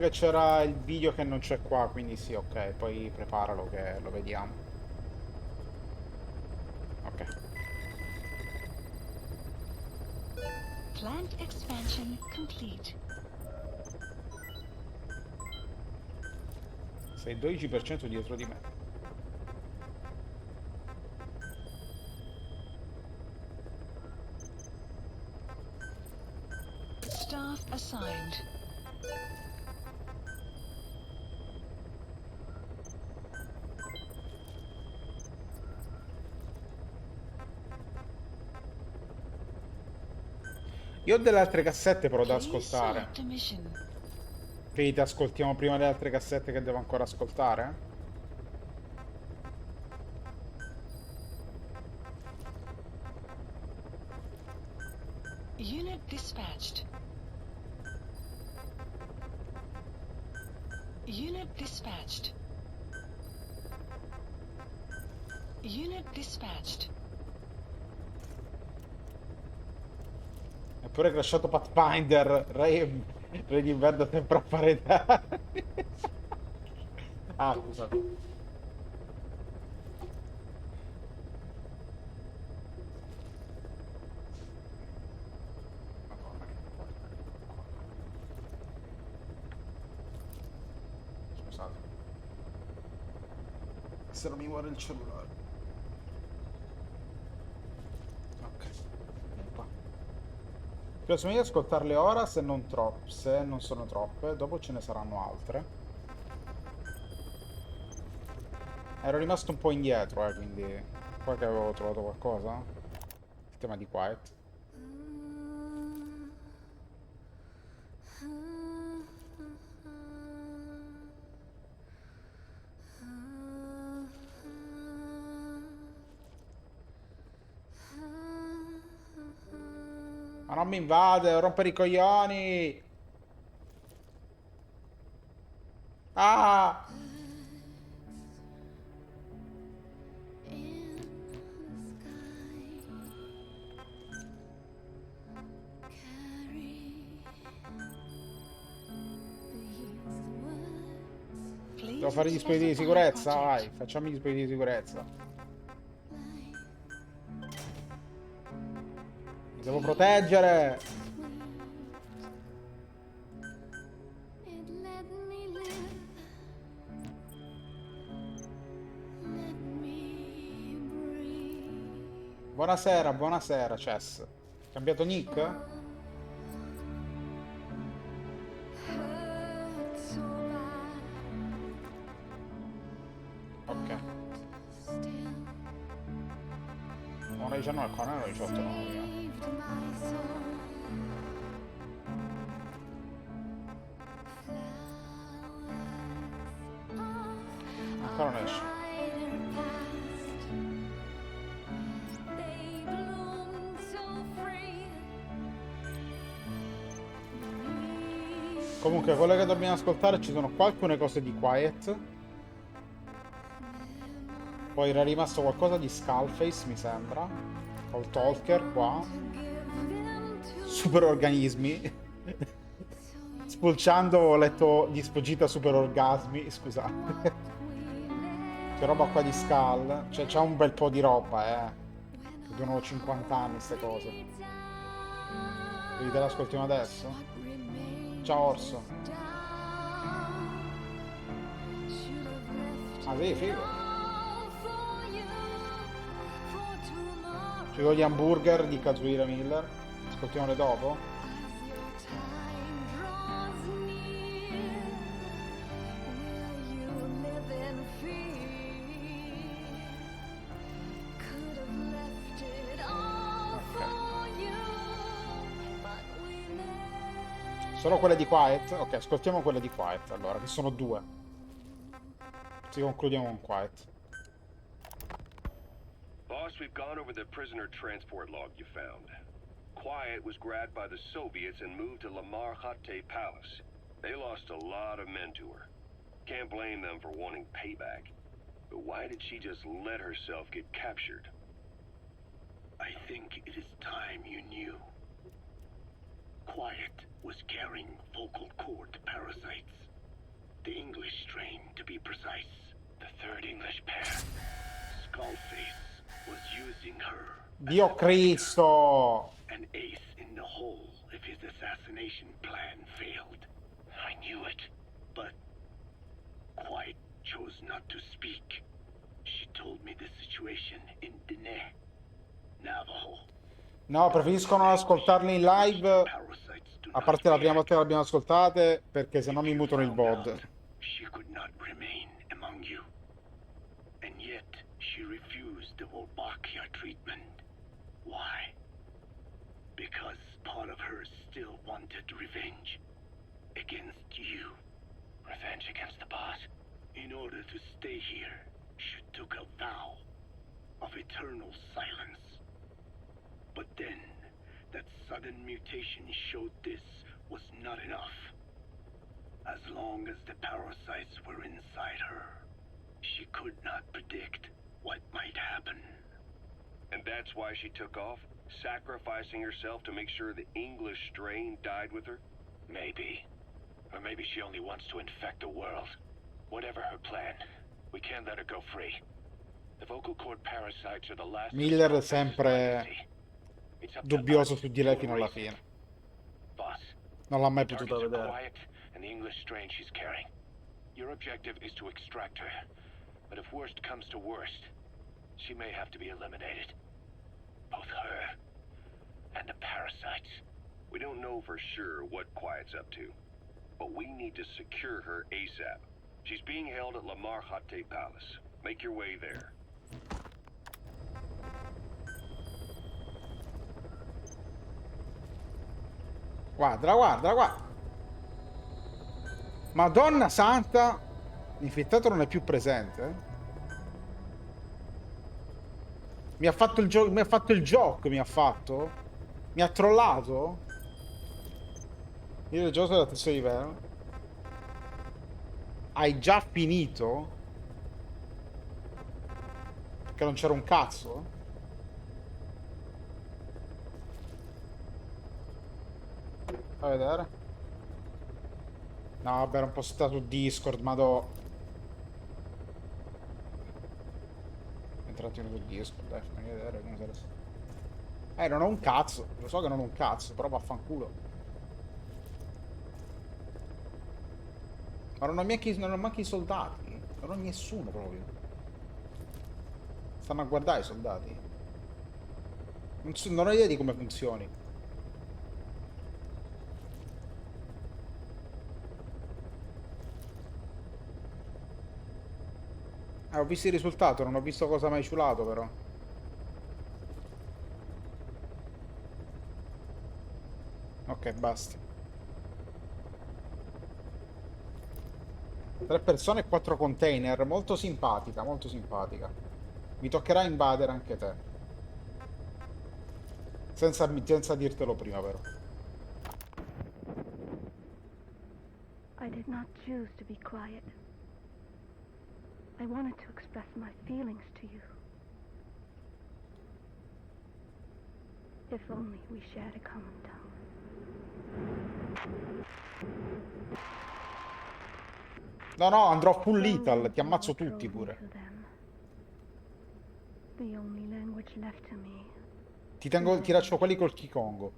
Che c'era il video che non c'è qua, quindi sì, ok, poi preparalo che lo vediamo. Ok. Plant expansion complete. Sei 12% dietro di me. Staff assigned. Io ho delle altre cassette però da Please ascoltare. select a mission. Quindi ti ascoltiamo prima delle altre cassette che devo ancora ascoltare? Unit dispatched. Unit dispatched. Unit dispatched. Eppure crashato Pathfinder. Ray d'inverno sempre a fare danni. Ah, scusate. Madonna, che porca di scusate. Se non mi muore il cellulare. Ok. Vieni qua. Penso di ascoltarle ora se non se non sono troppe, dopo ce ne saranno altre. Ero rimasto un po' indietro, quindi qua che avevo trovato qualcosa. Il tema di Quiet. Ma non mi invade, rompere i coglioni! Ah! Devo Please fare gli dispositivi di specify sicurezza? object. Vai, facciamo gli dispositivi di sicurezza. Mi devo proteggere! Buonasera, buonasera, Chess. Cambiato nick? Ok. Ora 19, qua non 18, no, via. Ancora non esce. Comunque, quelle che dobbiamo ascoltare ci sono qua alcune cose di Quiet. Poi era rimasto qualcosa di Skullface, mi sembra. Col Talker qua. Superorganismi. Spulciando ho letto di sfuggita superorgasmi, scusate. C'è roba qua di Skull. Cioè c'è un bel po' di roba, eh. Che durano 50 anni queste cose. Quindi te le ascoltiamo adesso? Ciao Orso. Ah sì, figo. Ci gli hamburger di Kazuhira Miller. Ascoltiamole dopo. Solo quelle di Quiet? Ok, ascoltiamo quelle di Quiet allora, che sono due. Ci concludiamo con Quiet. Boss, we've gone over the prisoner transport log you found. Quiet was grabbed by the Soviets and moved to Lamar Khatte Palace. They lost a lot of men to her. Can't blame them for wanting payback. But why did she just let herself get captured? I think it is time you knew. Quiet was carrying vocal cord parasites. Dollface was using her as Dio a Cristo! an ace in the hole if his assassination plan failed. I knew it, but Quiet chose not to speak. She told me the situation in Dene, Navajo. No, preferisco non ascoltarli in live, Parasites do a not parte la prima volta react. che l'abbiamo ascoltate, perché se no mi If you mutano il found VOD. out, she could not remain among you. And yet, she refused the Wolbachia treatment. Why? Because part of her still wanted revenge. Against you. Revenge against the boss? In order to stay here, she took a vow of eternal silence. But then, that sudden mutation showed this was not enough. As long as the parasites were inside her, she could not predict what might happen. And that's why she took off? Sacrificing herself to make sure the English strain died with her? Maybe. Or maybe she only wants to infect the world. Whatever her plan, we can't let her go free. The vocal cord parasites are the last Miller of sempre legacy. It's up to dubbioso us su di lei to fino alla erase it. fine. Boss, Non l'ha mai the potuta targets are vedere. quiet and the English strain she's carrying. Your objective is to extract her. But if worst comes to worst, she may have to be eliminated. Both her and the parasites. We don't know for sure what Quiet's up to, but we need to secure her ASAP. She's being held at Lamar Hatte Palace. Make your way there. Guardala, guardala, guarda. Madonna santa! L'infettato non è più presente. Mi ha fatto il gioco, mi ha fatto il gioco, mi ha fatto. Mi ha trollato. Io il gioco della terza livello. Hai già finito? Che non c'era un cazzo? Fai vedere. No, vabbè, era un po' stato su Discord, madò. Entrati su Discord, dai, fammi vedere come sarà. Non ho un cazzo. Lo so che non ho un cazzo, però vaffanculo. Ma non ho neanche i soldati. Non ho nessuno proprio. Stanno a guardare i soldati. Non ho idea di come funzioni. Ho visto il risultato, non ho visto cosa mai ciulato però. Ok, basta. 3 persone e 4 container, molto simpatica, molto simpatica. Mi toccherà invadere anche te. Senza dirtelo prima, però. I did not choose to be quiet. I wanted to express my feelings to you. If only we shared a common tongue. No, andrò full lethal, ti ammazzo tutti pure. The only language left to me. Ti lascio quelli col Kikongo.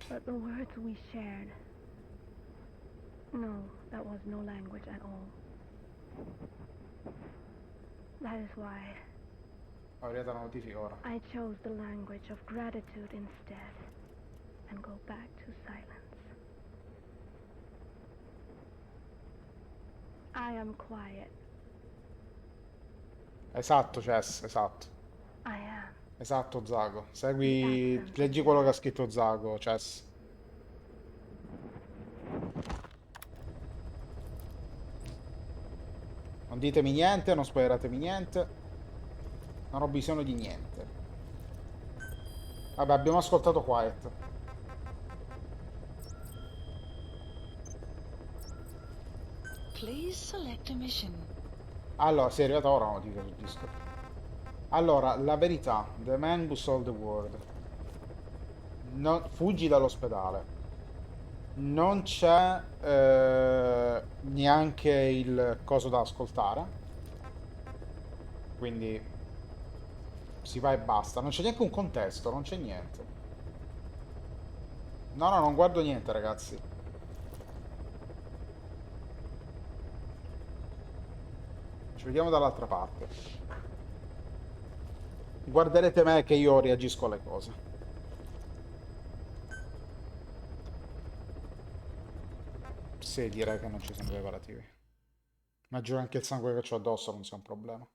But the words we shared. No, that was no language at all. That is why Ho arrivato la notifica ora. I chose the language of gratitude instead and go back to silence. I am quiet. Esatto, Chess, esatto. I am. Esatto, Zago. Leggi quello che ha scritto Zago, Chess. Non ditemi niente, non spoileratemi niente. Non ho bisogno di niente. Vabbè, abbiamo ascoltato Quiet. Please select a mission. Allora, sei arrivata ora la notifica su Discord. Allora, la verità. The man who sold the world. Fuggi dall'ospedale. Non c'è neanche il coso da ascoltare. Quindi Si va e basta. Non c'è neanche un contesto, non c'è niente. No, no, non guardo niente, ragazzi. Ci vediamo dall'altra parte. Guarderete me che io reagisco alle cose. Sì, direi che non ci sono preparativi. Immagino anche il sangue che ho addosso non sia un problema.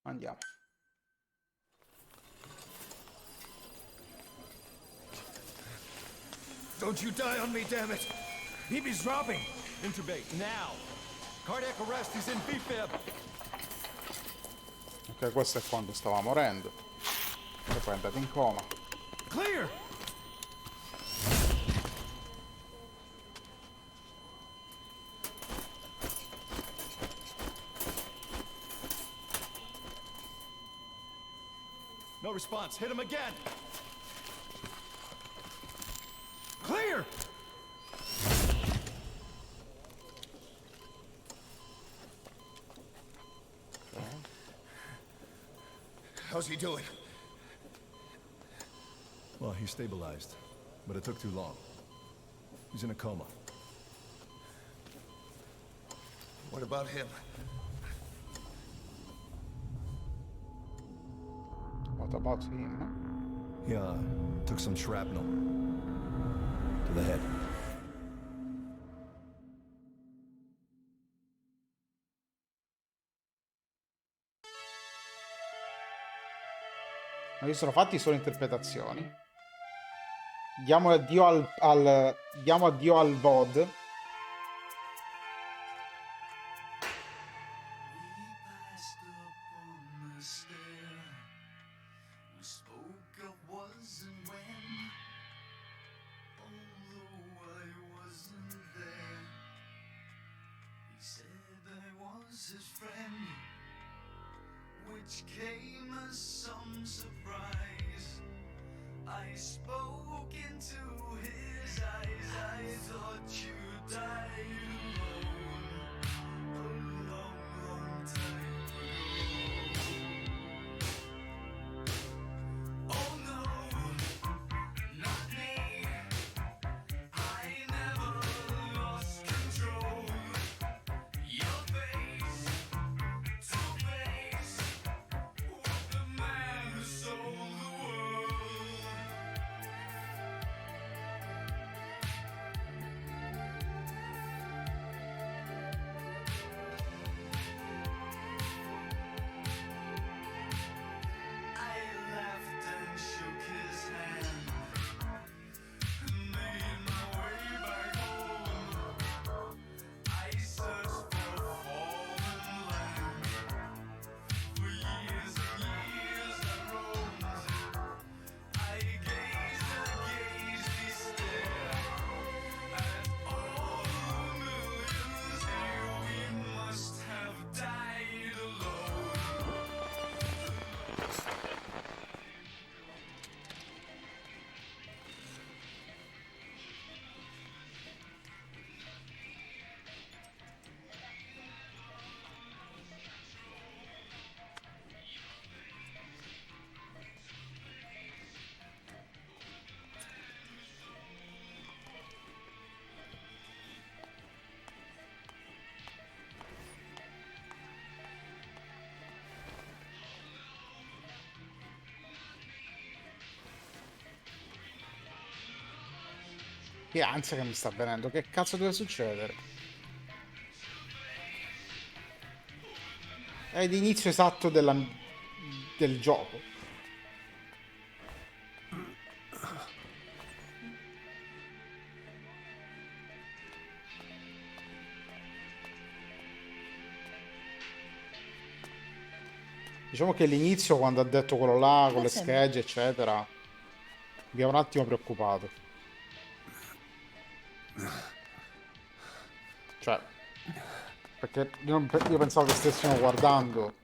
Andiamo. Don't you die on me, damn it! He's dropping! Intubate, now! Cardiac arrest, he's in BFib! Ok, questo è quando stava morendo. E poi è andato in coma. Clear! No response, hit him again! Clear! How's he doing? Well, he stabilized, but it took too long. He's in a coma. What about him? What about him? He, took some shrapnel. To the head. Ma vi sono fatti solo interpretazioni. Diamo addio diamo addio al VOD. Che ansia che mi sta avvenendo. Che cazzo deve succedere? È l'inizio esatto del gioco. Diciamo che l'inizio, quando ha detto quello là, con le schegge, eccetera, mi ha un attimo preoccupato. Cioè, perché io pensavo che stessimo guardando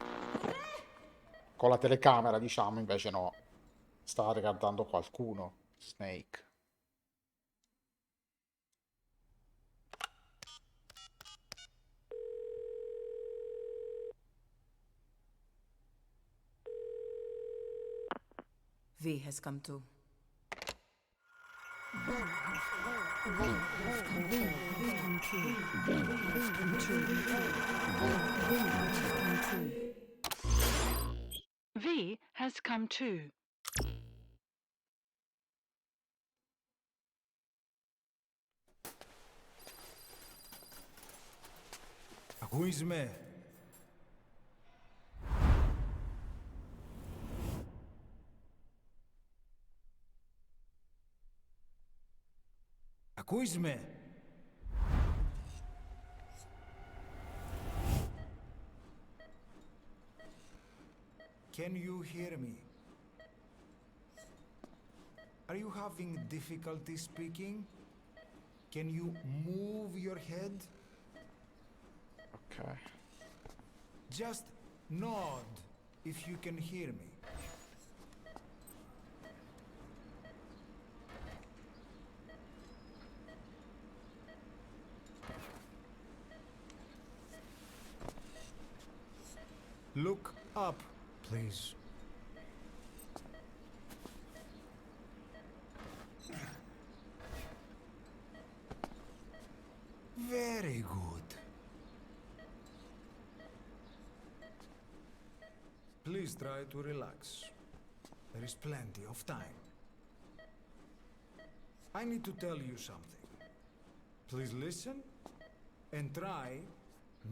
con la telecamera, diciamo, invece no. Stava ricordando qualcuno, Snake. V has come too. V has come too. Ακούεις με? Ακούεις με? Can you hear me? Are you having difficulty speaking? Can you move your head? Ok. Just nod if you can hear me. Look up, please. Very good. Please try to relax. There is plenty of time. I need to tell you something. Please listen and try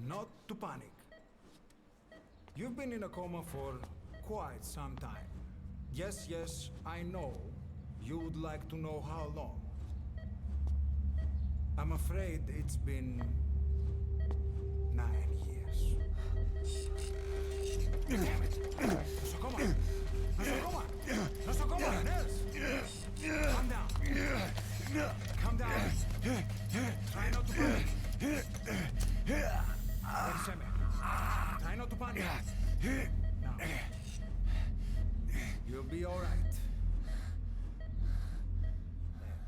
not to panic. You've been in a coma for quite some time. Yes, I know. You would like to know how long. I'm afraid it's been 9 years. Damn it! Nosocoma! Nosocoma! Nosocoma! Nurse! Calm down. Calm down. Try not to panic. Try not to panic. Now. You'll be all right. Just rest.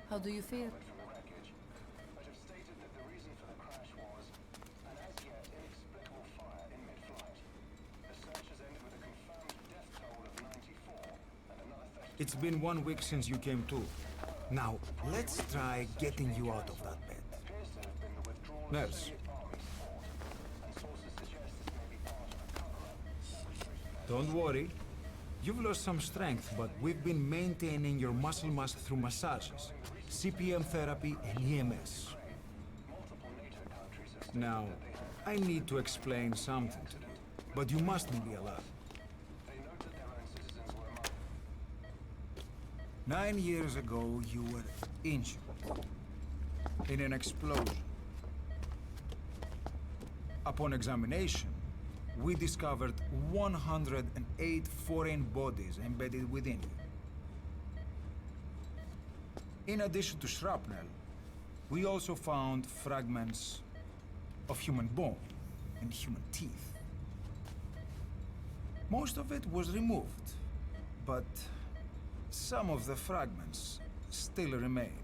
How do you feel? It's been 1 week since you came to. Now, let's try getting you out of that bed. Nurse. Don't worry. You've lost some strength, but we've been maintaining your muscle mass through massages, CPM therapy, and EMS. Now, I need to explain something to you, but you mustn't be alarmed. 9 years ago, you were injured in an explosion. Upon examination, we discovered 108 foreign bodies embedded within you. In addition to shrapnel, we also found fragments of human bone and human teeth. Most of it was removed, but some of the fragments still remain.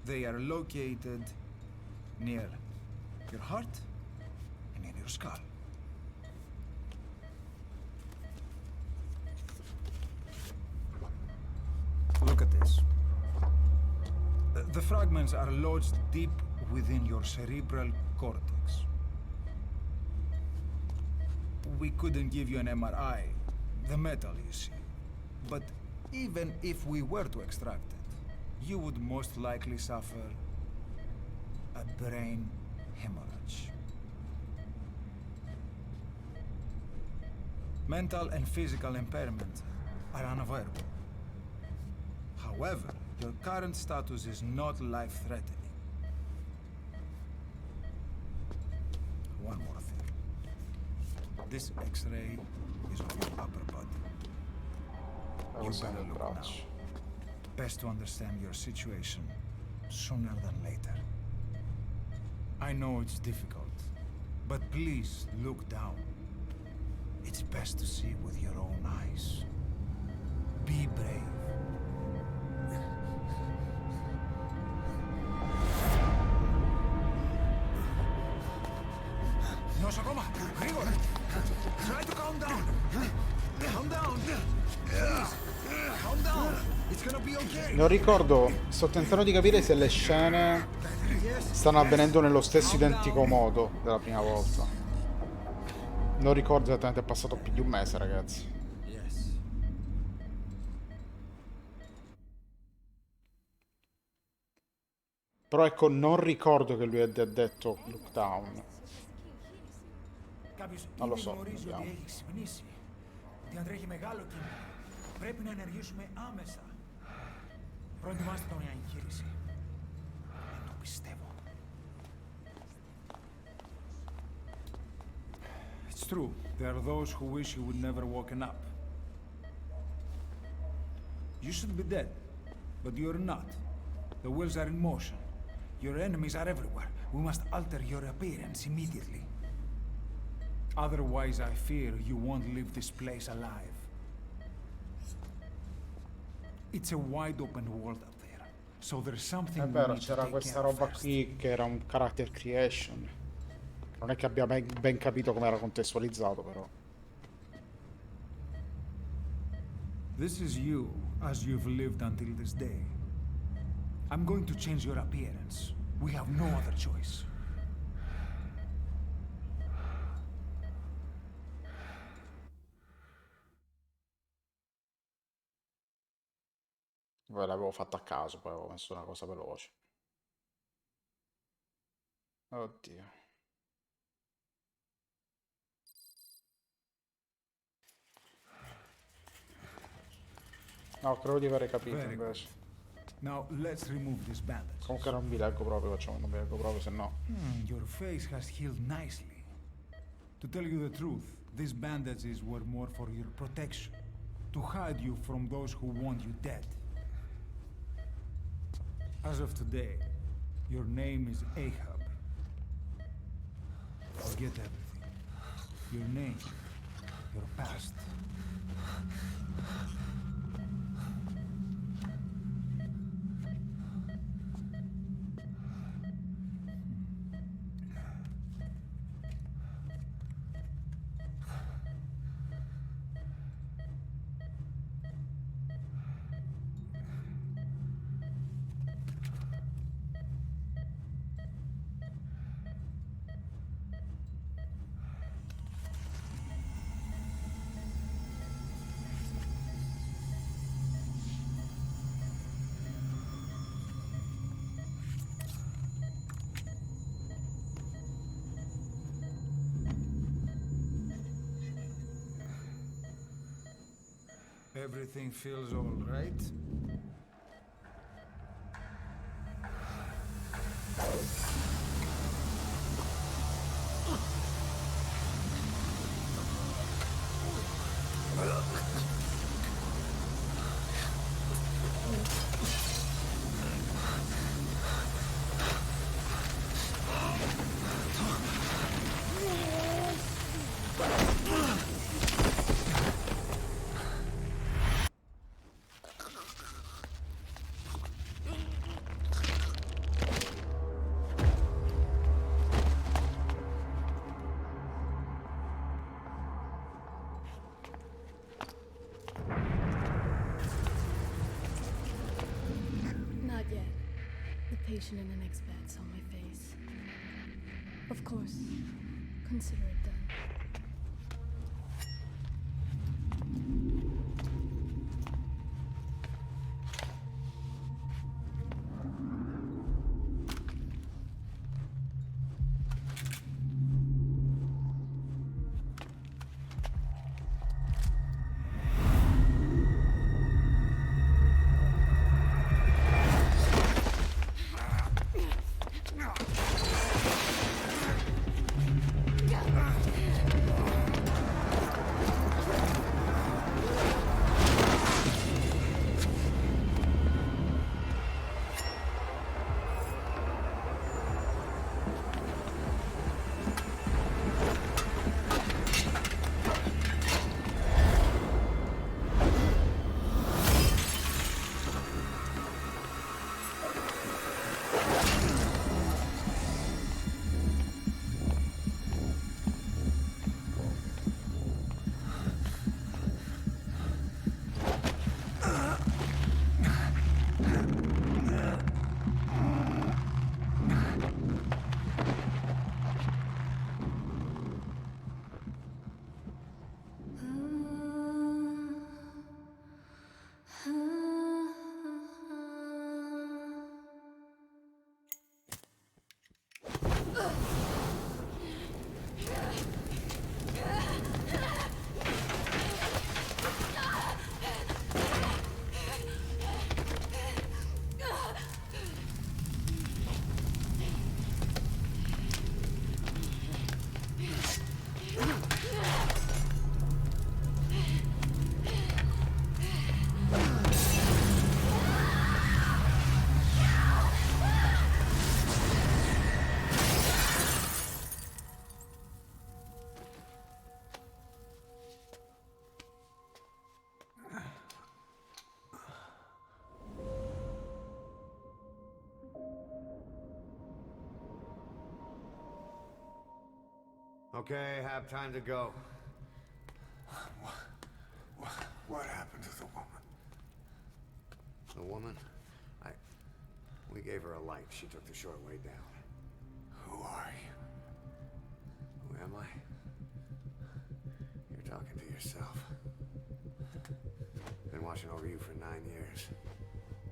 They are located near your heart and in your skull. Look at this. The fragments are lodged deep within your cerebral cortex. We couldn't give you an MRI, the metal, you see. But even if we were to extract it, you would most likely suffer a brain hemorrhage. Mental and physical impairment are unavoidable. However, your current status is not life-threatening. One more thing. This X-ray is of your upper body. You better look now. Best to understand your situation sooner than later. I know it's difficult, but please look down. It's best to see with your own eyes. Be brave. Non ricordo, sto tentando di capire se le scene stanno avvenendo nello stesso identico modo della prima volta. Non ricordo esattamente, è passato più di un mese, ragazzi. Yes. Però ecco, non ricordo che lui abbia detto lockdown. Κάποιος Non lo ήδη so, γνωρίζει ότι vediamo. έχει ξυπνήσει. Διατρέχει μεγάλο κίνδυνο. Πρέπει να ενεργήσουμε άμεσα. Προετοιμάστε τον για εγχείρηση. Δεν το πιστεύω. It's true. There are those who wish you would never woken up. You should be dead, but you're not. The wheels are in motion. Your enemies are everywhere. We must alter your appearance immediately. Otherwise, I fear you won't leave this place alive. It's a wide open world up there, so there's something È we vero, need to c'era take questa care of roba first. qui che era un character creation. Non è che abbia ben capito come era contestualizzato, però. This is you, as you've lived until this day. I'm going to change your appearance. We have no other choice. Poi l'avevo fatto a caso, poi avevo messo una cosa veloce. Oddio. No, credo di aver capito Very good. invece. Now, let's remove this bandage. Comunque non vi leggo proprio, facciamo, non vi leggo proprio, se no. Your face has healed nicely. To tell you the truth, these bandages were more for your protection. To hide you from those who want you dead. As of today, your name is Ahab. Forget everything. Your name, your past. Everything feels all right. Not yet. The patient in the next bed saw my face. Of course. Consider it done. Okay, have time to go. What happened to the woman? The woman? We gave her a light. She took the short way down. Who are you? Who am I? You're talking to yourself. Been watching over you for 9 years.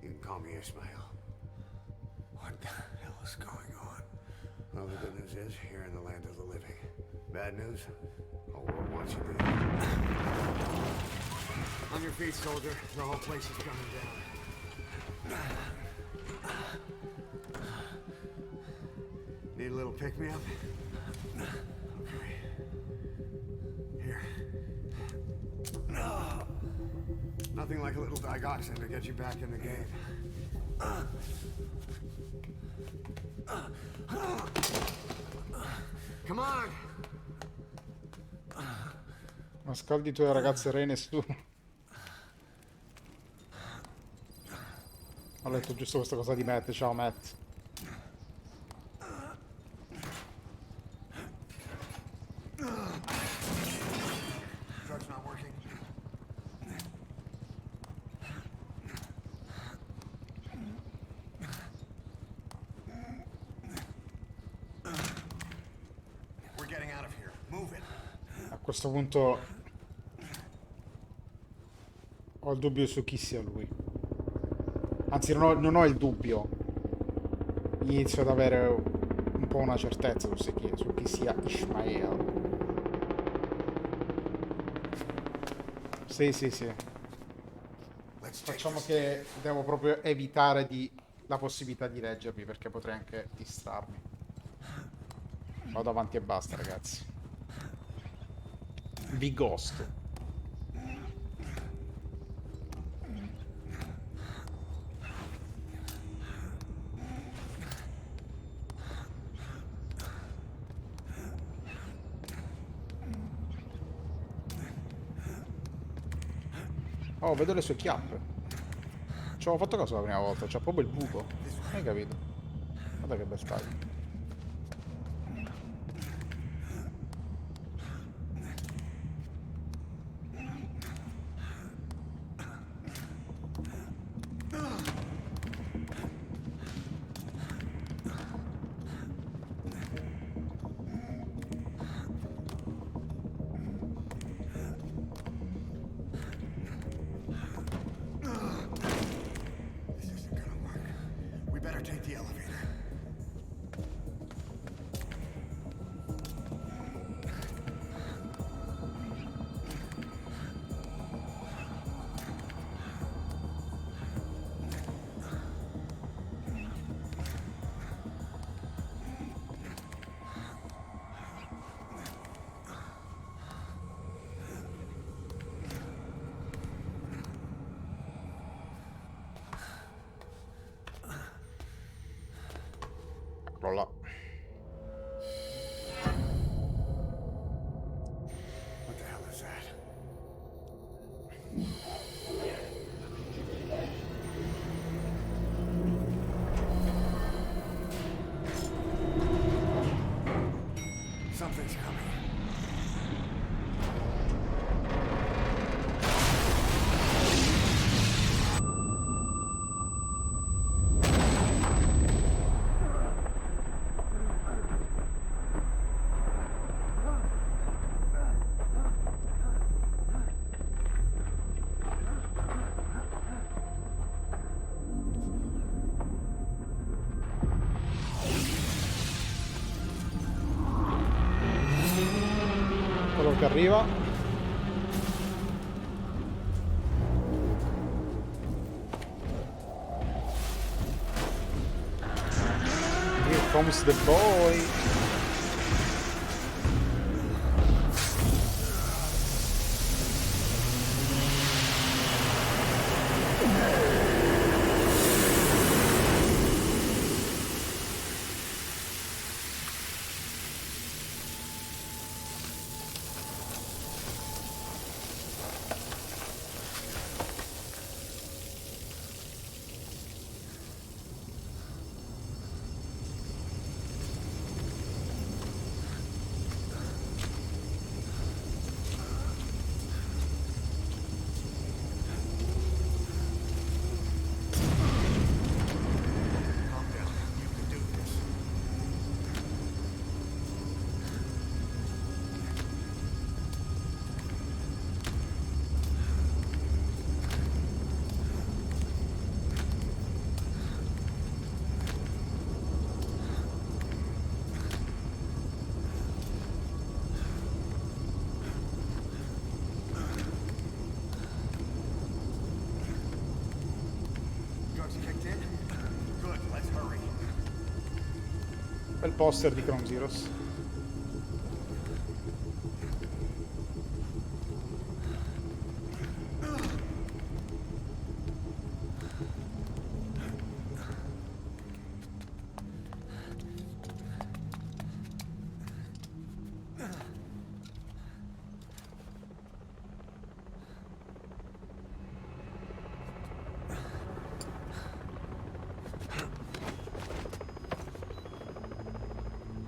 You can call me Ismail. What the hell is going on? Well, the good news is, you're in the land of the living. Bad news? Whole world wants you dead. On your feet, soldier. The whole place is coming down. Need a little pick-me-up? Okay. Here. Nothing like a little digoxin to get you back in the game. Come on! Ma scaldi i tuoi ragazze re nessuno. Ho letto giusto questa cosa di Matt. Ciao Matt. Drug's not working. We're getting out of here. Move it. A questo punto ho il dubbio su chi sia lui. Anzi, non ho il dubbio. Inizio ad avere un po' una certezza su chi sia Ishmael. Sì. Facciamo che devo proprio evitare la possibilità di leggervi, perché potrei anche distrarmi. Vado avanti e basta, ragazzi. Vi ghost. Oh, vedo le sue chiappe. Ci avevo fatto caso la prima volta, c'ha proprio il buco. Hai capito? Guarda che bel taglio. Take the elevator. Eccolo là. What the hell is that? Something's coming. Quello che arriva. Here comes the boy. Bel poster di Chrome Zeroes.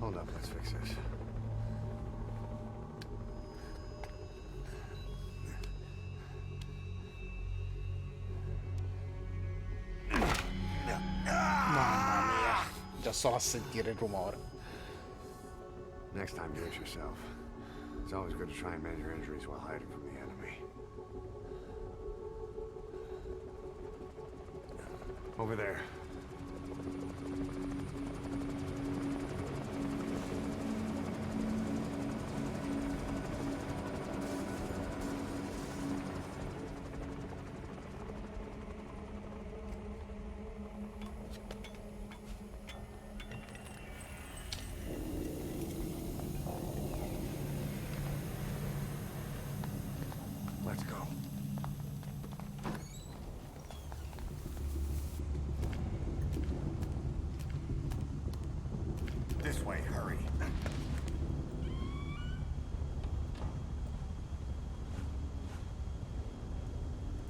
Hold up, let's fix this. Mamma mia, già solo a sentire il rumore. Next time, do it yourself. It's always good to try and manage your injuries while hiding from the enemy. Over there. Let's go. This way, hurry.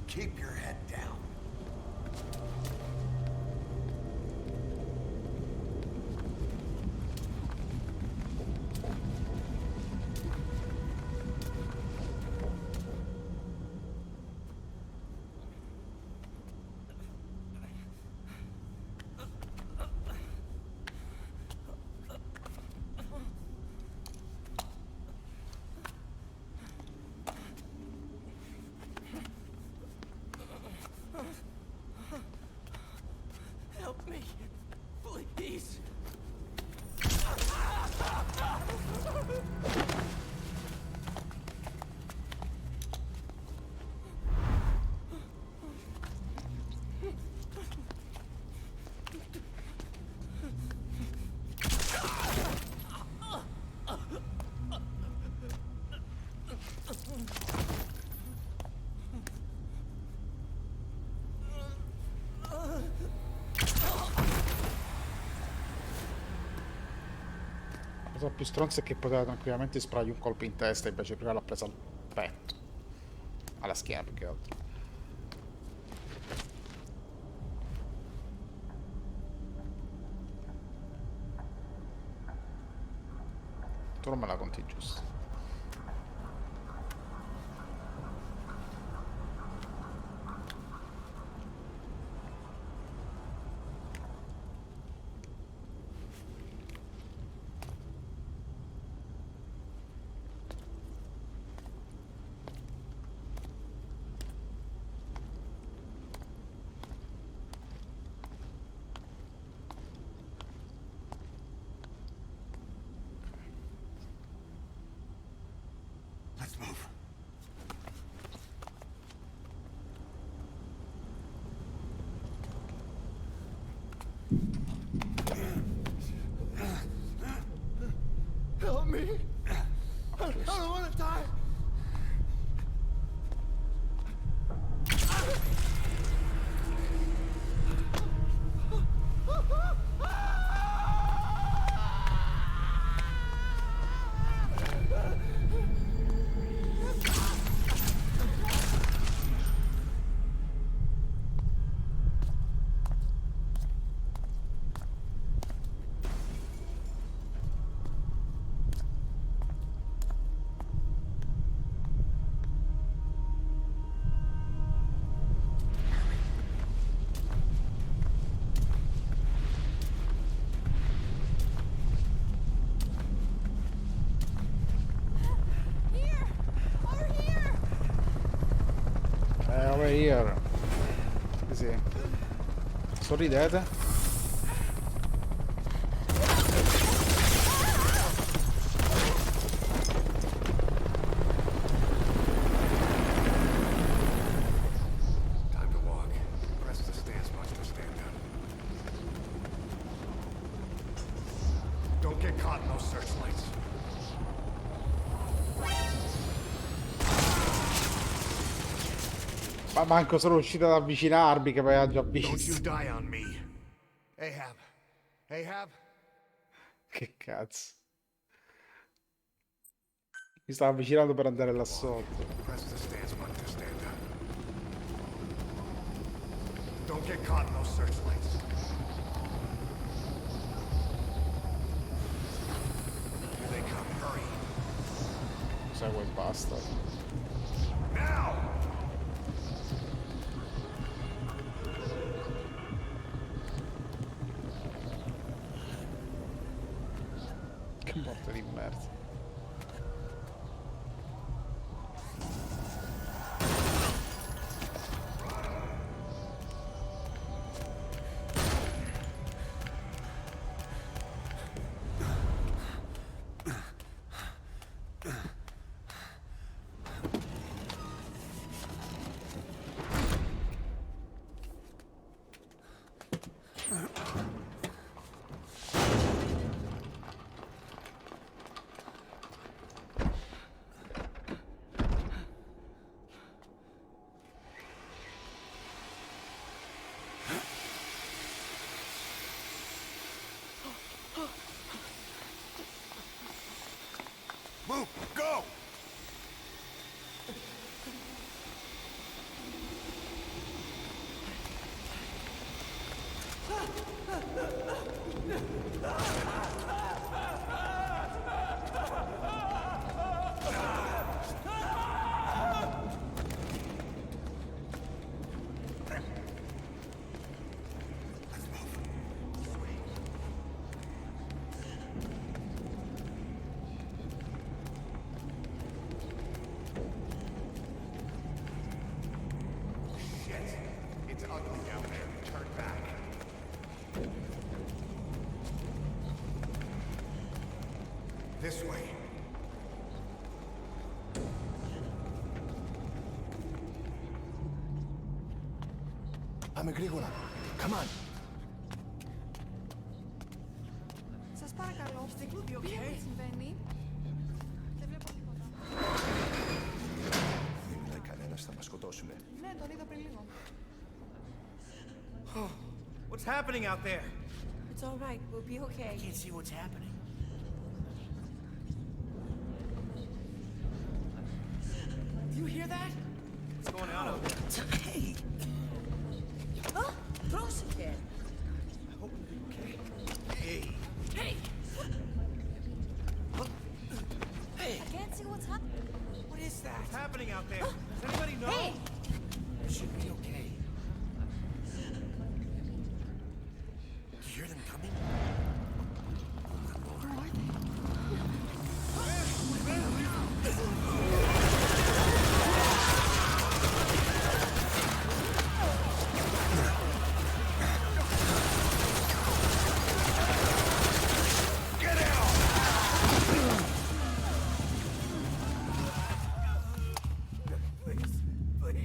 Keep your head down. Help me, please. La cosa più stronza è che poteva tranquillamente sparargli un colpo in testa, invece prima l'ha presa al petto. Alla schiena più che altro. Tu non me la conti giusto. Let's move. Help me. I don't want to die. Over here. Così. Sorridete. Time to walk. Press the stance much to stand up. get caught in those searchlights. Ma manco sono riuscito ad avvicinarmi che poi ha già Don't you visto. die on me. Ahab. Ahab? Che cazzo. Mi stavo avvicinando per andare là sotto. Press the stance button to stand up. Don't get caught in those searchlights. Here they come. Hurry. Segue e basta. Now! Che morte di merda. Move! Go! It's ugly down there. Turn back. This way. Πάμε γρήγορα. Come on. Σας παρακαλώ, τι συμβαίνει? Δεν βλέπω τίποτα. Δεν μιλάει κανένας, θα μας σκοτώσουνε. Ναι, τον είδα πριν λίγο. What's happening out there? It's all right, we'll be okay. I can't see what's happening. Do you hear that? What's going on out there? Hey! Oh, πρόσεχε! I hope you're okay. Hey! Hey! Hey! I can't see what's happening. What is that? What's happening out there? Does anybody know? Hey! You should be okay. You hear them coming? Please.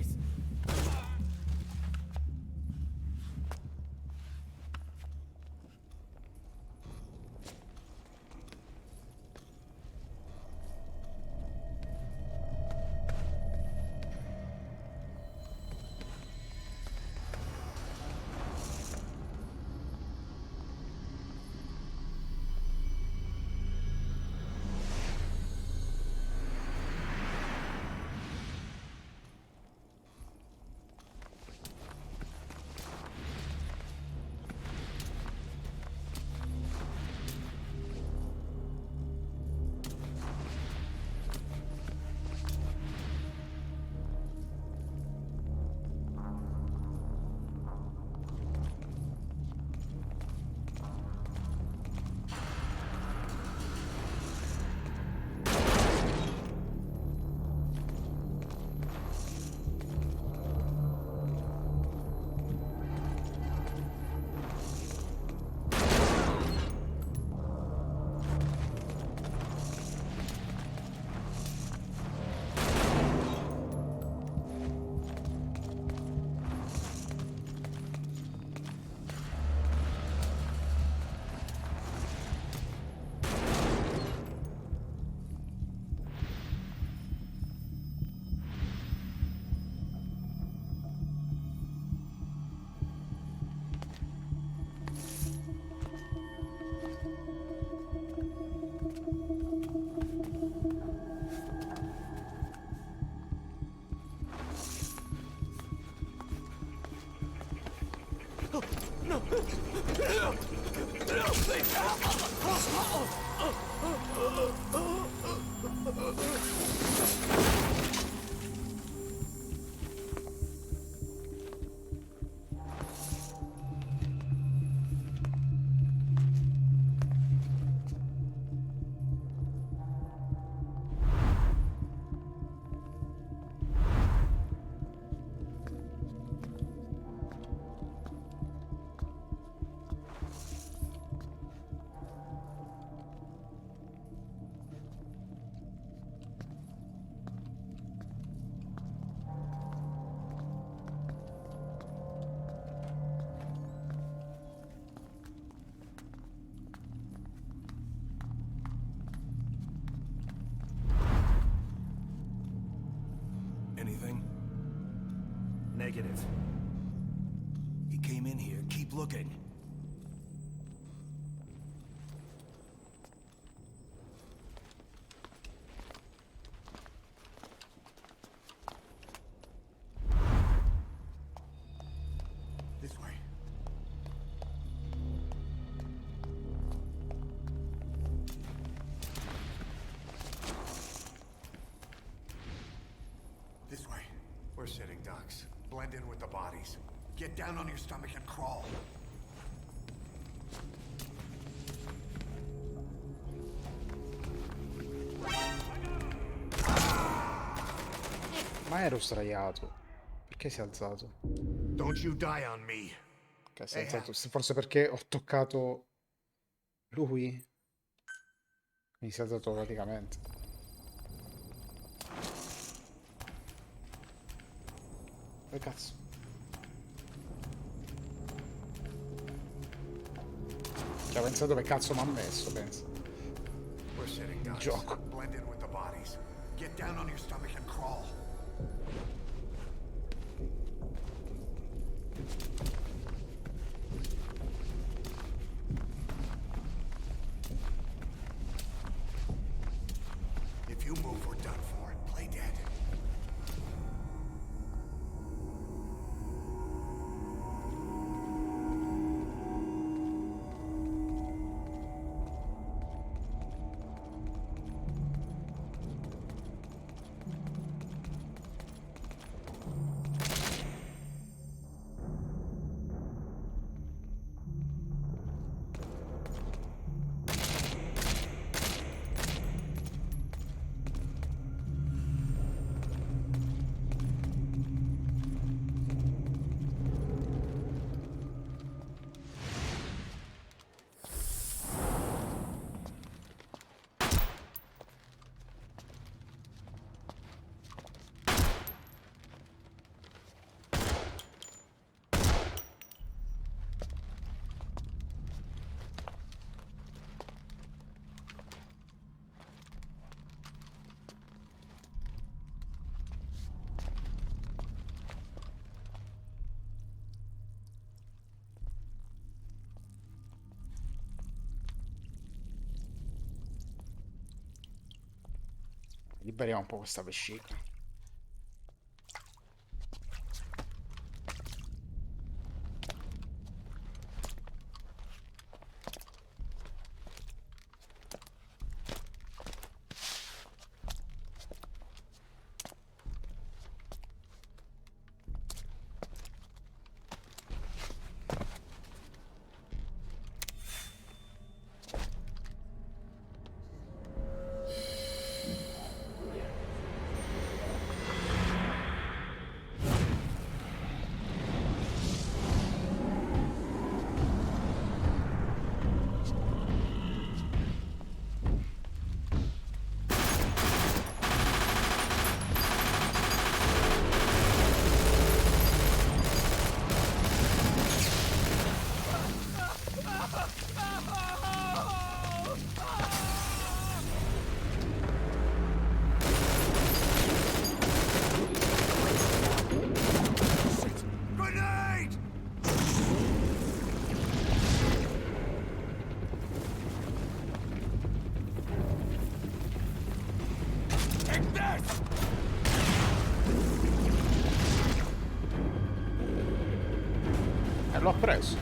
Anything? Negative. He came in here. Keep looking. This way. This way. We're sitting ducks. Blend in with the bodies. Get down on your stomach and crawl. Ma ero sdraiato. Perché si è alzato? Don't you die on me. Ok, si è alzato. Forse perché ho toccato lui. Quindi si è alzato praticamente. Che cazzo? Cioè, ho pensato dove cazzo mi ha messo, penso. Il gioco. Blend in with the bodies. Get down on your stomach and crawl. If you move, we're done for. Play dead. Liberiamo un po' questa vescica. L'ho preso.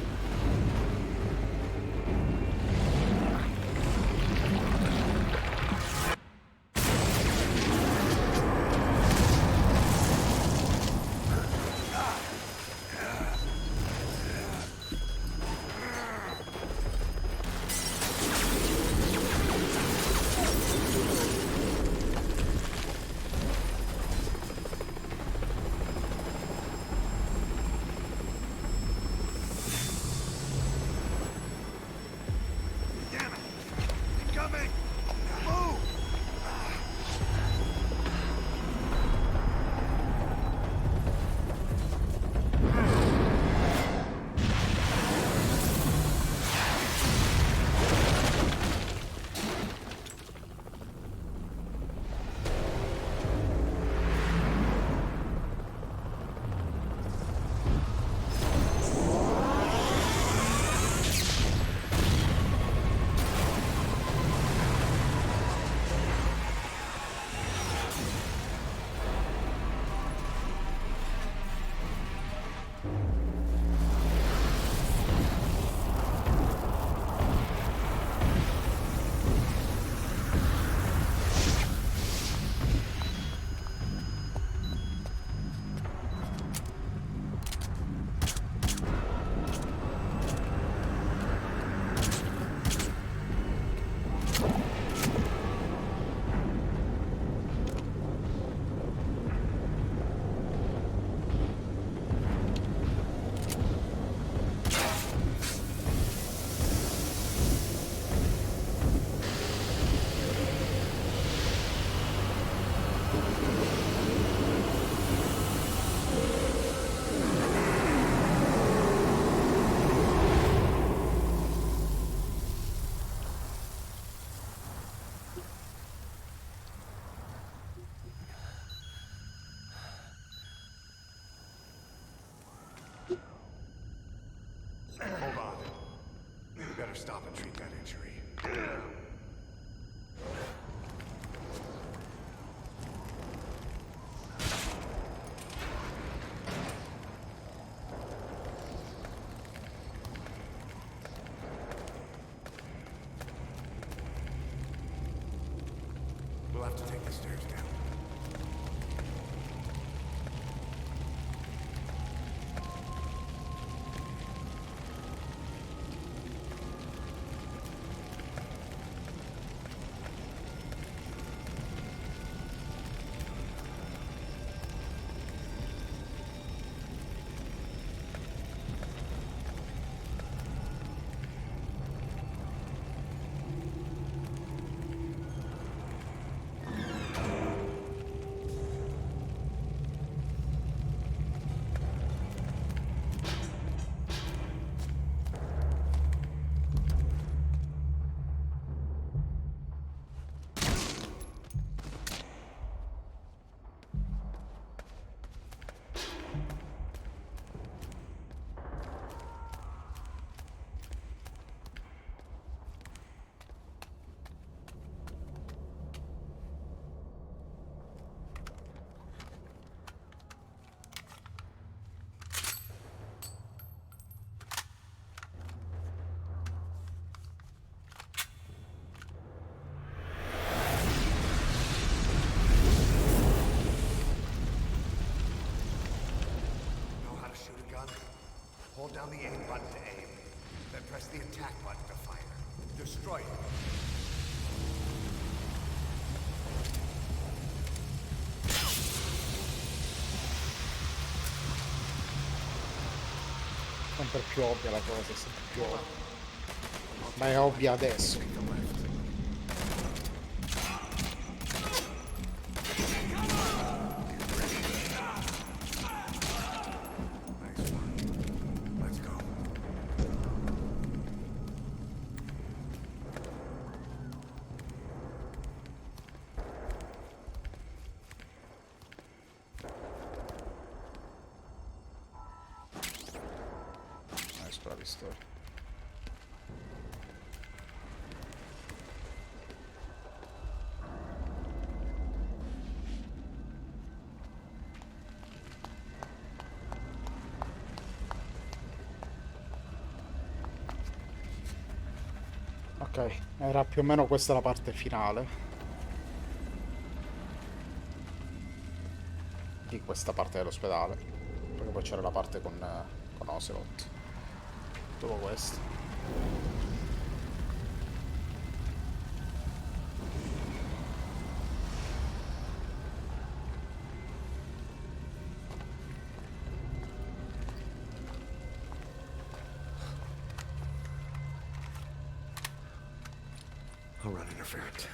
Hold on. You better stop and treat that injury. We'll have to take the stairs down. Hold down the aim button to aim, then press the attack button to fire. Destroy it. Sempre più ovvia la cosa, sempre più ovvia. Ma è ovvia adesso. Storia. Ok, era più o meno questa la parte finale di questa parte dell'ospedale, perché poi c'era la parte con Ocelot. Tutto questo. I'll run interference.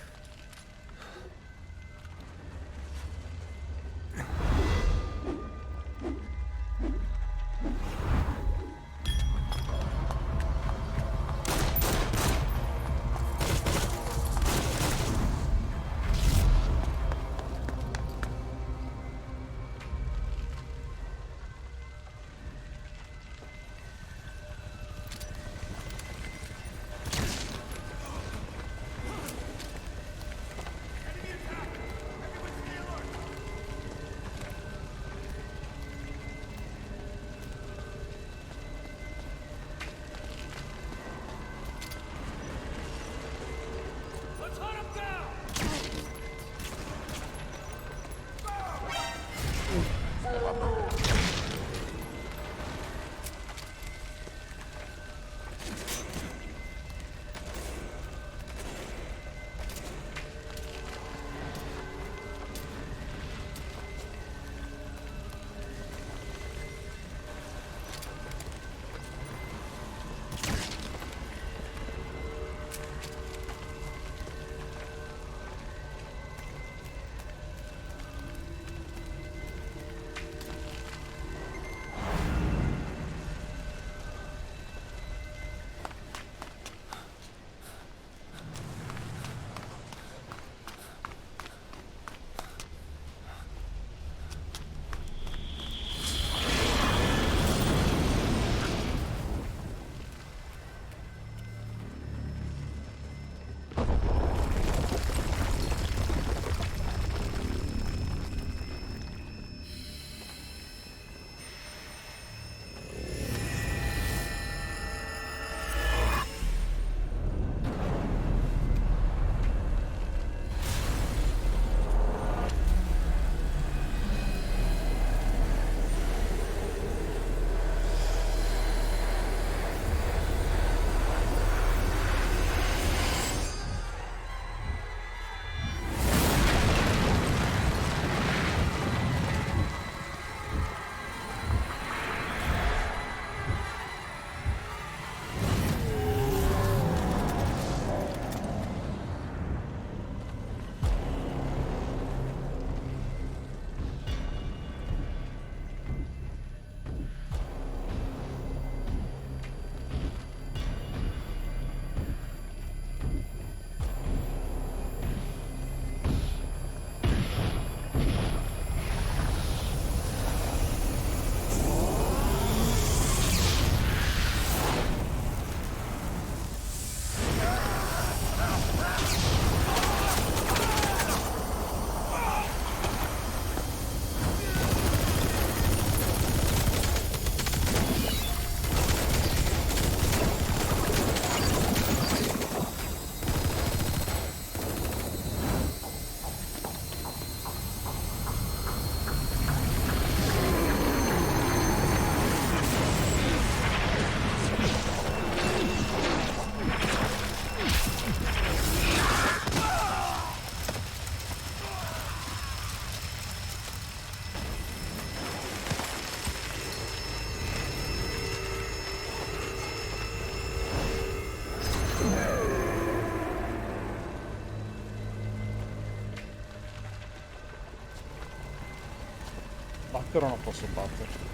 battere o non posso battere?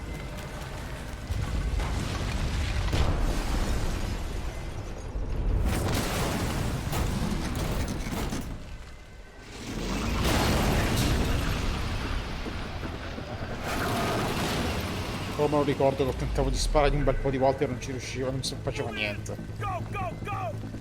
Oh, me lo ricordo che tentavo di sparare un bel po' di volte e non ci riuscivo, non si faceva niente. Go, go, go!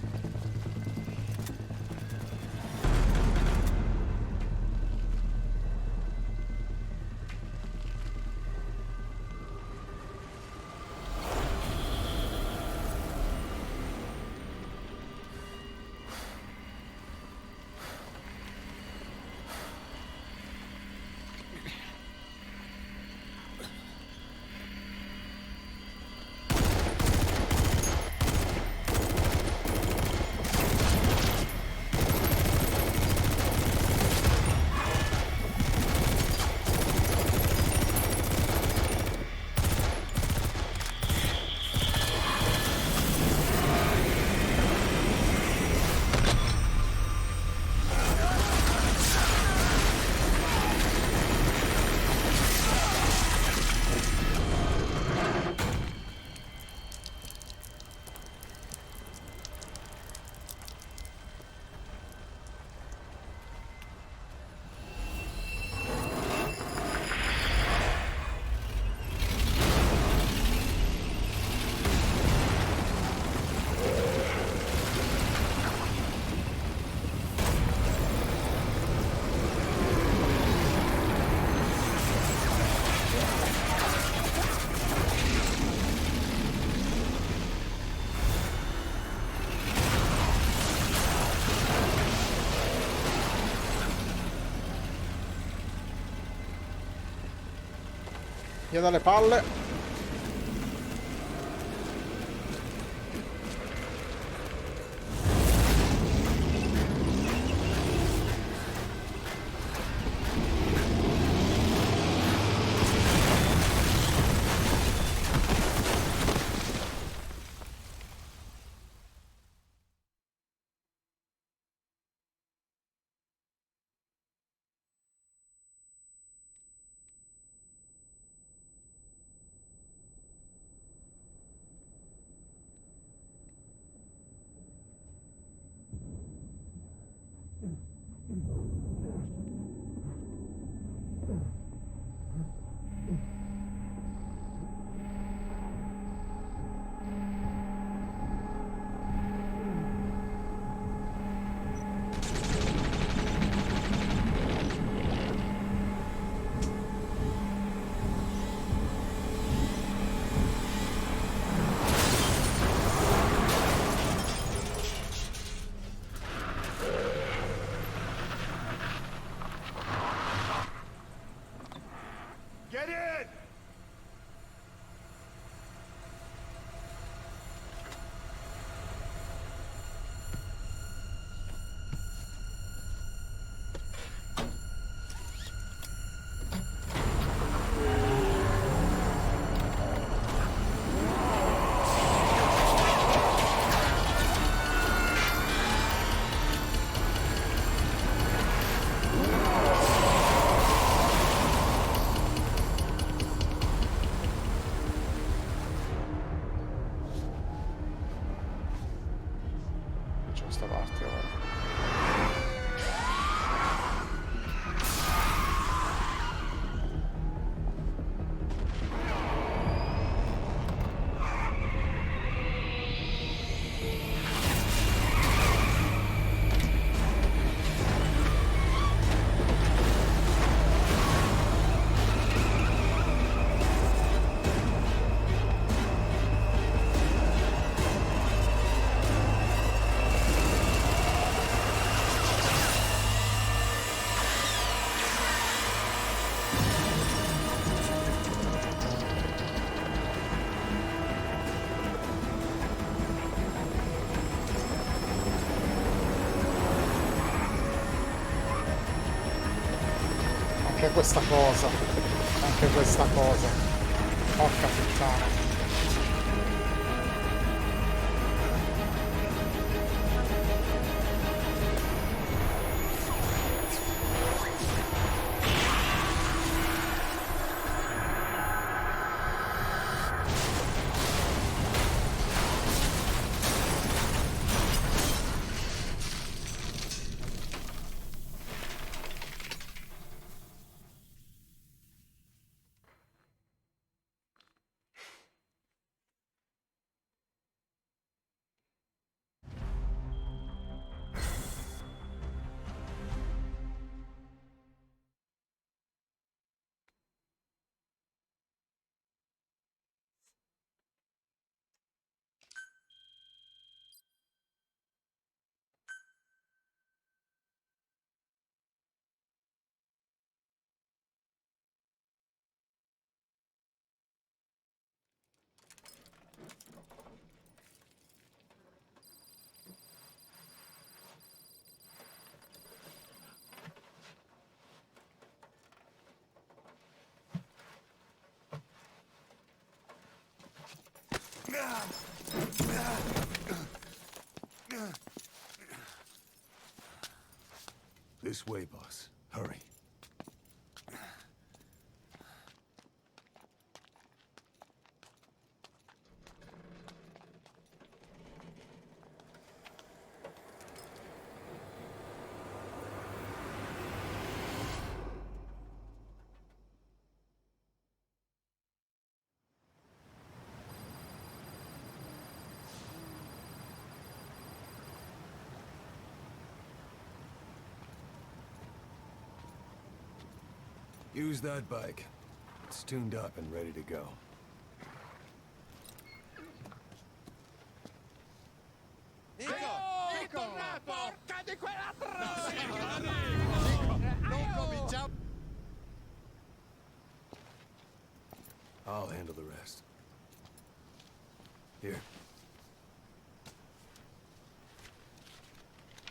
Via dalle palle. Get in! C'è questa parte ora. Anche questa cosa. Anche questa cosa. Porca puttana. This way, boss. Hurry. Use that bike. It's tuned up and ready to go. I'll handle the rest. Here.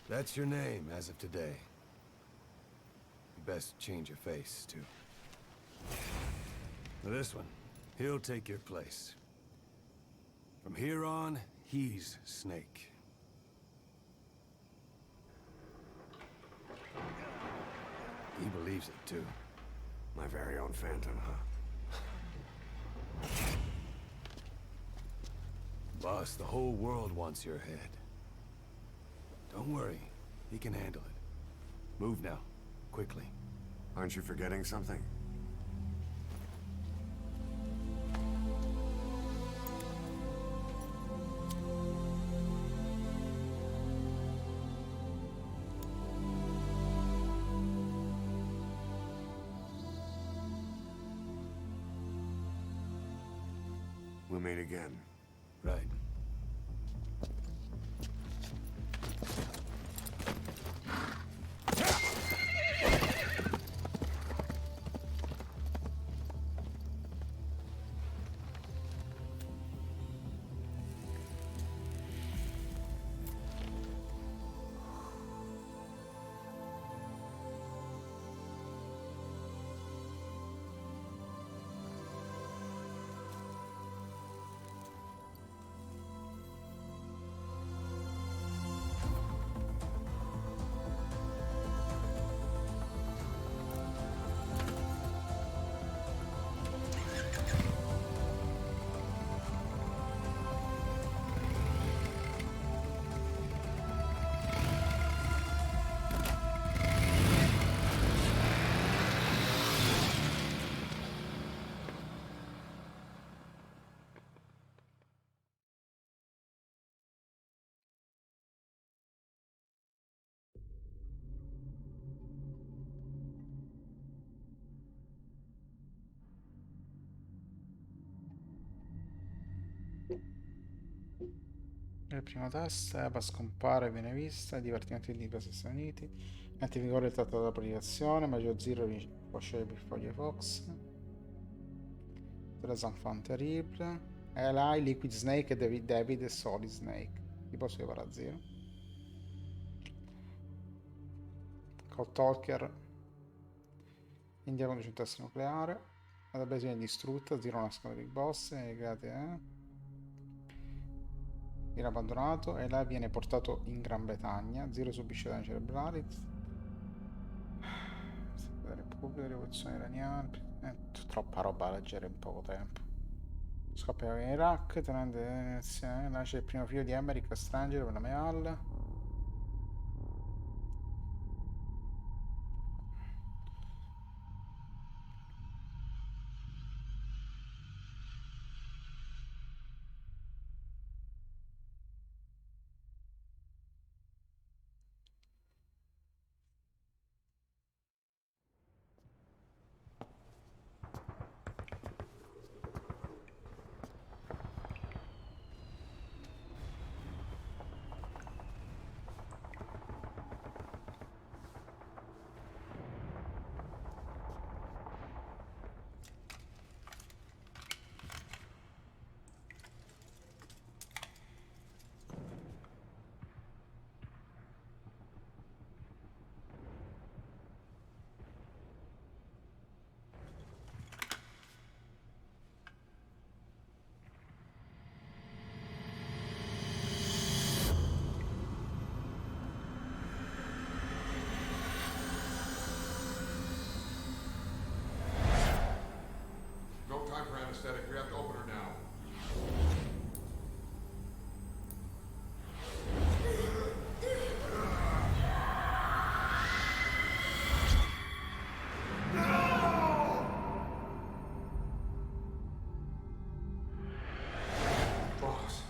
That's your name as of today. You best change your face, too. Now this one, he'll take your place. From here on, he's Snake. He believes it, too. My very own Phantom, huh? Boss, the whole world wants your head. Don't worry, he can handle it. Move now, quickly. Aren't you forgetting something? We'll meet again. Right. Il primo test, EPA scompare, viene vista, divertimenti di Stati Uniti, entra in vigore il trattato d'applicazione, Major Zero può scegliere per foglie Fox, Tres Enfants Terrible, Eli, Liquid Snake e David e Solid Snake. Ti posso chiamare a Zero. Cold Talker, India conduce un test nucleare, la base viene distrutta, Zero nascono dei boss, create viene abbandonato e là viene portato in Gran Bretagna. Zero subisce danni cerebrali. Repubblica, rivoluzione iraniana. Troppa roba da leggere in poco tempo. Scappa in Iraq, tenendo nasce il primo figlio di Emmerich, straniero per nome Al. anesthetic. We have to open her now. Boss.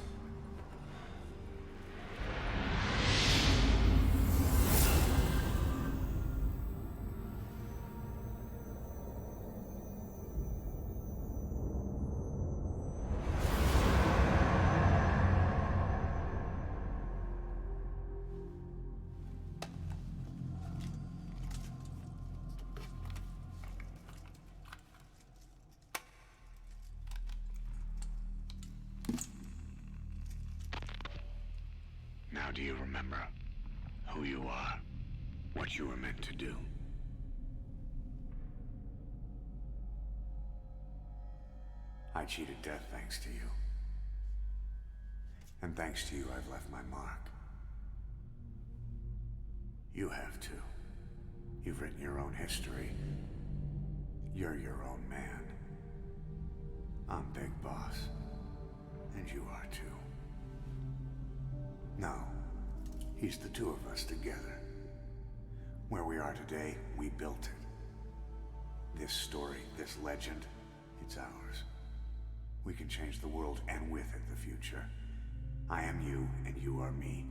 Now do you remember who you are? What you were meant to do? I cheated death thanks to you. And thanks to you, I've left my mark. You have too. You've written your own history. You're your own man. I'm Big Boss. And you are too. No. He's the two of us together. Where we are today, we built it. This story, this legend, it's ours. We can change the world and with it the future. I am you and you are me.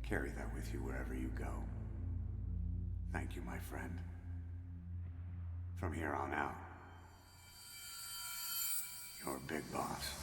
Carry that with you wherever you go. Thank you, my friend. From here on out, you're Big Boss.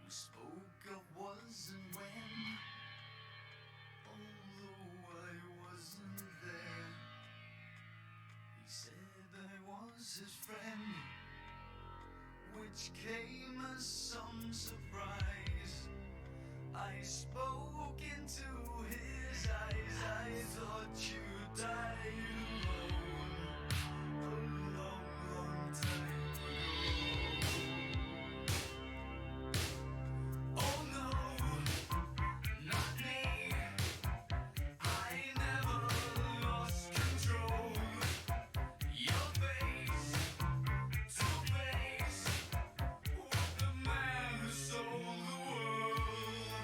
We spoke of was and when, although I wasn't there. He said I was his friend, which came as some surprise. I spoke into his eyes. I thought you died alone a long, long time ago. Oh no, not me. I never lost control. Your face to face with the man who sold the world.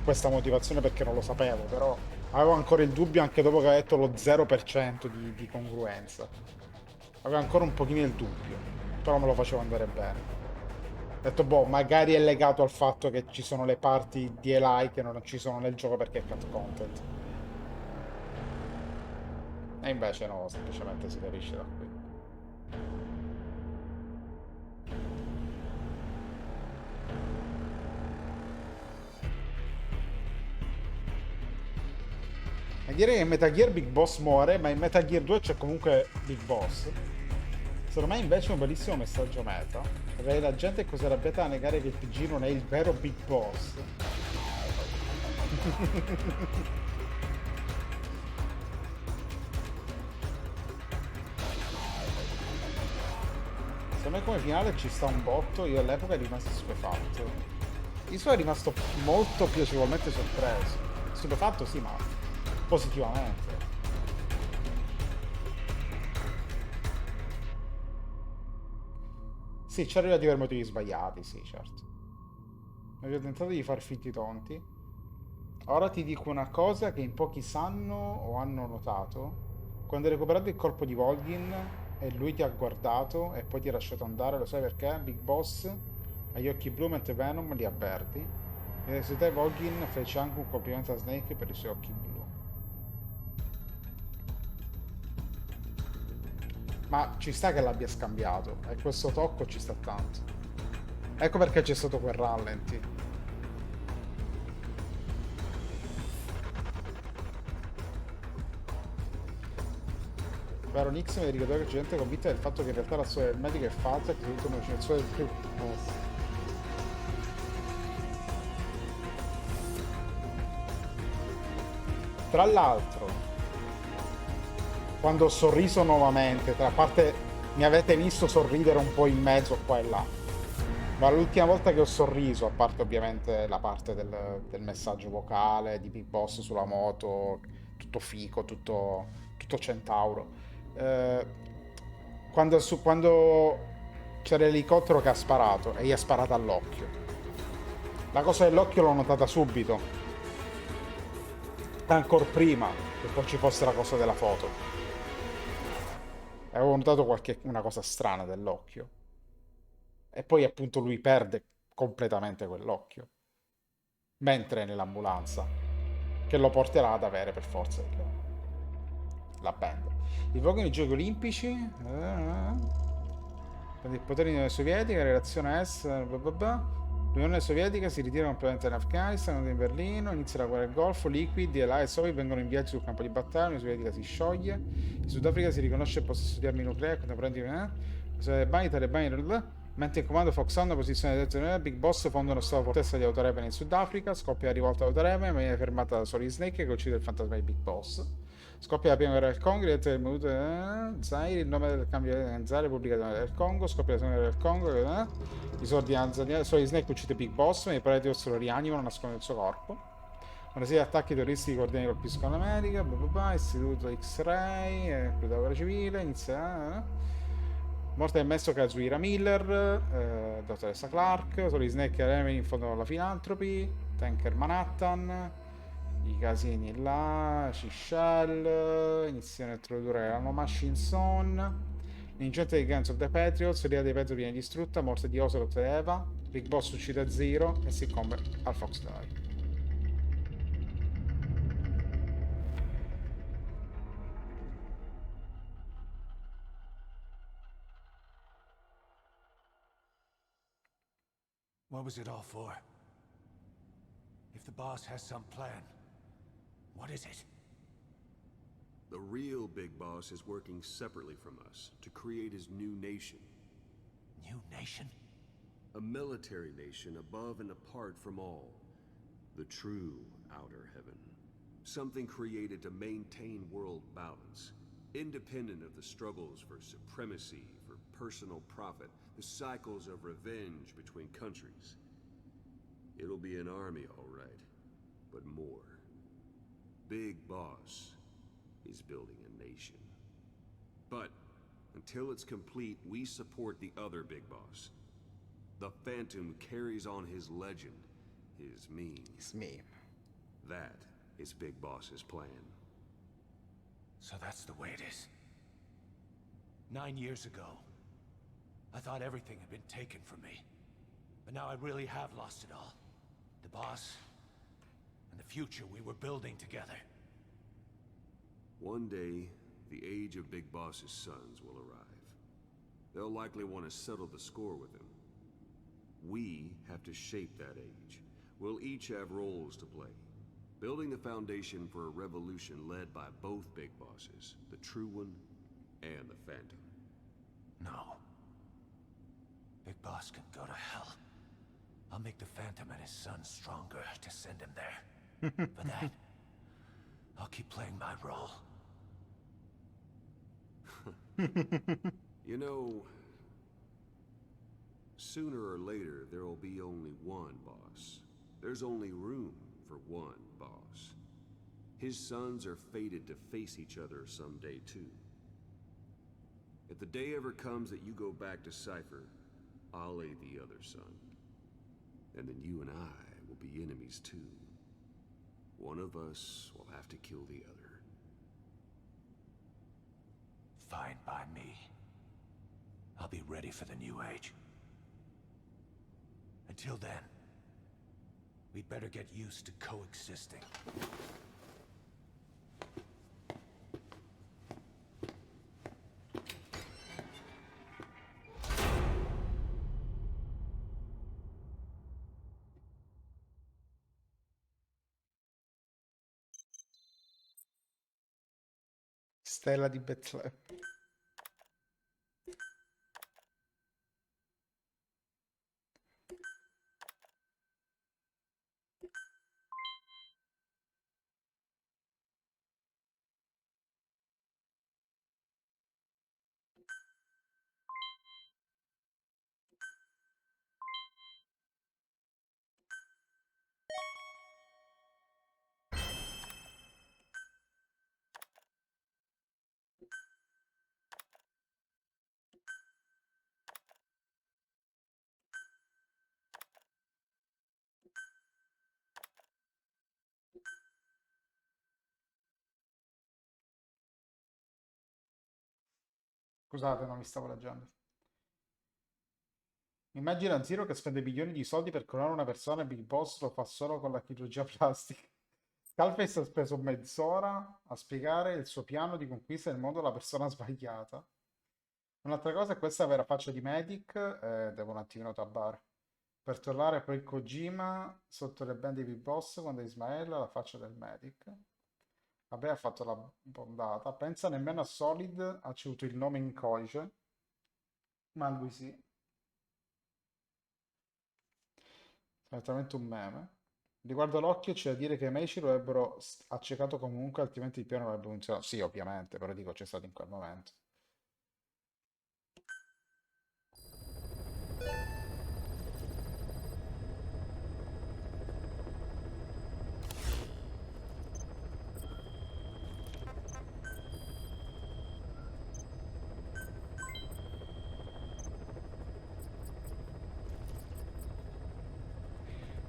questa motivazione perché non lo sapevo, però avevo ancora il dubbio anche dopo che avevo detto lo 0% di congruenza. Avevo ancora un pochino il dubbio, però me lo facevo andare bene. Ho detto, boh, magari è legato al fatto che ci sono le parti di Eli che non ci sono nel gioco perché è cut content. E invece no, semplicemente si capisce da qui. E direi che in Metal Gear Big Boss muore, ma in Metal Gear 2 c'è comunque Big Boss. Secondo me invece è un bellissimo messaggio meta. Perché la gente è così arrabbiata a negare che il PG non è il vero Big Boss. Secondo me come finale ci sta un botto, io all'epoca ero rimasto stupefatto. Io sono rimasto molto piacevolmente sorpreso. Stupefatto sì, ma positivamente. Sì, ci arrivati per motivi sbagliati, sì, certo. Avevo tentato di far finti tonti. Ora ti dico una cosa che in pochi sanno o hanno notato. Quando hai recuperato il colpo di Volgin e lui ti ha guardato e poi ti ha lasciato andare, lo sai perché? Big Boss ha gli occhi blu mentre Venom li ha verdi. E se te Volgin fece anche un complimento a Snake per i suoi occhi blu. Ma ci sta che l'abbia scambiato, e questo tocco ci sta tanto. Ecco perché c'è stato quel rallenti. Però Nix mi ha ricordato che c'è gente convinta del fatto che in realtà la storia del medico è falsa e che tutto una vaccinazione del più. Tra l'altro, quando ho sorriso nuovamente, tra parte mi avete visto sorridere un po' in mezzo qua e là, ma l'ultima volta che ho sorriso, a parte ovviamente la parte del messaggio vocale di Big Boss sulla moto, tutto fico, tutto centauro, eh, quando c'era l'elicottero che ha sparato e gli ha sparato all'occhio. La cosa dell'occhio l'ho notata subito, ancora prima che poi ci fosse la cosa della foto. Avevo notato una cosa strana dell'occhio. E poi appunto lui perde completamente quell'occhio. Mentre è nell'ambulanza, che lo porterà ad avere per forza la band. I voghi nei giochi olimpici. Prende il potere dell'Unione Sovietica, in relazione a est. L'Unione Sovietica si ritira completamente in Afghanistan, in Berlino, inizia la guerra del Golfo, liquidi e là e Soviet vengono inviati sul campo di battaglia, l'Unione Sovietica si scioglie, in Sudafrica si riconosce il possesso di armi nucleari, i talebani, mentre in comando Fox Hunt, posizione detta Big Boss fonda uno stato fortezza di Autoreven in Sudafrica, scoppia la rivolta Autoreven, viene fermata da Solid Snake che uccide il fantasma di Big Boss. Scoppia la prima guerra del Congo, Zaire, il nome del cambio di Zaire, Repubblica del Congo, scoppia la seconda guerra del Congo, i soldi Solid Snake uccide Big Boss, ma i pareti orso lo rianimano, nasconde il suo corpo. Una serie di attacchi terroristici coordinati colpiscono l'America, istituto X-Ray, la guerra civile, inizia... Morte del maestro Kazuhira Miller, dottoressa Clark, Solid Snake e Remedy infondano la Philanthropy, Tanker Manhattan, i casini là, Shishel, iniziano a introdurre la Machine Zone, l'ingente di Guns of the Patriots, l'idea dei Patriots viene distrutta, morte di Ocelot e Eva, Big Boss uccide Zero e si incombe al Fox Die. What was it all for? If the boss has some plan, what is it? The real big boss is working separately from us to create his new nation. New nation? A military nation above and apart from all. The true outer heaven. Something created to maintain world balance. Independent of the struggles for supremacy, for personal profit, the cycles of revenge between countries. It'll be an army, all right, but more. Big Boss is building a nation. But until it's complete, we support the other Big Boss. The Phantom carries on his legend, his meme. His meme. That is Big Boss's plan. So that's the way it is. 9 years ago, I thought everything had been taken from me. But now I really have lost it all. The boss, and the future we were building together. One day, the age of Big Boss's sons will arrive. They'll likely want to settle the score with him. We have to shape that age. We'll each have roles to play, building the foundation for a revolution led by both Big Bosses, the True One and the Phantom. No. Big Boss can go to hell. I'll make the Phantom and his son stronger to send him there. For that, I'll keep playing my role. You know, sooner or later, there will be only one boss. There's only room for one boss. His sons are fated to face each other someday, too. If the day ever comes that you go back to Cypher, I'll aid the other son. And then you and I will be enemies, too. One of us will have to kill the other. Fine by me. I'll be ready for the new age. Until then, we'd better get used to coexisting. Stella di Betlemme. Scusate, non mi stavo leggendo. Immagina Zero che spende milioni di soldi per curare una persona e Big Boss lo fa solo con la chirurgia plastica. Skullface ha speso mezz'ora a spiegare il suo piano di conquista del mondo alla persona sbagliata. Un'altra cosa è questa vera faccia di Medic, devo un attimino tabbare. Per tornare poi Kojima sotto le bende di Big Boss quando Ismael ha la faccia del Medic. Vabbè, ha fatto la bondata. Pensa nemmeno a Solid, ha ceduto il nome in codice. Ma lui sì. Certamente un meme. Riguardo l'occhio c'è da dire che i Meici lo avrebbero accecato comunque, altrimenti il piano non avrebbe funzionato. Sì, ovviamente, però dico c'è stato in quel momento.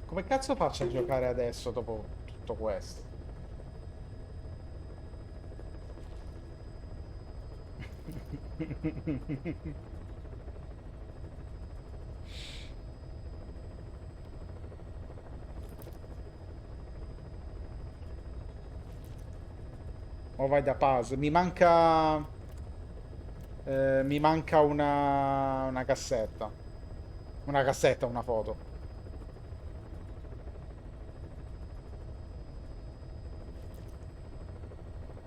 Come cazzo faccio a giocare adesso dopo tutto questo? O vai da puzzle. Mi manca una cassetta. Una cassetta, una foto.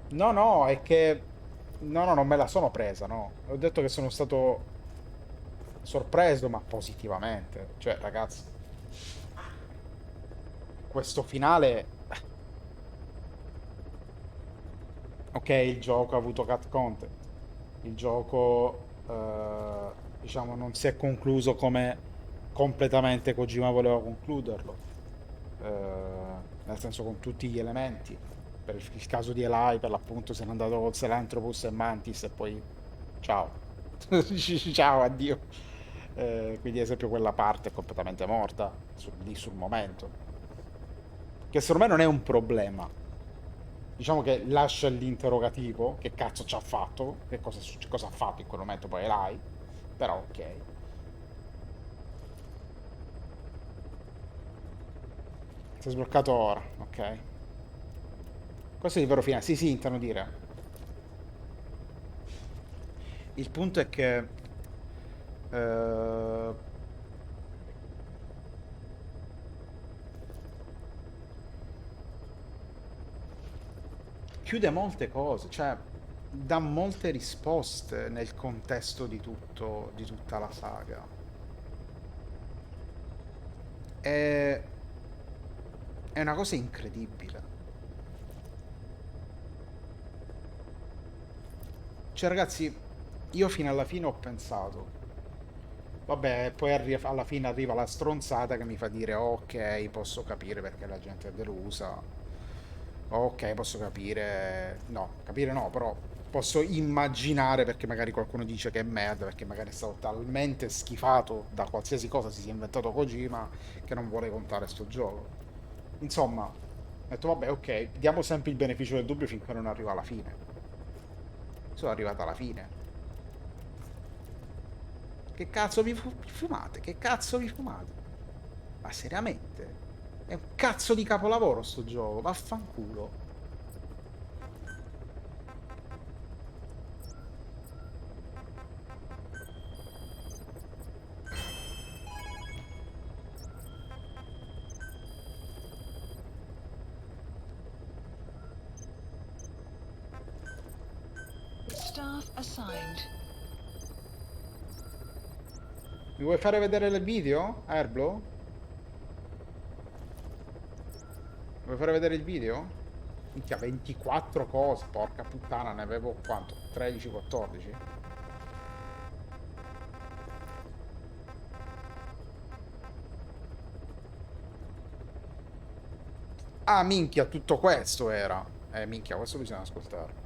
No, no, è che... No, no, non me la sono presa, no. Ho detto che sono stato sorpreso, ma positivamente. Cioè, ragazzi, questo finale... Ok, il gioco ha avuto cut content. Il gioco, diciamo, non si è concluso come completamente Kojima voleva concluderlo. Nel senso, con tutti gli elementi. Per il caso di Eli, per l'appunto, se n'è andato con Selantropus e Mantis e poi ciao. Ciao, addio. Quindi, ad esempio, quella parte è completamente morta lì sul momento. che secondo me non è un problema. Diciamo che lascia l'interrogativo, che cazzo ci ha fatto, che cosa, cosa ha fatto in quel momento, poi è l'hai, però ok. Si è sbloccato ora, ok. Questo è il vero finale, sì sì, intendo dire. Il punto è che... eh, chiude molte cose, cioè dà molte risposte nel contesto di tutto, di tutta la saga. È, è una cosa incredibile. Cioè, ragazzi, io fino alla fine ho pensato, vabbè, poi alla fine arriva la stronzata che mi fa dire, ok, posso capire perché la gente è delusa. Ok, posso capire. No, capire no, però posso immaginare perché magari qualcuno dice che è merda, perché magari è stato talmente schifato da qualsiasi cosa si sia inventato Kojima che non vuole contare sto gioco. Insomma, ho detto vabbè, ok, diamo sempre il beneficio del dubbio finché non arriva alla fine. Sono arrivato alla fine. Che cazzo vi fumate? Che cazzo vi fumate? Ma seriamente? È un cazzo di capolavoro sto gioco, vaffanculo. Staff assigned. Mi vuoi fare vedere il video, Airblow? Vuoi fare vedere il video? Minchia, 24 cose, porca puttana, ne avevo quanto? 13-14? Ah, minchia, tutto questo era. Minchia, questo bisogna ascoltare.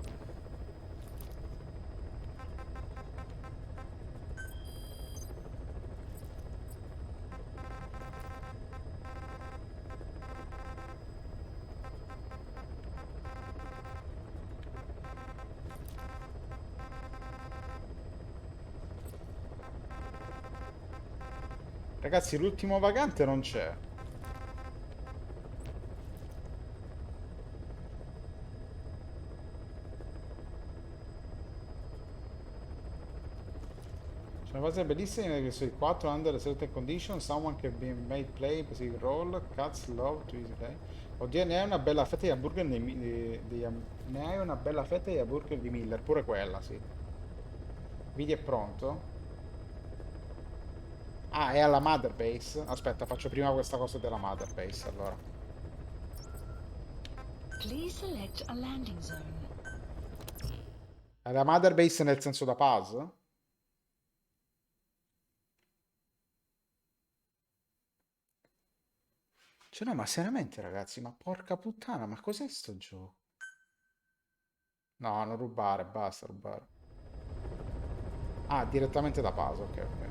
Ragazzi, l'ultimo vagante non c'è. C'è una fase bellissima in questo 4 under a certain condition, someone can be made play a specific role, cuts love to easy play. Oddio, ne hai una bella fetta di hamburger ne hai una bella fetta di hamburger di Miller, pure quella, sì. Video è pronto? Ah, è alla Mother Base. Aspetta, faccio prima questa cosa della Mother Base, allora. Please select a landing zone. È la Mother Base nel senso da puzzle? Cioè no, ma seriamente ragazzi, ma porca puttana, ma cos'è sto gioco? No, non rubare, basta rubare. Ah, direttamente da puzzle, ok, ok.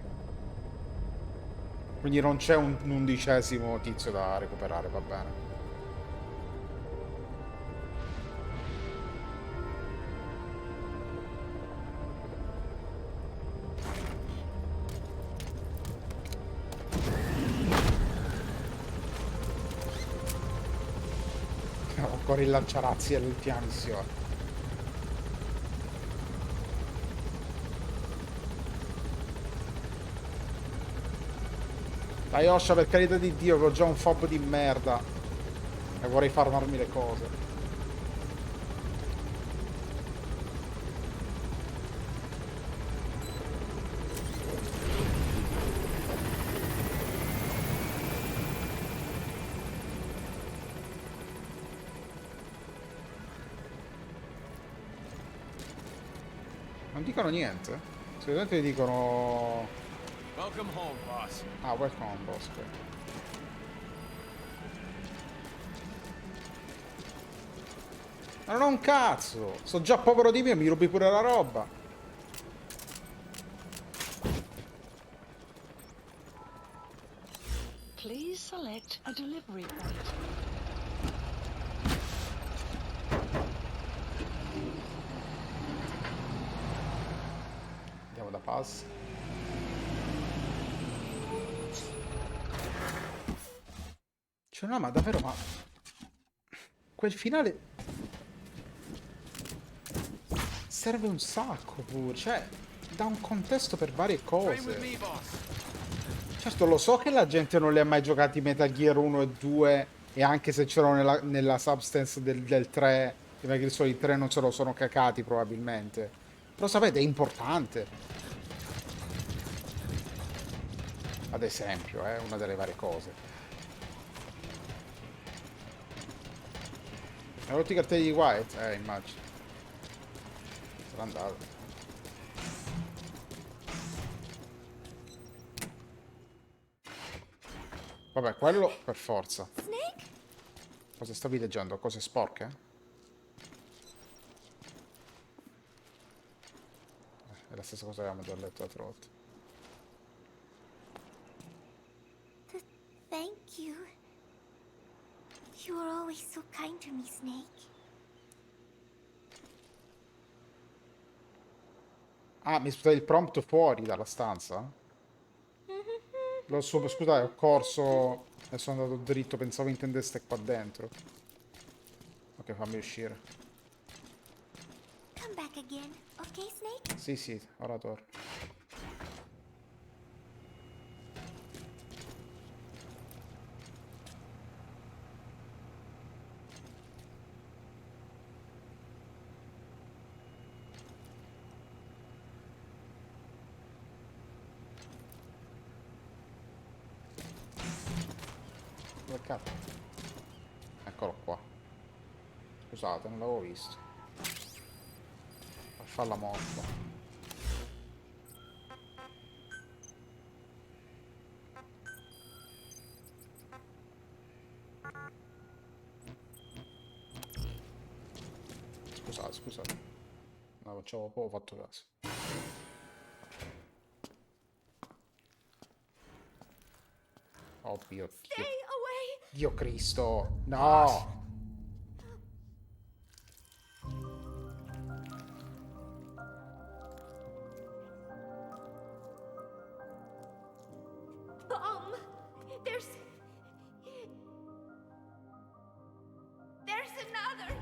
Quindi non c'è un undicesimo tizio da recuperare, va bene. Ho ancora il lanciarazzi all'ultima missione. Dai Osha, per carità di Dio, che ho già un fob di merda. E vorrei farmarmi le cose. Non dicono niente? Solitamente dicono... Welcome home, boss. Ah, welcome, boss. Ok. Ma non ho un cazzo! Sto già povero di me e mi rubi pure la roba! Please select a delivery point. boss. Cioè no, ma davvero, ma... Quel finale... serve un sacco pure, cioè... dà un contesto per varie cose. Certo, lo so che la gente non li ha mai giocati Metal Gear 1 e 2, e anche se c'erano nella substance del 3, i Metal Gear Solid 3 non se lo sono cacati probabilmente. Però sapete, è importante. Ad esempio, una delle varie cose. Hai rotti i cartelli di White? Immagino. Sarà andato. Vabbè, quello per forza. Snake? Cosa stavi leggendo? Cose sporche? È la stessa cosa che avevamo già letto l'altra volta. Thank you. You were always so kind to me, Snake. Ah, mi sputai il prompt fuori dalla stanza? Scusate, ho corso e sono andato dritto, pensavo intendeste qua dentro. Ok, fammi uscire. Come back again, okay, Snake? Sì, sì, ora torno. Dove cazzo? Eccolo qua. Scusate, non l'avevo visto. Per farla morta. Scusate. No, non ci avevo proprio fatto caso. Oh Dio, Dio Cristo, no! Bomb! There's another!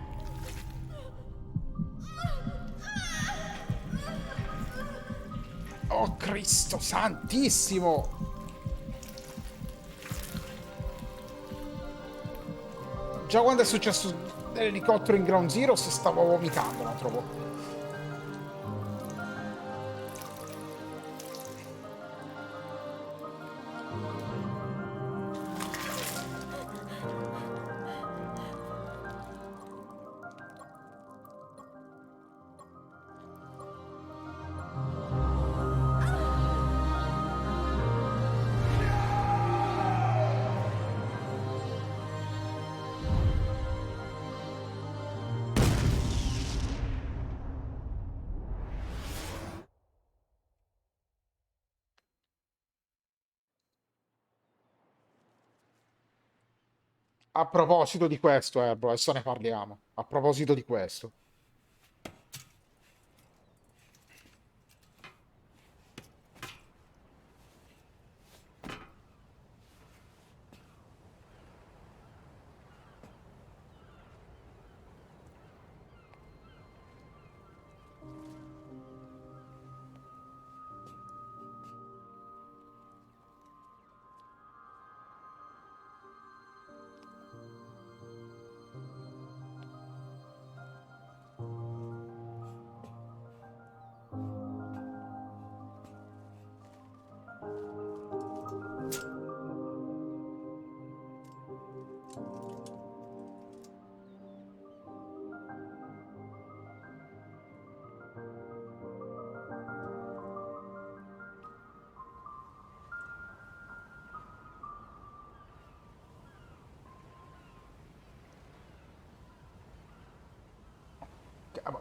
Oh Cristo santissimo! Già quando è successo l'elicottero in Ground Zero stavo vomitando, la trovo. A proposito di questo, bro, adesso ne parliamo. A proposito di questo.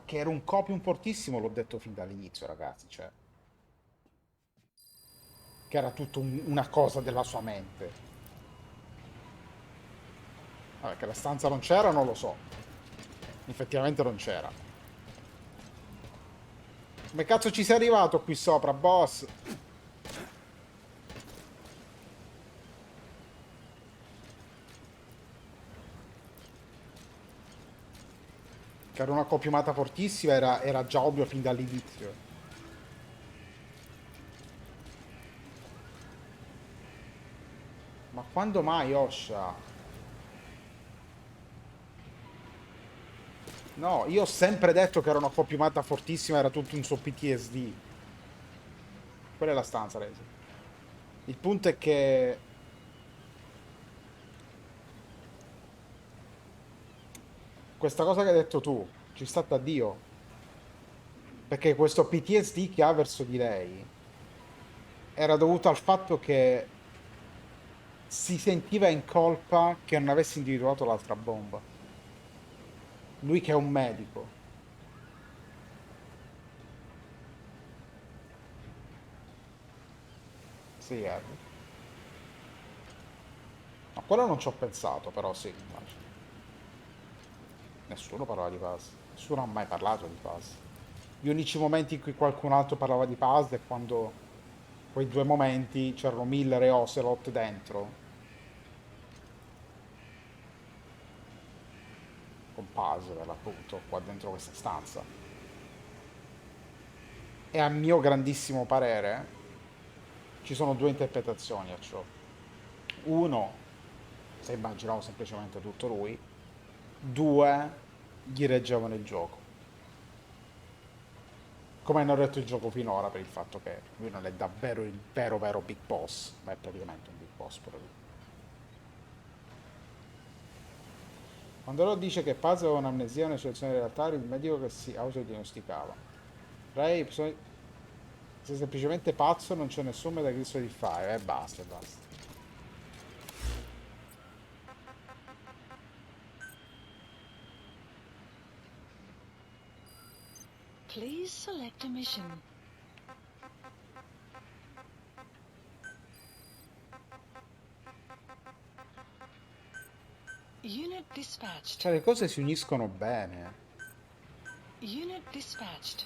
Che era un copium fortissimo, l'ho detto fin dall'inizio, ragazzi, cioè. Che era tutto una cosa della sua mente. Vabbè, che la stanza non c'era, non lo so. Effettivamente non c'era. Come cazzo ci sei arrivato qui sopra, boss? Che era una copiumata fortissima, era già ovvio fin dall'inizio. Ma quando mai, Osha? No, io ho sempre detto che era una copiumata fortissima, era tutto un suo PTSD. Quella è la stanza, Resi. Il punto è che questa cosa che hai detto tu, ci sta da Dio. Perché questo PTSD che ha verso di lei era dovuto al fatto che si sentiva in colpa che non avesse individuato l'altra bomba. Lui che è un medico. Sì, ma quello non ci ho pensato, però sì, immagino. Nessuno parlava di puzzle. Nessuno ha mai parlato di puzzle. Gli unici momenti in cui qualcun altro parlava di puzzle è quando quei due momenti c'erano Miller e Ocelot dentro. Con puzzle, appunto, qua dentro questa stanza. E a mio grandissimo parere ci sono due interpretazioni a ciò. Uno, se immaginavo semplicemente tutto lui. Due, gli reggevano il gioco. Come hanno detto il gioco finora, per il fatto che lui non è davvero il vero vero Big Boss, ma è praticamente un Big Boss pure lui. Quando loro dice che Paz aveva un'amnesia nelle situazioni realtà, il medico che si autodiagnosticava. Ray, sei semplicemente pazzo, non c'è nessun Metal Gear fare, e basta, e basta. Please select a mission. Unit dispatched. Cioè le cose si uniscono bene. Unit dispatched.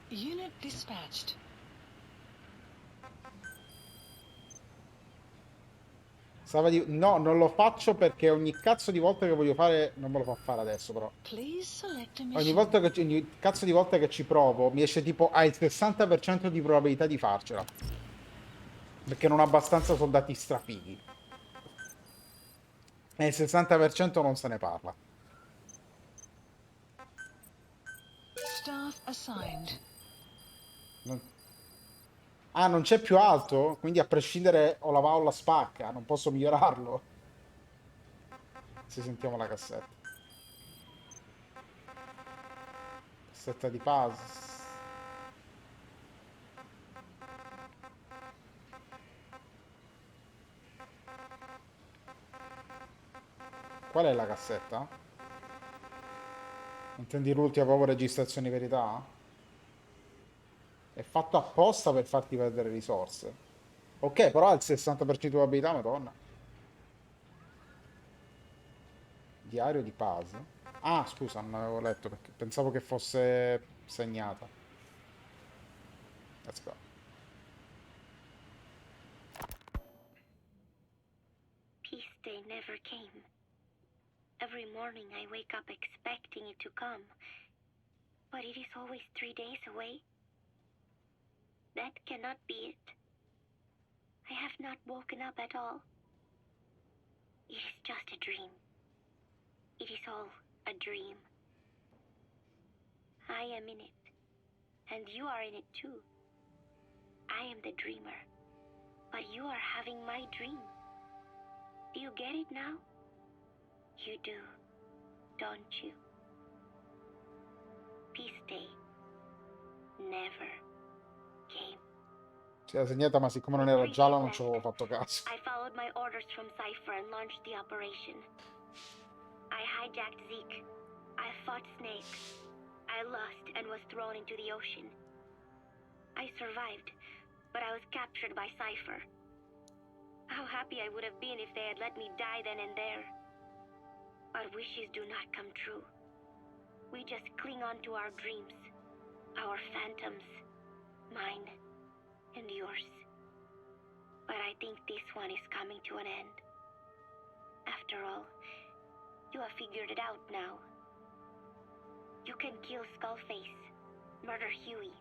Unit dispatched. No, non lo faccio perché ogni cazzo di volta che voglio fare, non me lo fa fare adesso però. Please select a Ogni mission. volta che ogni cazzo di volta che ci provo, mi esce tipo hai il 60% di probabilità di farcela. Perché non ho abbastanza soldati strafighi. E il 60% non se ne parla. Staff assigned. Non- Ah, non c'è più alto? Quindi a prescindere o la va o la spacca, non posso migliorarlo. Se sentiamo la cassetta. Cassetta di puzzle. Qual è la cassetta? Intendi l'ultima proprio registrazione di verità? È fatto apposta per farti perdere risorse. Ok, però ha il 60% di probabilità, madonna. Diario di puzzle. Ah, scusa, non avevo letto perché pensavo che fosse segnata. Let's go. Peace day never came. Every morning I wake up expecting it to come, but it is always 3 days away. That cannot be it. I have not woken up at all. It is just a dream. It is all a dream. I am in it, and you are in it too. I am the dreamer, but you are having my dream. Do you get it now? You do, don't you? Peace day never came. Si era segnata, ma siccome non era gialla non ci avevo fatto caso. I followed my orders from Cypher and launched the operation. I hijacked Zeke. I fought Snake. I lost and was thrown into the ocean. I survived, but I was captured by Cypher. How happy I would have been if they had let me die then and there. But wishes do not come true. We just cling on to our dreams, our phantoms, mine and yours. But I think this one is coming to an end. After all, you have figured it out now. You can kill Skullface, murder Huey,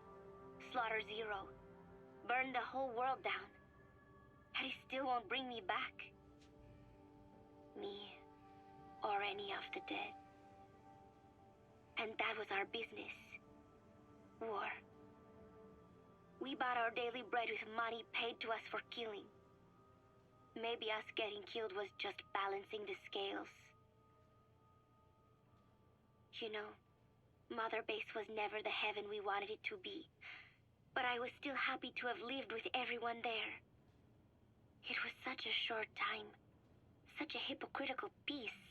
slaughter Zero, burn the whole world down, and it still won't bring me back. Me, or any of the dead. And that was our business. War. We bought our daily bread with money paid to us for killing. Maybe us getting killed was just balancing the scales. You know, Mother Base was never the heaven we wanted it to be. But I was still happy to have lived with everyone there. It was such a short time. Such a hypocritical peace.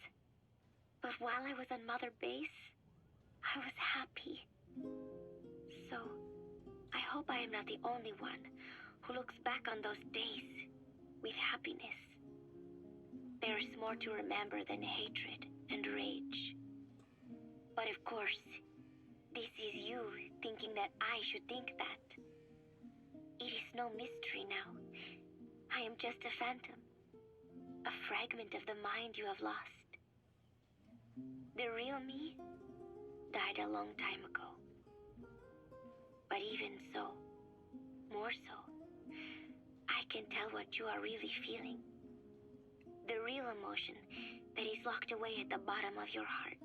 But while I was on Mother Base, I was happy. So, I hope I am not the only one who looks back on those days with happiness. There is more to remember than hatred and rage. But of course, this is you thinking that I should think that. It is no mystery now. I am just a phantom. A fragment of the mind you have lost. The real me died a long time ago. But even so, more so, I can tell what you are really feeling. The real emotion that is locked away at the bottom of your heart.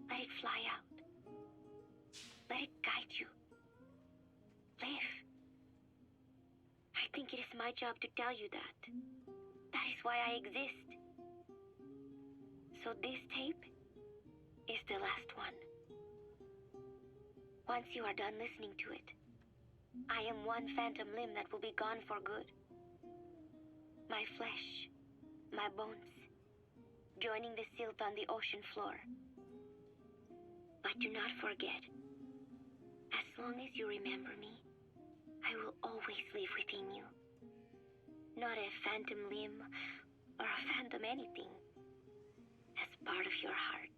Let it fly out. Let it guide you. Live. I think it is my job to tell you that. That is why I exist. So this tape is the last one. Once you are done listening to it, I am one phantom limb that will be gone for good. My flesh, my bones, joining the silt on the ocean floor. But do not forget, as long as you remember me, I will always live within you. Not a phantom limb or a phantom anything, as part of your heart.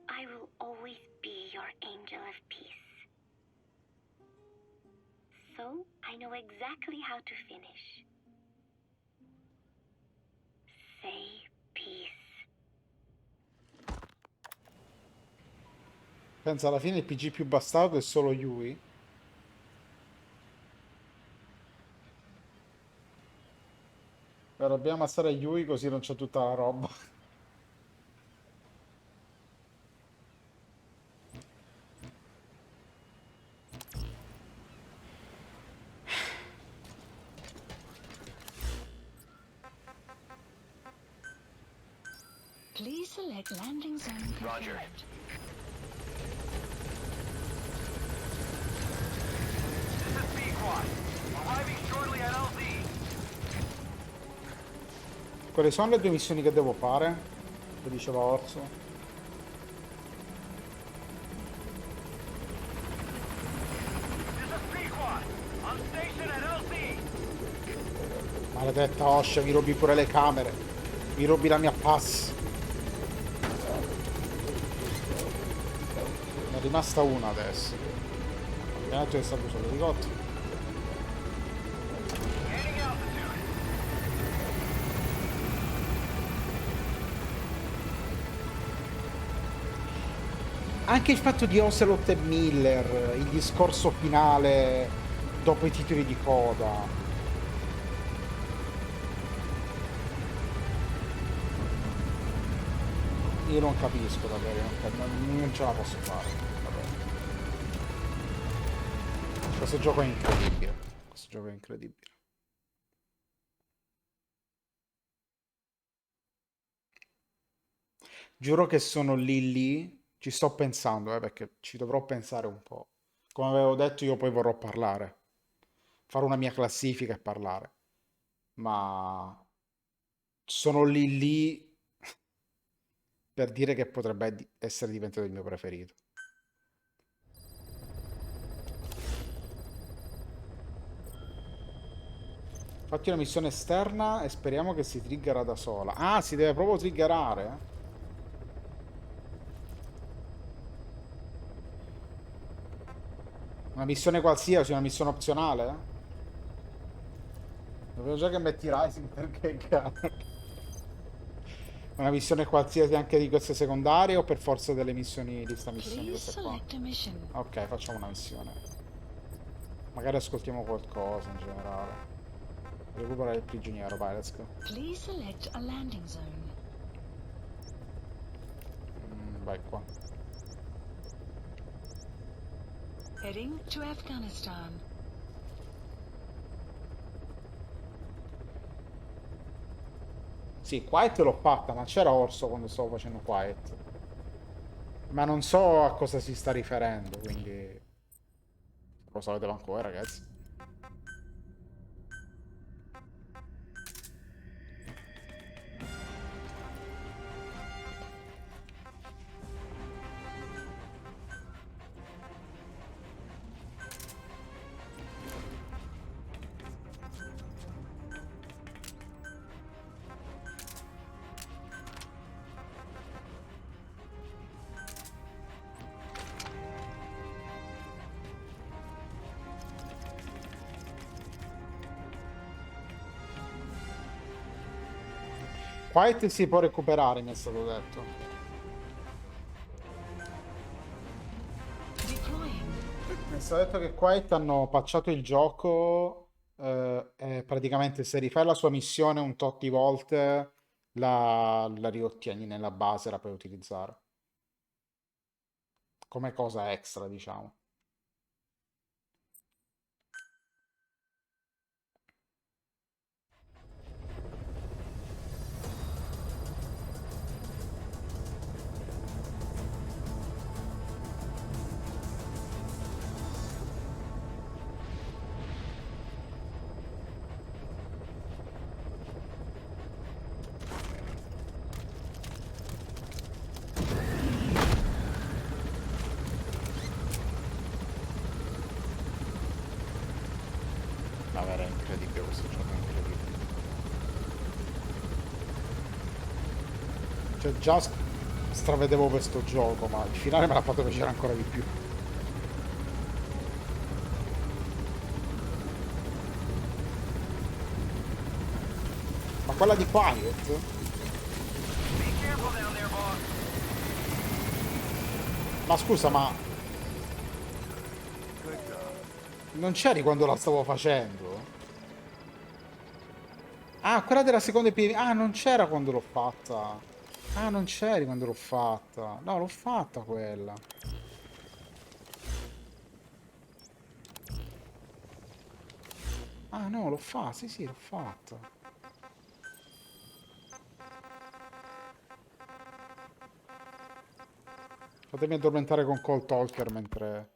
I will always be your angel of peace. So, I know exactly how to finish. Say peace. Pensa alla fine il PG più bastardo è solo Yui. Dobbiamo ammazzare Yui così non c'è tutta la roba. Please select landing zone. Roger. This is B-Quad. Arriving shortly at LZ. Quali sono le due missioni che devo fare? Che diceva Orso. This is B-Quad. On station at LZ. Maledetta Oscia, mi rubi pure le camere. Mi rubi la mia pass. Ne è rimasta una adesso. Abbiamo detto che sta solo elicottero. Anche il fatto di Ocelot e Miller, il discorso finale dopo i titoli di coda. Io non capisco davvero, non ce la posso fare. Vabbè. Questo gioco è incredibile. Questo gioco è incredibile. Giuro che sono lì. Ci sto pensando, perché ci dovrò pensare un po'. Come avevo detto, io poi vorrò parlare. Fare una mia classifica e parlare. Ma sono lì per dire che potrebbe essere diventato il mio preferito. Fatti una missione esterna e speriamo che si triggera da sola. Ah, si deve proprio triggerare? Una missione qualsiasi, una missione opzionale? Dovevo già che metti Rising perché una missione qualsiasi anche di queste secondarie o per forza delle missioni di sta missione Please queste qua? select a mission. Ok, facciamo una missione. Magari ascoltiamo qualcosa in generale. Recuperare il prigioniero, vai, let's go. Please select a landing zone. Vai qua. Heading to Afghanistan. Sì, Quiet l'ho fatta, ma c'era Orso quando stavo facendo Quiet. Ma non so a cosa si sta riferendo, quindi... Lo sapete ancora, ragazzi. Quiet si può recuperare, mi è stato detto. Mi è stato detto che Quiet hanno patchato il gioco e praticamente se rifai la sua missione un tot di volte la riottieni nella base e la puoi utilizzare. Come cosa extra, diciamo. Davvero è incredibile questo gioco, è incredibile. Cioè già stravedevo questo gioco, ma il finale me l'ha fatto piacere ancora di più. Ma quella di Quiet? Ma scusa, ma... Non c'eri quando la stavo facendo? Ah, quella della seconda epidemia. Ah, non c'era quando l'ho fatta. Ah, non c'eri quando l'ho fatta. No, l'ho fatta quella. Ah, no, l'ho fatta. Sì, sì, l'ho fatta. Fatemi addormentare con Cold Talker mentre...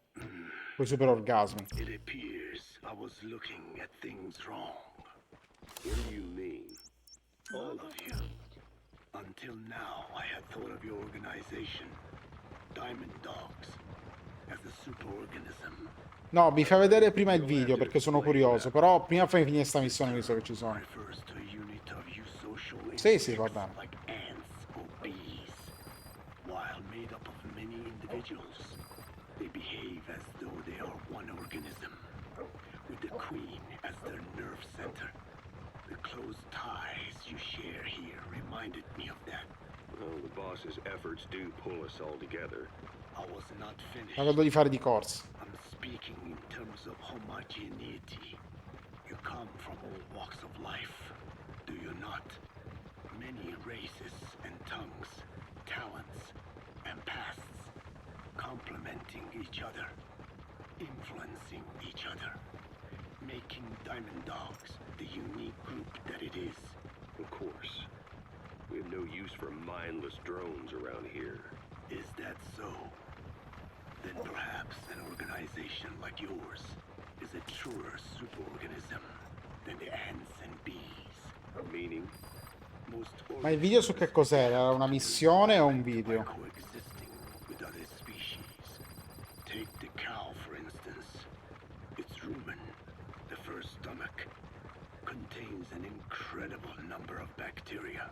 Poi super orgasmi. It appears I was looking at things wrong. What do you mean? All of you. Until now, I had thought of your organization, Diamond Dogs, as a superorganism. No, mi fai vedere prima il video perché sono curioso. Però prima fai finire sta missione visto che ci sono. Sì, sì, va bene. Like ants or bees. While made up of many individuals, they behave as though they are one organism, with the Queen as their nerve center. The close ties you share here reminded me of that. Well, the boss's efforts do pull us all together. I was not finished. Ma vedo di fare di corsa. I'm speaking in terms of homogeneity. You come from all walks of life, do you not? Many races and tongues, talents and pasts, complementing each other, influencing each other, making Diamond Dogs the unique group that it is. Of course. We have no use for mindless drones around here. Is that so? Then perhaps an organization like yours is a truer superorganism than the ants and bees. Meaning? Ma il video su che cos'era? Era una missione o un video? Coexisting with other species. Take the cow, for instance. Its rumen, the first stomach, contains an incredible number of bacteria,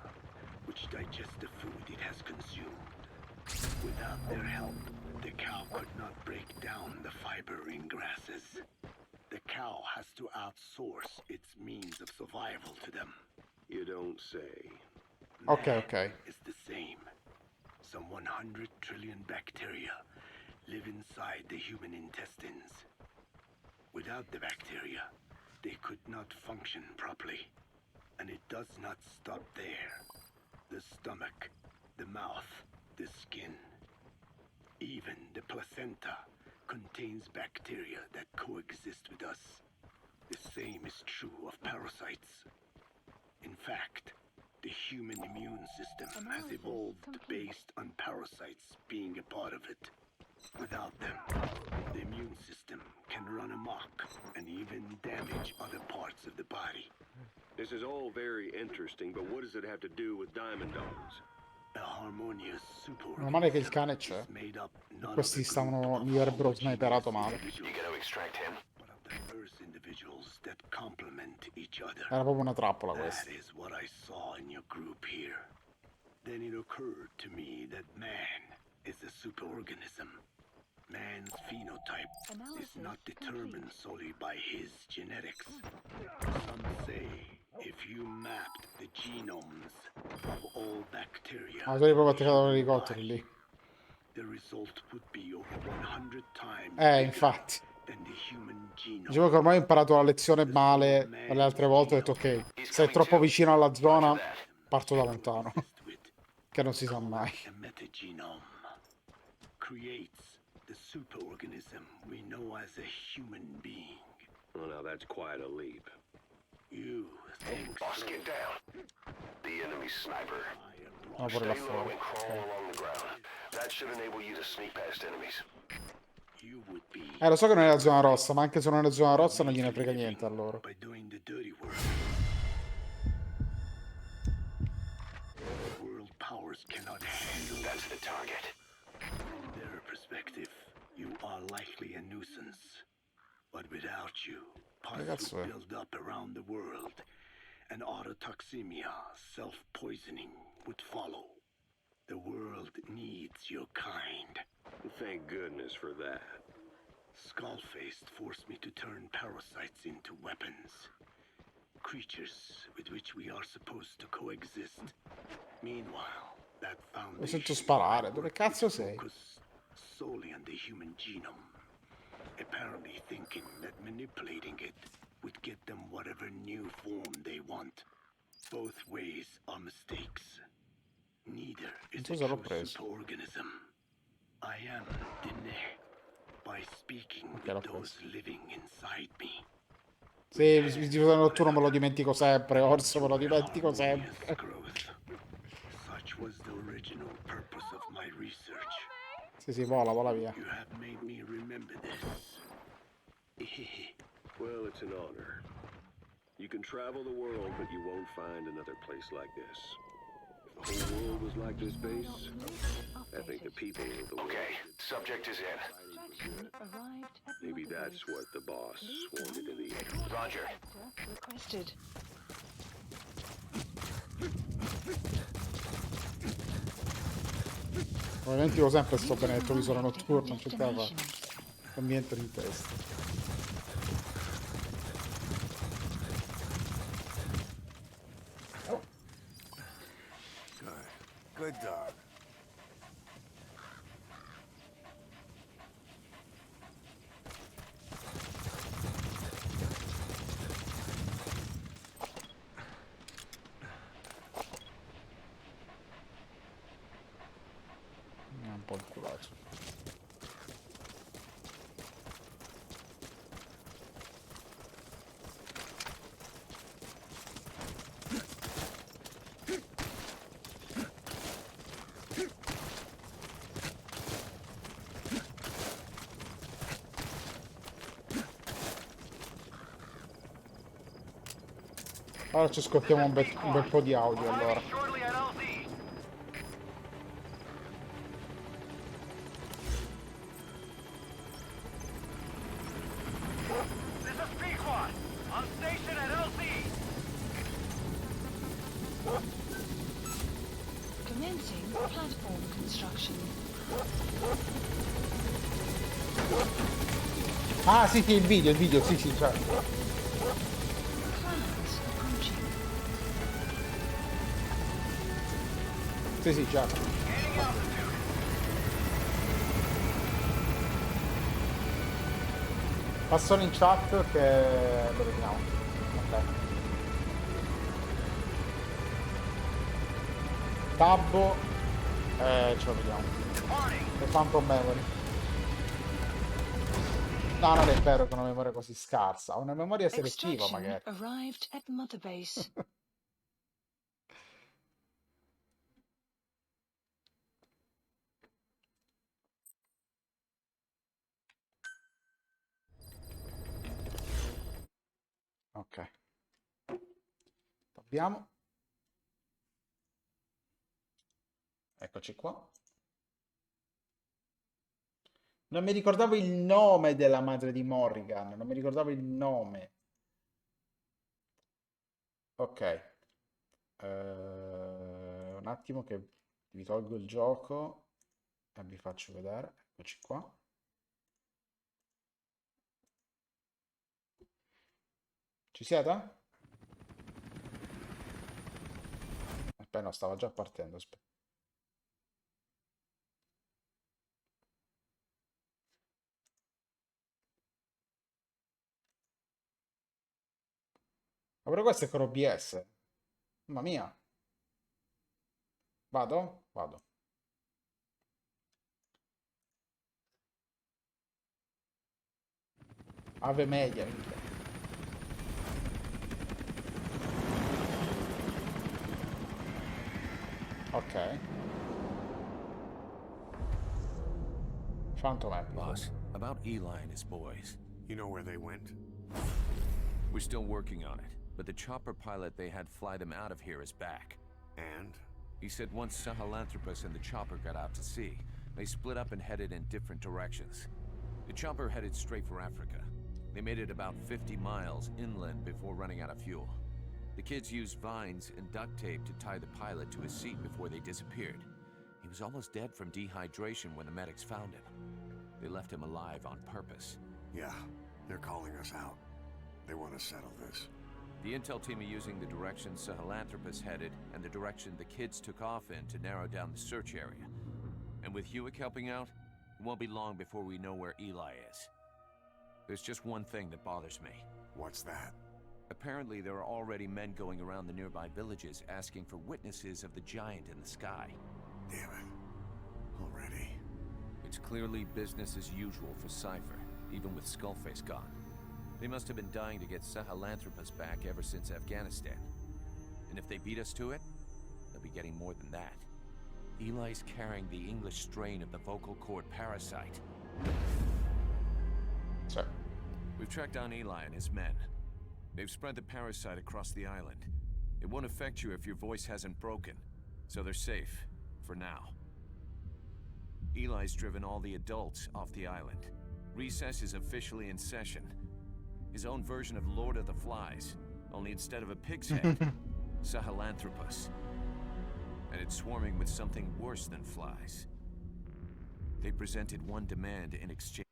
which digest the food it has consumed. Without their help, The cow could not break down the fiber in grasses. The cow has to outsource its means of survival to them. You don't say. Ok. It's the same. Some 100 trillion bacteria live inside the human intestines. Without the bacteria, they could not function properly. And it does not stop there. The stomach, the mouth, the skin, even the placenta contains bacteria that coexist with us. The same is true of parasites. In fact, the human immune system has evolved based on parasites being a part of it. Without them, the immune system can run amok and even damage other parts of the body. This is all very interesting, but what does it have to do with Diamond Dogs? A harmonious Meno male che il cane c'è. Questi stavano. Mi avrebbero sniperato male. Era proprio una trappola questa. That is what I saw in your group here. Then it occurred to me that man is a superorganism. Man's phenotype is not determined solely by his genetics. Some say if you mapped the genomes of all bacteria, Ma sono proprio attaccato all'elicottero lì. the result would be over 100 times Infatti. than the human genome. Dicevo che ormai ho imparato la lezione male le altre volte. Ho detto ok, sei troppo vicino alla zona, parto da lontano. Che non si sa mai. The metagenome creates the superorganism we know as a human being. Well, now that's quite a leap. You think Boss, get down. The enemy sniper. No, pure là Stay low fuori. and crawl Ok. along the ground. That should enable you to sneak past enemies. you would be Lo so che non è la zona rossa, ma anche se non è la zona rossa non gliene frega niente a loro. by doing the dirty work. World powers cannot handle That's the target. From their perspective, you are likely a nuisance. But without you, pus Cazzo would è? build up around the world, and autotoxemia, self-poisoning, would follow. The world needs your kind. Thank goodness for that. Skullfaced forced me to turn parasites into weapons. Creatures with which we are supposed to coexist. Meanwhile, that Ho sentito foundation sparare. Dove cazzo sei? focused solely on the human genome. Apparently thinking that manipulating it would get them whatever new form they want. Both ways are mistakes. Neither is Non so a se l'ho true preso. superorganism. I am Dine by speaking l'ho with those living inside me. Sì, il diffusore notturno me lo dimentico sempre. Orso me lo dimentico sempre. Such was the original purpose of my research. Sì, vola via. You have made me remember this. Well, it's an honor. You can travel the world, but you won't find another place like this. If the whole world was like this base, I think the people of the world... Okay, subject is in. Maybe that's what the boss wanted in the end. Roger. Requested. Ovviamente io sempre sto bene il visore notturno, non c'è da fare. Non mi entra in testa. Good dog. Un po' inculato. Ora ci ascoltiamo un bel po' di audio allora. Shortly at LZ. This is Pequod. On station at LZ. Commencing platform construction. Ah, sì, sì, il video, sì, sì, certo. Sì, sì, certo. Passano in chat che lo vediamo. Ok. Tabbo, ce lo vediamo. The Phantom Memory. No, non è vero che ho una memoria così scarsa. Ho una memoria selettiva, magari. Arrived at Mother Base. Ok. Abbiamo. Eccoci qua. Non mi ricordavo il nome della madre di Morrigan. Non mi ricordavo il nome. Ok. Un attimo che vi tolgo il gioco e vi faccio vedere. Eccoci qua. Ci siete? Aspetta, no, stava già partendo. Aspetta. Ma però questo è con OBS. Mamma mia. Vado? Vado. Ave media, minchia. Ok. Phantom Epic. Boss, about Eli and his boys. You know where they went? We're still working on it, but the chopper pilot they had fly them out of here is back. And? He said once Sahelanthropus and the chopper got out to sea, they split up and headed in different directions. The chopper headed straight for Africa. They made it about 50 miles inland before running out of fuel. The kids used vines and duct tape to tie the pilot to his seat before they disappeared. He was almost dead from dehydration when the medics found him. They left him alive on purpose. Yeah, they're calling us out. They want to settle this. The intel team are using the direction Sahelanthropus headed and the direction the kids took off in to narrow down the search area. And with Hewick helping out, it won't be long before we know where Eli is. There's just one thing that bothers me. What's that? Apparently there are already men going around the nearby villages asking for witnesses of the giant in the sky. Damn it. Already? It's clearly business as usual for Cypher, even with Skullface gone. They must have been dying to get Sahelanthropus back ever since Afghanistan. And if they beat us to it, they'll be getting more than that. Eli's carrying the English strain of the vocal cord parasite. Sir. We've tracked down Eli and his men. They've spread the parasite across the island. It won't affect you if your voice hasn't broken, so they're safe, for now. Eli's driven all the adults off the island. Recess is officially in session. His own version of Lord of the Flies, only instead of a pig's head, Sahelanthropus. And it's swarming with something worse than flies. They presented one demand in exchange.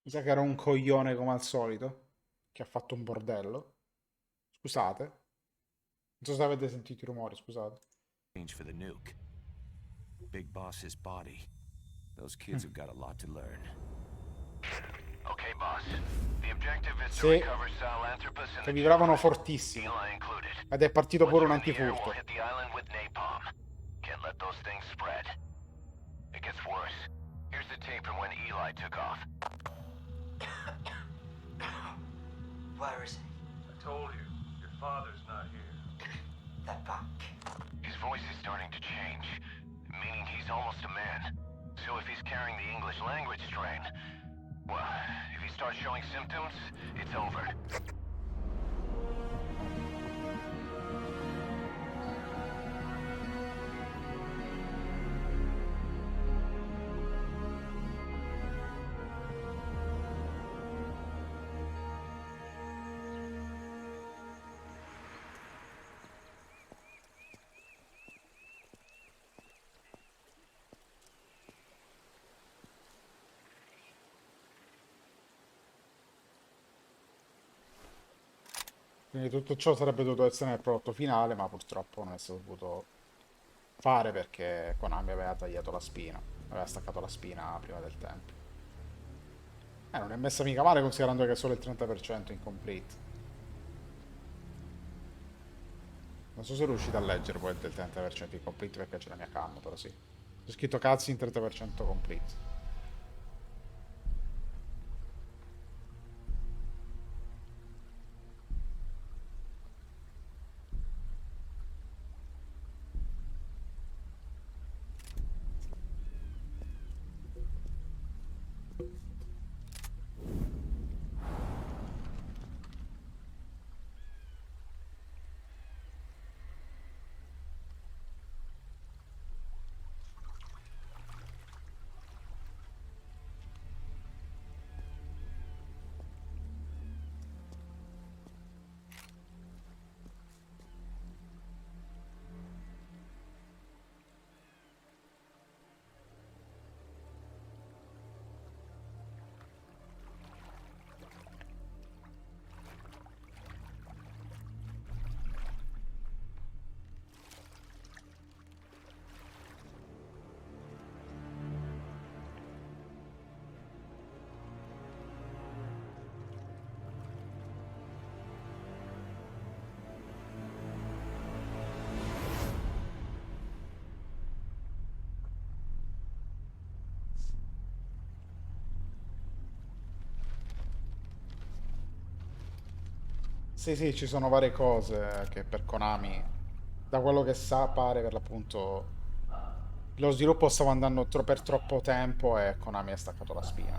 Mi sa che era un coglione come al solito, che ha fatto un bordello. Scusate. Non so se avete sentito i rumori, scusate. For the nuke. Big Boss's body. Those kids have got a lot to learn. Okay, boss. The objective is to Sì, recover Sahelanthropus and che the vibravano children, fortissimo. Eli included. Ed è partito pure un Once they're in the air, antifurto. we'll hit the island with napalm. Can't let those things spread. It gets worse. Here's the tape from when Eli took off. Where is he? I told you, your father's not here. They're back. His voice is starting to change, meaning he's almost a man. So if he's carrying the English language strain, well, if he starts showing symptoms, it's over. Quindi tutto ciò sarebbe dovuto essere nel prodotto finale, ma purtroppo non è stato potuto fare perché Konami aveva tagliato la spina, aveva staccato la spina prima del tempo. Non è messa mica male considerando che è solo il 30% incomplete. Non so se riuscite a leggere poi del 30% incomplete perché c'è la mia cam, però sì. C'è scritto cazzi in 30% complete. Sì, sì, ci sono varie cose che per Konami, da quello che sa, pare per l'appunto lo sviluppo stava andando per troppo tempo e Konami ha staccato la spina,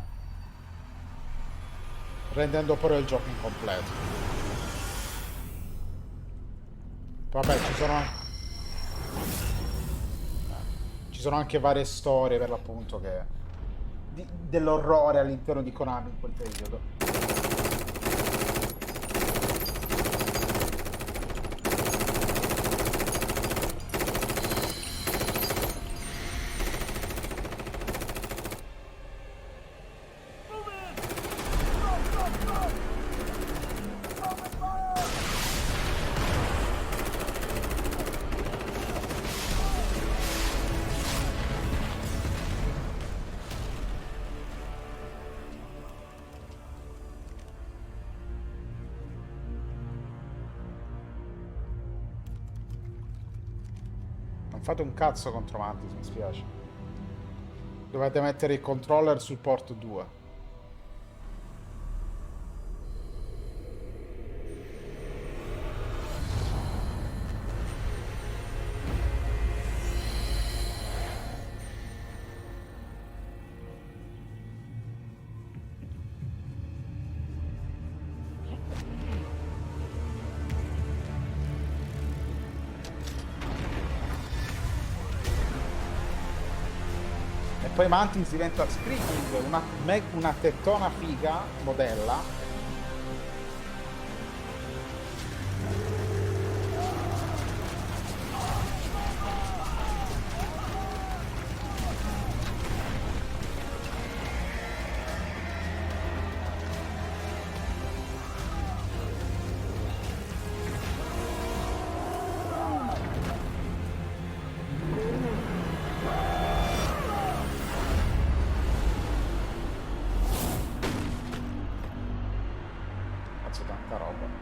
rendendo però il gioco incompleto. Vabbè, ci sono anche varie storie per l'appunto che dell'orrore all'interno di Konami in quel periodo. Non fate un cazzo contro Mantis, mi spiace. Dovete mettere il controller sul port 2. Poi Mantis diventa Screaming, una tettona figa, modella. Cazzo, tanta roba.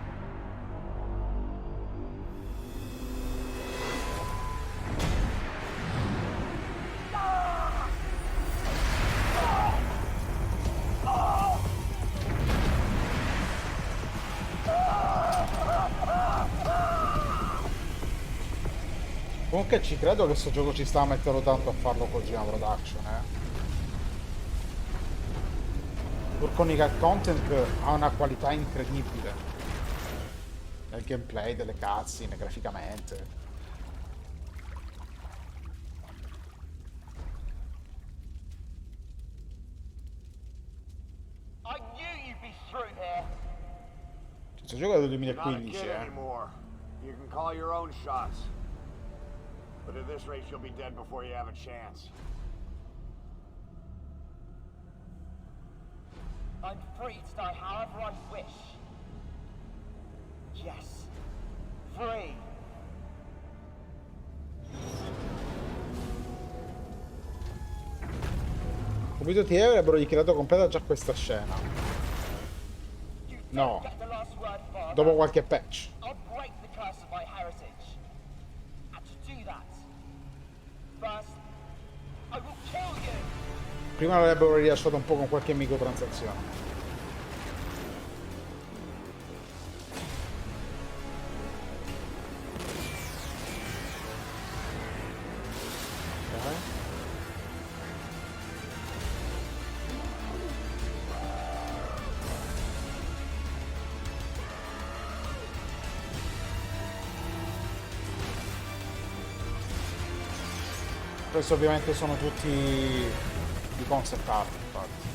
Comunque ci credo che questo gioco ci sta mettendo tanto a farlo Kojima Production, Pur con i content ha una qualità incredibile. Nel gameplay, delle cutscene, graficamente. Questo gioco è del 2015, You can call your own shots. But at this rate, you'll be dead before you have a chance. I'm free to die however I wish. Yes. Free. Come tutti avrebbero dichiarato completa già questa scena. No. Dopo qualche patch. I'll break the curse of my heritage. And to do that, first, I will kill you. Prima l'avrebbero rilasciato un po' con qualche microtransazione. Questi ovviamente sono tutti di concept art, infatti.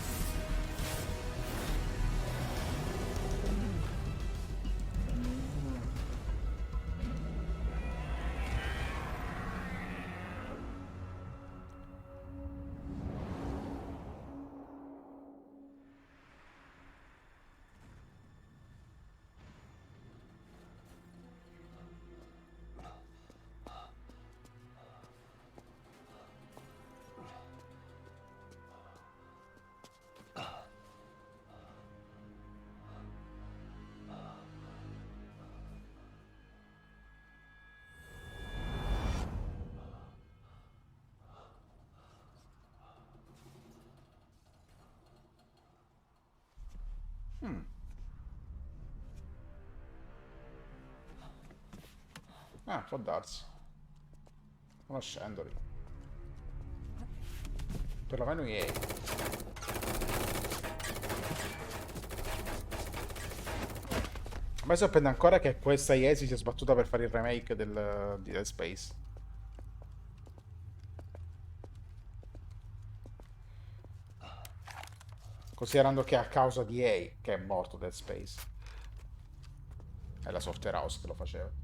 Può darsi. Conoscendoli. Perlomeno EA. A me sorprende ancora che questa EA si sia sbattuta per fare il remake di Dead Space. Considerando che è a causa di EA che è morto Dead Space. È la software house che lo faceva.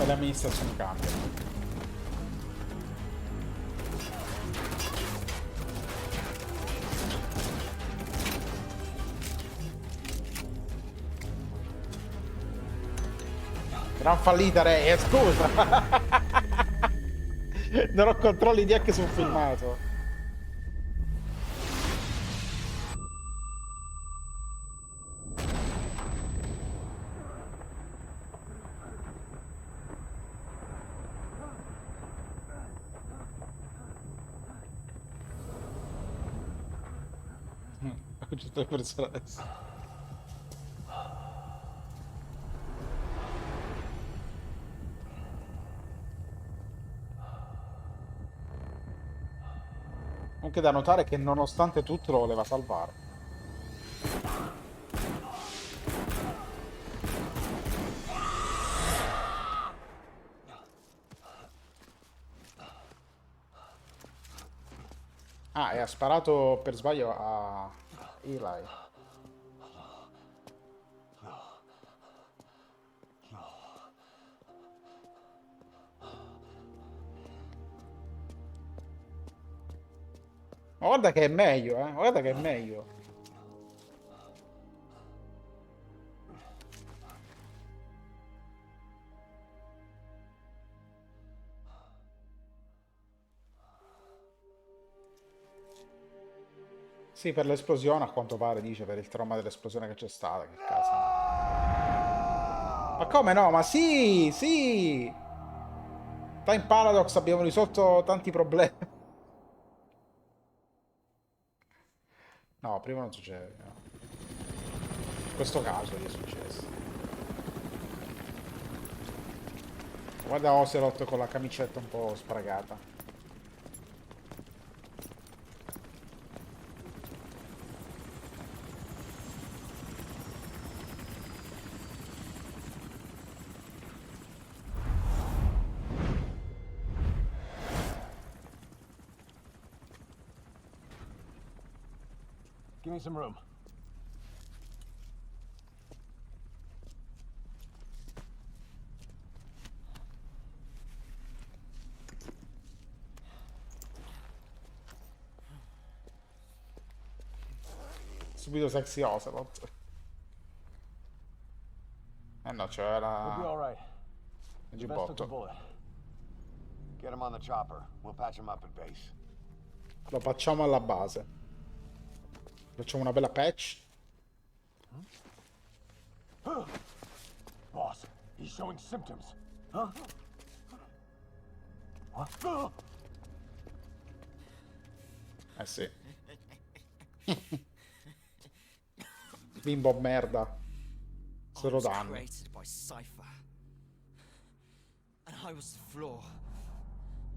Le amministrazioni cambiano. Gran fallita, Ray, scusa! Non ho controlli neanche sul filmato. Tutte le persone adesso. Anche da notare che nonostante tutto lo voleva salvare. Ah, e ha sparato per sbaglio a Eli. Ma guarda che è meglio, guarda che è meglio. Sì, per l'esplosione, a quanto pare, dice, per il trauma dell'esplosione che c'è stata, che cazzo. Ma come no? Ma sì, sì! Time Paradox abbiamo risolto tanti problemi. No, prima non succede, no. In questo caso gli è successo. Guarda Ocelot con la camicetta un po' sbragata. Give me some room. Subito sexy Ocelot. Eh no, c'era We'll be all right. il The vest took the giubbotto. bullet. Get him on the chopper. We'll patch him up at base. Lo facciamo alla base. Facciamo una bella patch. Boss, he's showing symptoms. Huh? What? Eh sì. Bimbo merda. Zero danni. Created by Cypher. And I was the flaw.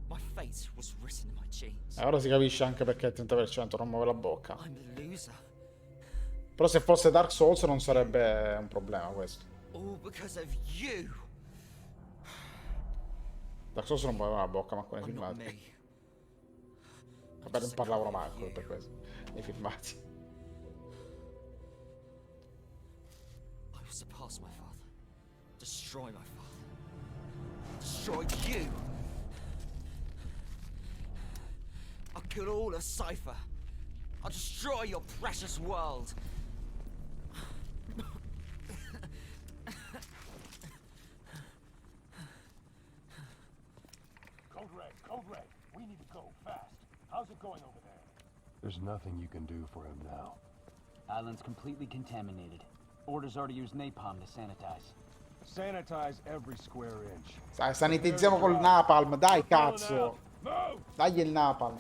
My fate was written in my genes. E ora si capisce anche perché il 30% non muove la bocca. I'm the loser. Però se fosse Dark Souls non sarebbe un problema questo. All because of you. Dark Souls non muoveva la bocca, ma con i I'm not filmati. me. Vabbè, non parlavano manco per questo. Nei filmati. I will surpass my father. Destroy my father. Destroy you. I'll kill all of Cypher. I'll destroy your precious world. Code Red, we need to go fast. How's it going over there? There's nothing you can do for him now. Island's completely contaminated. Orders are to use napalm to sanitize. Sanitize every square inch. Sanitizziamo col napalm, dai cazzo. Dai il napalm.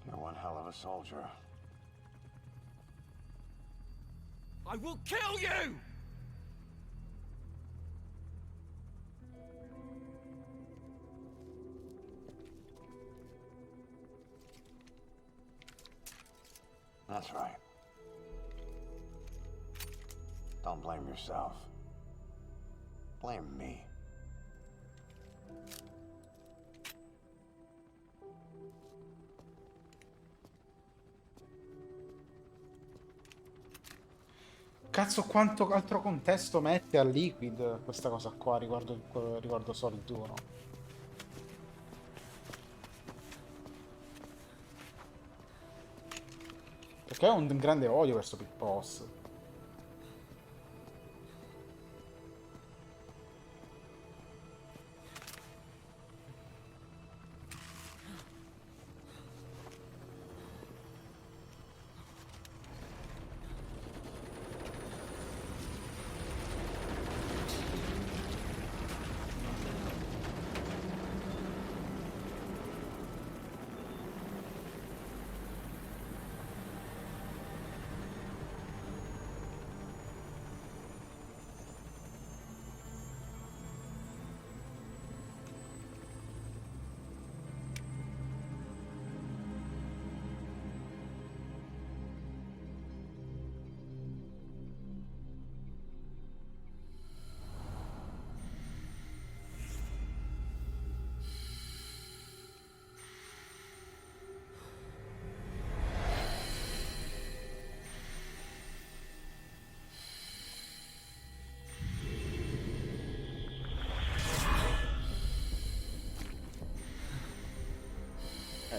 You're one hell of a soldier. I will kill you! That's right. Don't blame yourself. Blame me. Cazzo, quanto altro contesto mette a Liquid questa cosa qua riguardo Solid 1. Perché è un grande odio questo Big Boss.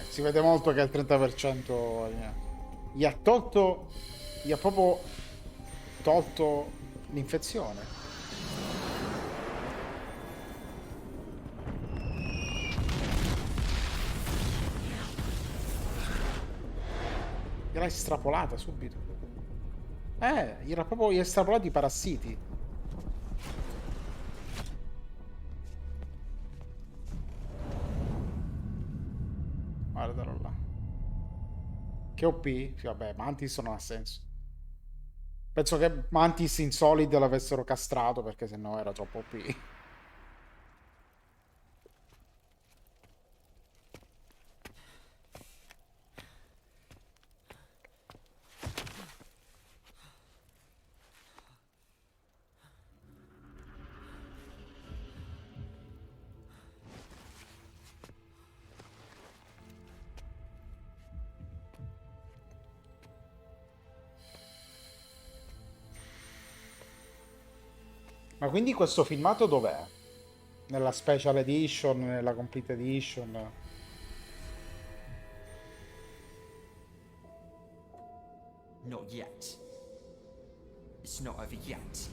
Si vede molto che il 30% gli ha tolto, gli ha proprio tolto l'infezione. Gliel'ha estrapolata subito. Gli ha estrapolato i parassiti. Guardalo là. Che OP? Sì, vabbè, Mantis non ha senso. Penso che Mantis in Solid l'avessero castrato perché sennò era troppo OP. Ma quindi questo filmato dov'è? Nella Special Edition, nella Complete Edition? Not yet. It's not over yet.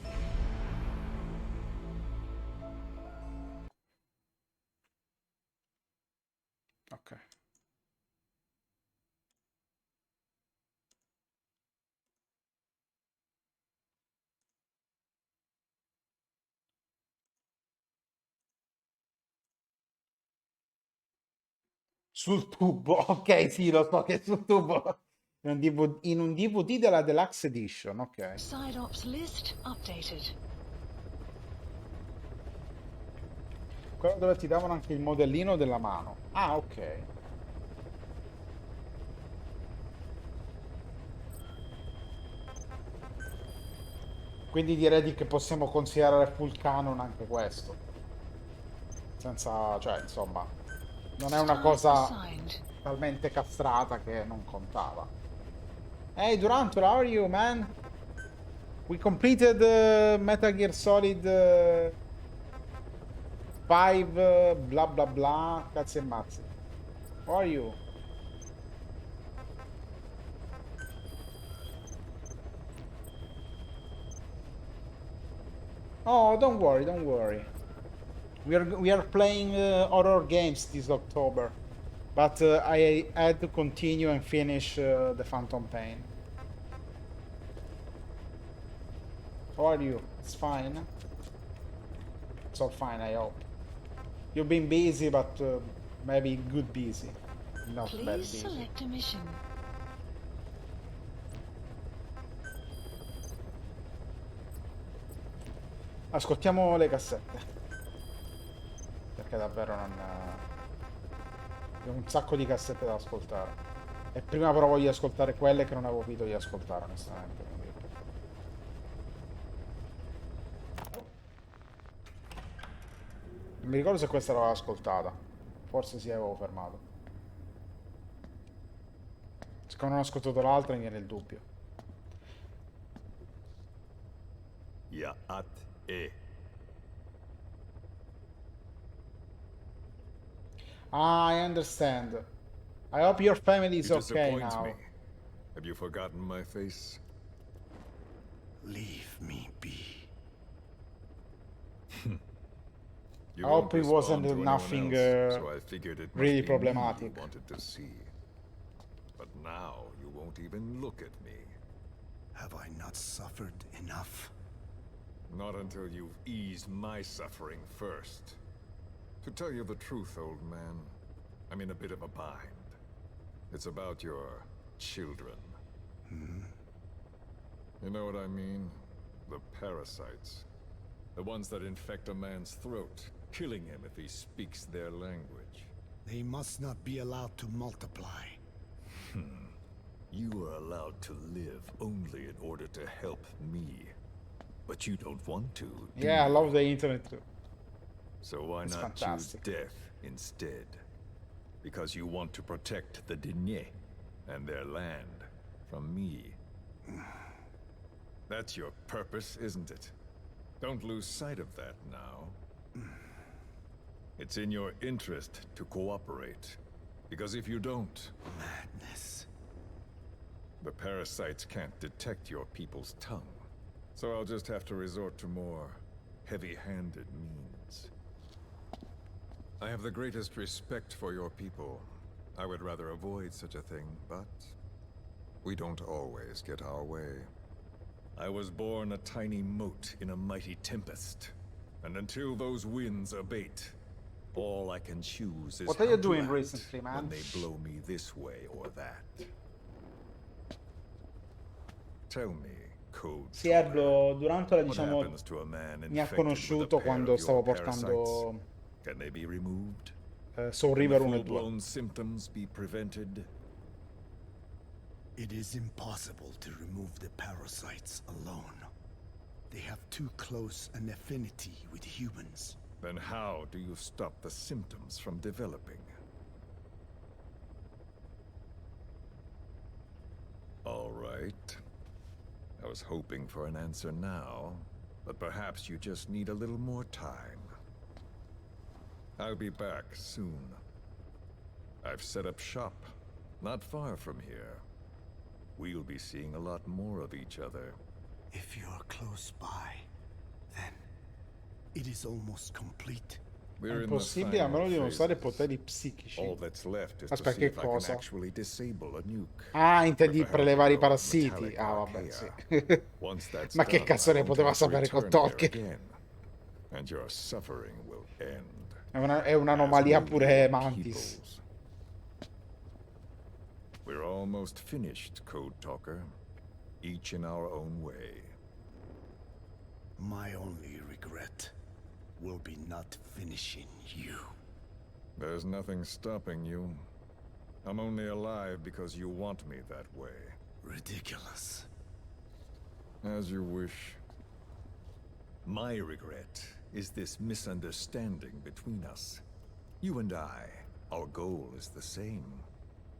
Ok. Sul tubo, ok, sì, lo so che è sul tubo. In un DVD della Deluxe Edition, ok. Side ops list updated. Quello dove ti davano anche il modellino della mano. Ah, ok. Quindi direi che possiamo considerare full canon anche questo. Senza, cioè, insomma, non è una cosa talmente castrata che non contava. Hey, Durant, how are you, man? We completed Metal Gear Solid 5, bla bla bla, cazzi e mazzi. How are you? Oh, don't worry, don't worry. We are playing horror games this October, but I had to continue and finish the Phantom Pain. How are you? It's fine. It's all fine, I hope. You've been busy, but maybe good busy, not bad Please busy. select a mission. Ascoltiamo le cassette, perché davvero non... Ho un sacco di cassette da ascoltare. E prima però voglio ascoltare quelle che non avevo finito di ascoltare, onestamente. Quindi... Non mi ricordo se questa l'avevo ascoltata. Forse sì, avevo fermato. Siccome non ho ascoltato l'altra, mi viene il dubbio. Ya ATTO. Ah, I understand. I hope your family is You okay disappoint now. me. Have you forgotten my face? Leave me be. You I won't hope it respond wasn't to anyone nothing else, so I figured it must really be problematic. me you wanted to see. But now you won't even look at me. Have I not suffered enough? Not until you've eased my suffering first. To tell you the truth, old man, I'm in a bit of a bind. It's about your children. You know what I mean? The parasites. The ones that infect a man's throat, killing him if he speaks their language. They must not be allowed to multiply. You are allowed to live only in order to help me. But you don't want to, do Yeah, I you? love the internet too. So why It's not fantastic. choose death instead? Because you want to protect the Diné and their land from me. That's your purpose, isn't it? Don't lose sight of that now. It's in your interest to cooperate. Because if you don't... Madness. The parasites can't detect your people's tongue. So I'll just have to resort to more heavy-handed means. I have the greatest respect for your people. I would rather avoid such a thing, but we don't always get our way. I was born a tiny mote in a mighty tempest, and until those winds abate, all I can choose is What are how you to doing act recently, man? when they blow me this way or that. Tell me, Code Sì, Erblo, Durantola, what diciamo, happens to a man mi ha infected with conosciuto a pair quando of stavo your parasites? portando Can they be removed? Soul Can River the 1 e 2. full-blown symptoms be prevented? It is impossible to remove the parasites alone. They have too close an affinity with humans. Then how do you stop the symptoms from developing? All right. I was hoping for an answer now, but perhaps you just need a little more time. I'll be back soon. I've set up shop, not far from here. We'll be seeing a lot more of each other. If you're close by, then it is almost complete. È impossibile a meno di non usare poteri psichici. Aspetta, che cosa? Ah, intendi prelevare i parassiti? Ah, vabbè, sì. Ma che cazzo ne poteva sapere con Tolkien? È un'anomalia pure Mantis. We're almost finished, Code Talker. Each in our own way. My only regret will be not finishing you. There's nothing stopping you. I'm only alive because you want me that way. Ridiculous. As you wish. My regret is this misunderstanding between us. You and I, our goal is the same.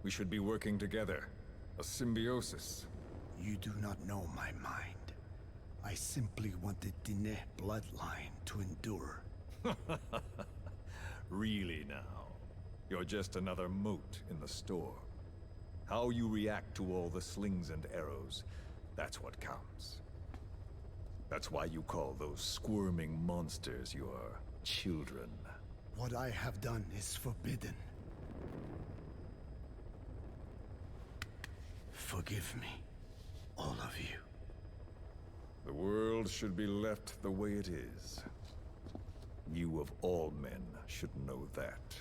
We should be working together. A symbiosis. You do not know my mind. I simply want the Diné bloodline to endure. Really now? You're just another mote in the store. How you react to all the slings and arrows, that's what counts. That's why you call those squirming monsters your children. What I have done is forbidden. Forgive me, all of you. The world should be left the way it is. You of all men should know that.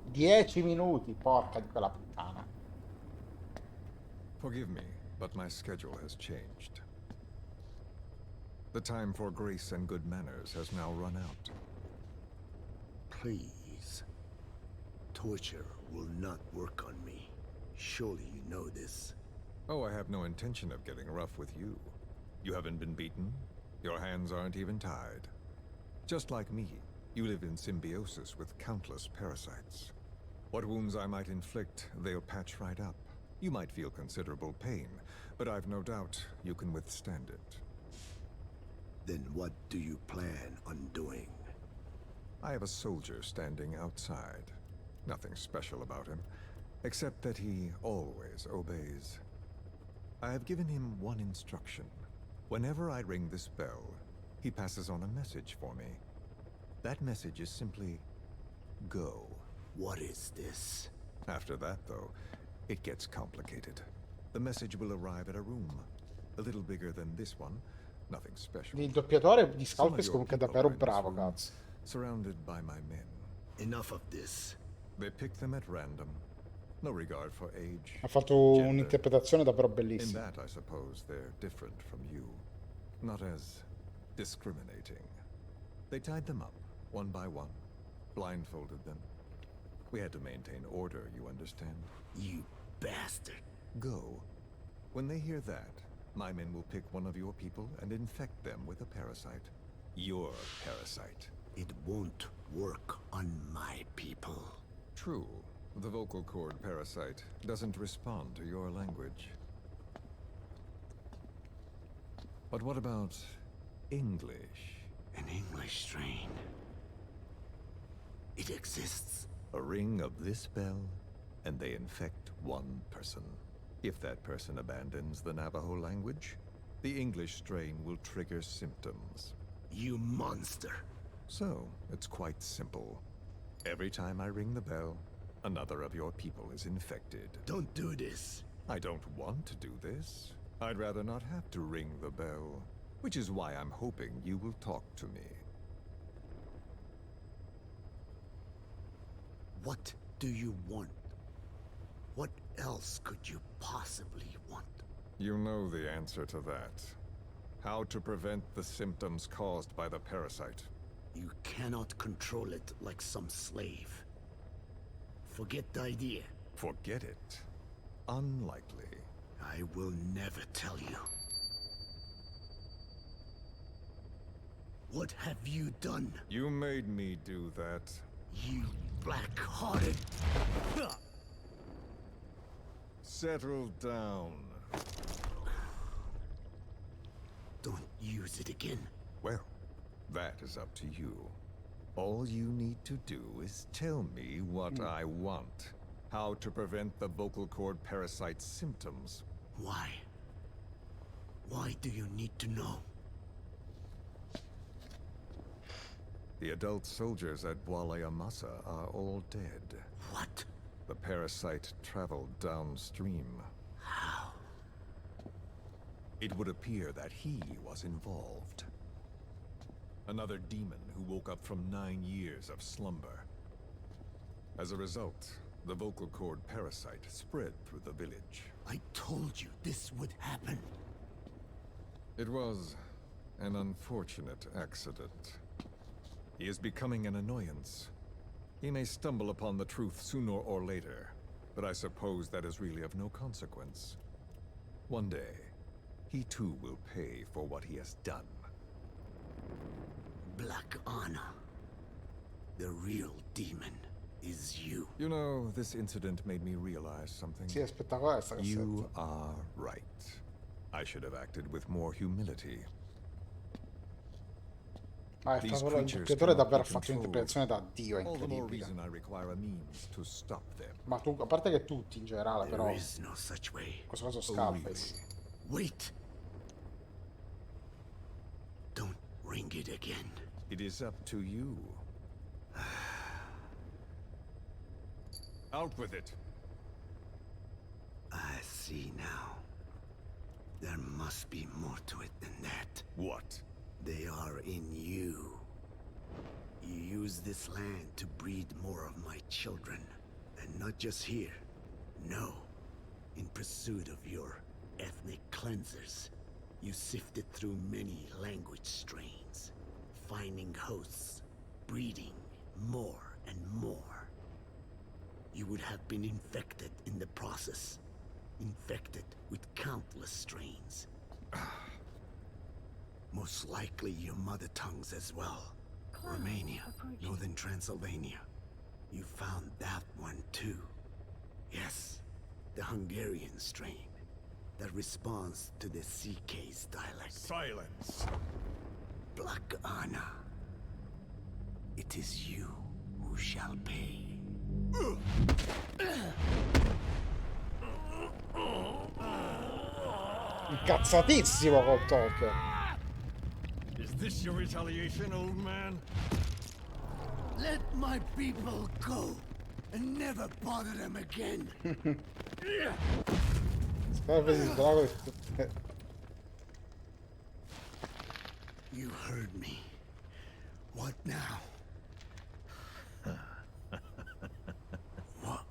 Dieci minuti, porca di quella puttana. Forgive me, but my schedule has changed. The time for grace and good manners has now run out. Please. Torture will not work on me. Surely you know this. Oh, I have no intention of getting rough with you. You haven't been beaten. Your hands aren't even tied. Just like me, you live in symbiosis with countless parasites. What wounds I might inflict, they'll patch right up. You might feel considerable pain, but I've no doubt you can withstand it. Then what do you plan on doing? I have a soldier standing outside. Nothing special about him, except that he always obeys. I have given him one instruction. Whenever I ring this bell, he passes on a message for me. That message is simply, go. What is this? After that, though, it gets complicated. The message will arrive at a room, a little bigger than this one, nothing special. Il doppiatore di Scalpes comunque è davvero bravo, cazzo. Surrounded by my men. Enough of this. They pick them at random. No regard for age. Ha fatto un'interpretazione davvero bellissima. In that, I suppose, they're different from you. Not as discriminating. They tied them up, one by one, blindfolded them. We had to maintain order, you understand? You bastard. Go. When they hear that, my men will pick one of your people and infect them with a parasite. Your parasite. It won't work on my people. True. The vocal cord parasite doesn't respond to your language. But what about English? An English strain. It exists. A ring of this bell, and they infect one person. If that person abandons the Navajo language, the English strain will trigger symptoms. You monster. So, it's quite simple. Every time I ring the bell, another of your people is infected. Don't do this. I don't want to do this. I'd rather not have to ring the bell, which is why I'm hoping you will talk to me. What do you want? What else could you possibly want? You know the answer to that. How to prevent the symptoms caused by the parasite. You cannot control it like some slave. Forget the idea. Forget it? Unlikely. I will never tell you. What have you done? You made me do that. You black-hearted... Settle down. Don't use it again. Well, that is up to you. All you need to do is tell me what I want. How to prevent the vocal cord parasite symptoms. Why? Why do you need to know? The adult soldiers at Amasa are all dead. What? The parasite traveled downstream. How? It would appear that he was involved. Another demon who woke up from 9 years of slumber. As a result, the vocal cord parasite spread through the village. I told you this would happen. It was an unfortunate accident. He is becoming an annoyance. He may stumble upon the truth sooner or later, but I suppose that is really of no consequence. One day, he too will pay for what he has done. Black Anna. The real demon is you. You know, this incident made me realize something. Sì, è spettacolare sta cassetta. You are right. I should have acted with more humility. Ma il doppiatore davvero ha fatto un'interpretazione da Dio, è incredibile. Ma tu, a parte che tutti in generale, però in questo caso Scarface. Wait. Don't ring it again. It is up to you. Out with it. I see now. There must be more to it than that. What? They are in you. You use this land to breed more of my children. And not just here. No. In pursuit of your ethnic cleansers. You sifted through many language strains. Finding hosts. Breeding more and more. You would have been infected in the process. Infected with countless strains. Most likely your mother tongues as well. Romania, Northern Transylvania. You found that one too. Yes, the Hungarian strain that responds to the CK's dialect. Silence! Black Anna. It is you who shall pay. Incazzatissimo col talk. Is this your retaliation, old man? Let my people go and never bother them again. You heard me. What now? What?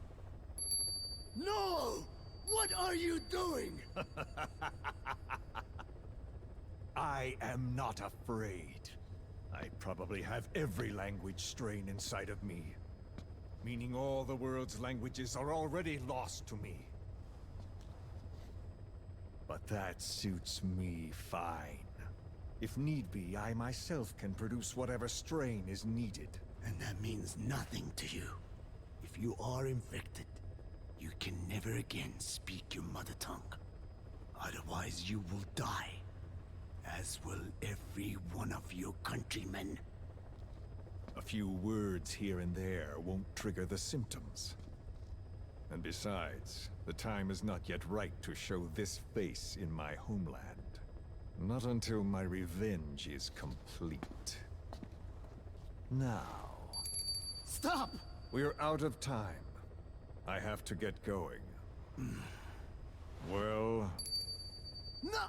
No! What are you doing? I am not afraid. I probably have every language strain inside of me. Meaning all the world's languages are already lost to me. But that suits me fine. If need be, I myself can produce whatever strain is needed. And that means nothing to you. If you are infected, you can never again speak your mother tongue. Otherwise you will die. As will every one of your countrymen. A few words here and there won't trigger the symptoms. And besides, the time is not yet right to show this face in my homeland. Not until my revenge is complete. Now... Stop! We're out of time. I have to get going. Well... No!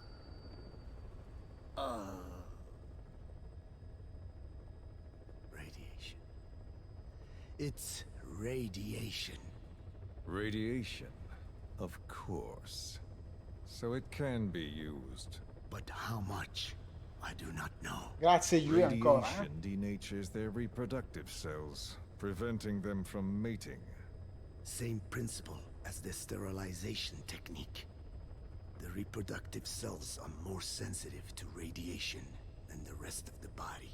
Radiation. It's radiation. Radiation, of course. So it can be used. But how much? I do not know. Grazie Yui ancora. Radiation denatures their reproductive cells, preventing them from mating. Same principle as the sterilization technique. The reproductive cells are more sensitive to radiation than the rest of the body.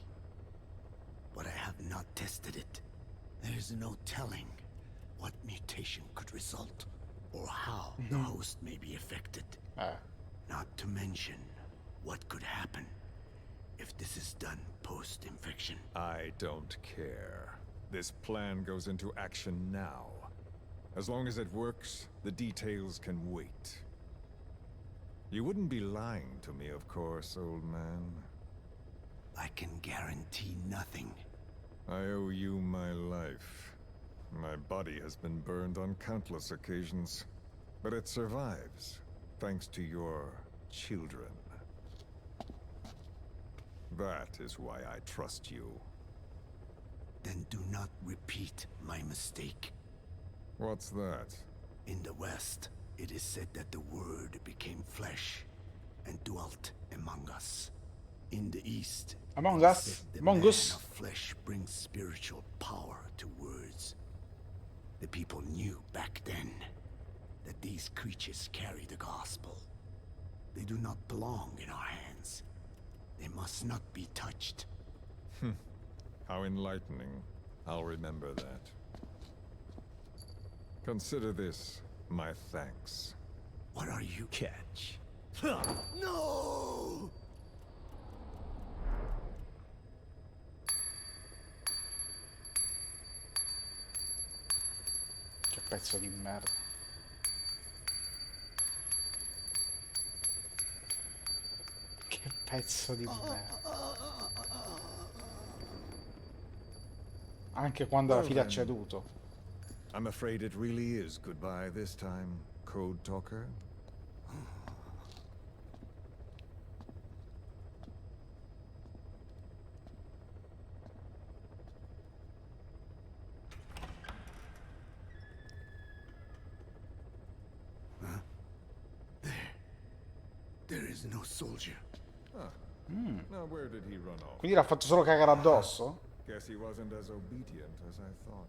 But I have not tested it. There is no telling what mutation could result, or how the host may be affected. Not to mention what could happen if this is done post-infection. I don't care. This plan goes into action now. As long as it works, the details can wait. You wouldn't be lying to me, of course, old man. I can guarantee nothing. I owe you my life. My body has been burned on countless occasions, but it survives, thanks to your children. That is why I trust you. Then do not repeat my mistake. What's that? In the West, it is said that the Word became flesh and dwelt among us. In the East, Among Us, Among Us. of flesh brings spiritual power to words. The people knew back then that these creatures carry the gospel. They do not belong in our hands. They must not be touched. How enlightening. I'll remember that. Consider this my thanks. What are you? Catch. No! Che pezzo di merda. Che pezzo di merda. Anche quando alla fine ha ceduto. I'm afraid it really is goodbye this time, Code Talker. There is no soldier. Now where did he run off? Quindi l'ha fatto solo cagare addosso? Guess he wasn't as obedient as I thought.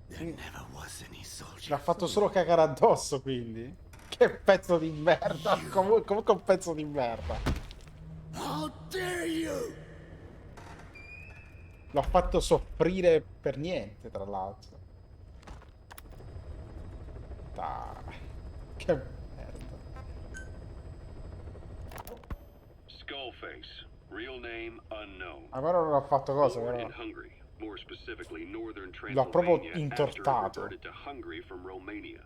There never was any soldier. L'ha fatto solo cagare addosso, quindi. Che pezzo di merda. Comunque un pezzo di merda. How dare you! L'ha fatto soffrire per niente, tra l'altro. Che merda. Skullface, real name unknown. Ma però non ha fatto cosa, Born però. in Hungary, more specifically northern L'ha proprio Transylvania, after he intortato. reverted to Hungary from Romania.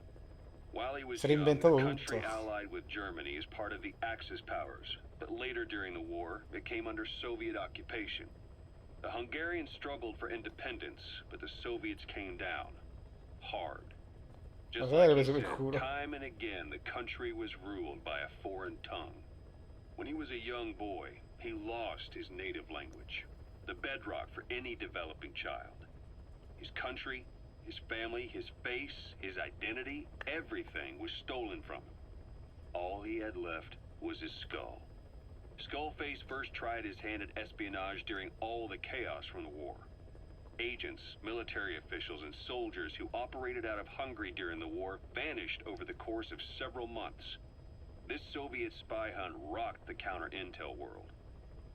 While he was Si è young, reinventato the country tutto. allied with Germany as part of the Axis powers, but later during the war, it came under Soviet occupation. The Hungarians struggled for independence, but the Soviets came down hard. Just Ma sai che like he preso per said, culo? time and again, the country was ruled by a foreign tongue. When he was a young boy, he lost his native language, the bedrock for any developing child. His country, his family, his face, his identity, everything was stolen from him. All he had left was his skull. Skullface first tried his hand at espionage during all the chaos from the war. Agents, military officials, and soldiers who operated out of Hungary during the war vanished over the course of several months. This Soviet spy hunt rocked the counter-intel world.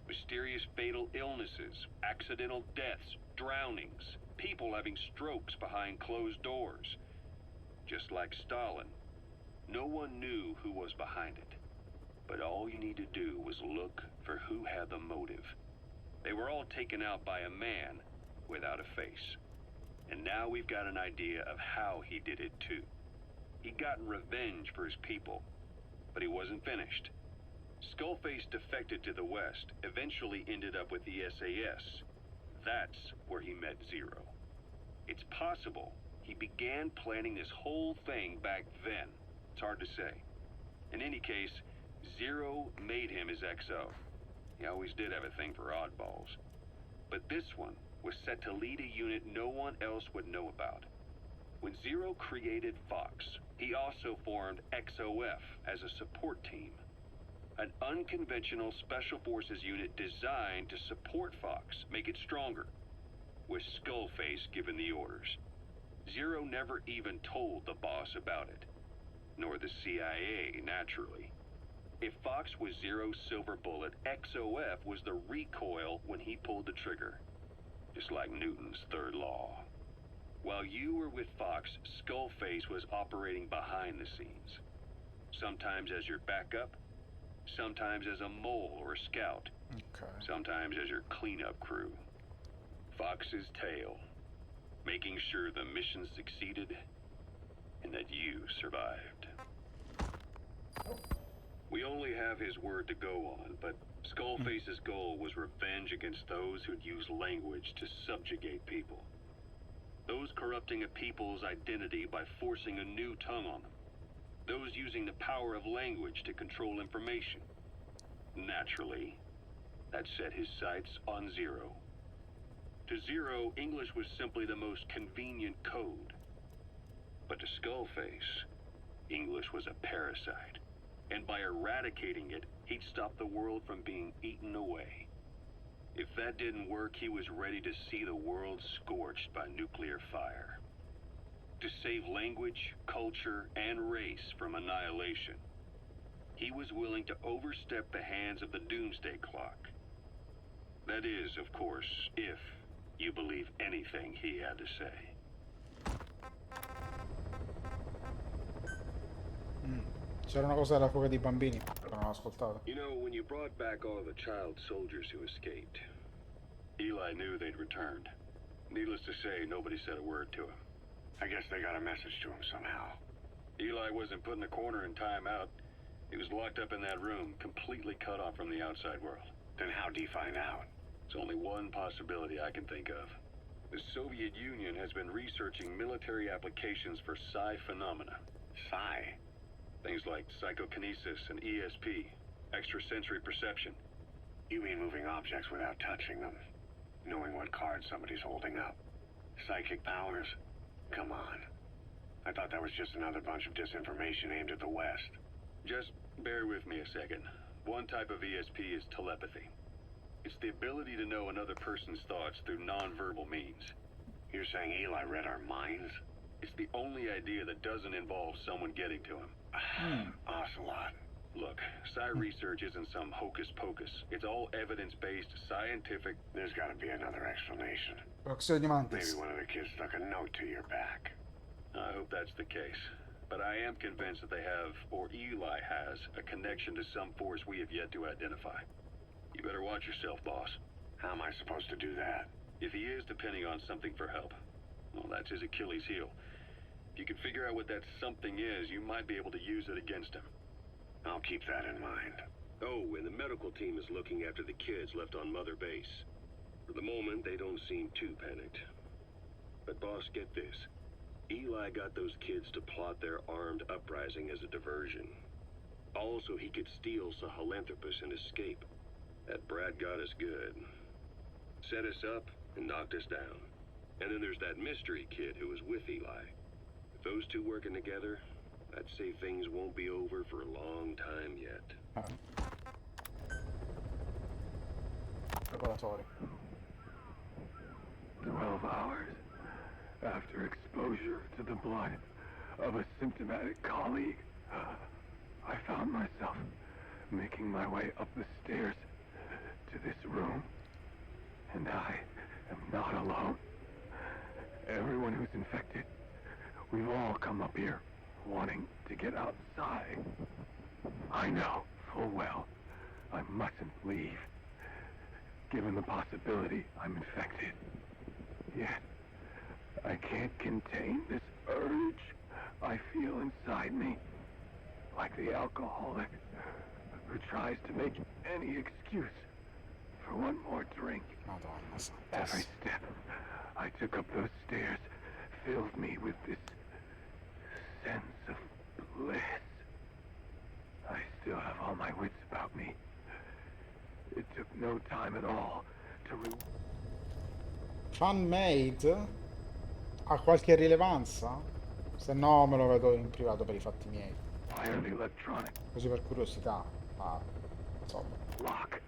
Mysterious fatal illnesses, accidental deaths, drownings, people having strokes behind closed doors. Just like Stalin, no one knew who was behind it. But all you need to do was look for who had the motive. They were all taken out by a man without a face. And now we've got an idea of how he did it too. He'd gotten revenge for his people, but he wasn't finished. Skullface defected to the West, eventually ended up with the SAS. That's where he met Zero. It's possible he began planning this whole thing back then. It's hard to say. In any case, Zero made him his XO. He always did have a thing for oddballs. But this one was set to lead a unit no one else would know about. When Zero created Fox, he also formed XOF as a support team. an unconventional special forces unit designed to support Fox, make it stronger, with Skullface giving the orders. Zero never even told the boss about it, nor the CIA, naturally. If Fox was Zero's silver bullet, XOF was the recoil when he pulled the trigger, just like Newton's third law. While you were with Fox, Skullface was operating behind the scenes, sometimes as your backup, sometimes as a mole or a scout, sometimes as your cleanup crew. Fox's tail, making sure the mission succeeded and that you survived. We only have his word to go on, but Skullface's goal was revenge against those who'd use language to subjugate people. Those corrupting a people's identity by forcing a new tongue on them. Those using the power of language to control information. Naturally, that set his sights on Zero. To Zero, English was simply the most convenient code. But to Skullface, English was a parasite. And by eradicating it, he'd stop the world from being eaten away. If that didn't work, he was ready to see the world scorched by nuclear fire. To save language, culture, and race from annihilation, he was willing to overstep the hands of the doomsday clock. That is, of course, if you believe anything he had to say. C'era una cosa della fuga di bambini, che non ho ascoltato. You know, when you brought back all the child soldiers who escaped, Eli knew they'd returned. Needless to say, nobody said a word to him. I guess they got a message to him somehow. Eli wasn't put in a corner in timeout. He was locked up in that room, completely cut off from the outside world. Then how'd he find out? There's only one possibility I can think of. The Soviet Union has been researching military applications for psi phenomena. Psi? Things like psychokinesis and ESP, extrasensory perception. You mean moving objects without touching them? Knowing what cards somebody's holding up? Psychic powers? Come on. I thought that was just another bunch of disinformation aimed at the West. Just bear with me a second. One type of ESP is telepathy. It's the ability to know another person's thoughts through non-verbal means. You're saying Eli read our minds? It's the only idea that doesn't involve someone getting to him. Ocelot. Look, psi research isn't some hocus pocus. It's all evidence-based, scientific... There's gotta be another explanation. Maybe one of the kids stuck a note to your back. I hope that's the case. But I am convinced that they have, or Eli has, a connection to some force we have yet to identify. You better watch yourself, boss. How am I supposed to do that? If he is depending on something for help, well, that's his Achilles heel. If you can figure out what that something is, you might be able to use it against him. I'll keep that in mind. Oh, and the medical team is looking after the kids left on Mother Base. For the moment, they don't seem too panicked. But boss, get this. Eli got those kids to plot their armed uprising as a diversion. Also, he could steal Sahelanthropus and escape. That brat got us good. Set us up and knocked us down. And then there's that mystery kid who was with Eli. With those two working together, I'd say things won't be over for a long time yet. Preparatory. 12 hours after exposure to the blood of a symptomatic colleague, I found myself making my way up the stairs to this room. And I am not alone. Everyone who's infected, we've all come up here wanting to get outside. I know full well I mustn't leave, given the possibility I'm infected. Yet, I can't contain this urge I feel inside me, like the alcoholic who tries to make any excuse for one more drink. Every step I took up those stairs filled me with this sense of bliss. I still have all my wits about me. It took no time at all to... Fan-made? Ha qualche rilevanza? Se no me lo vedo in privato per i fatti miei. Così per curiosità. lock,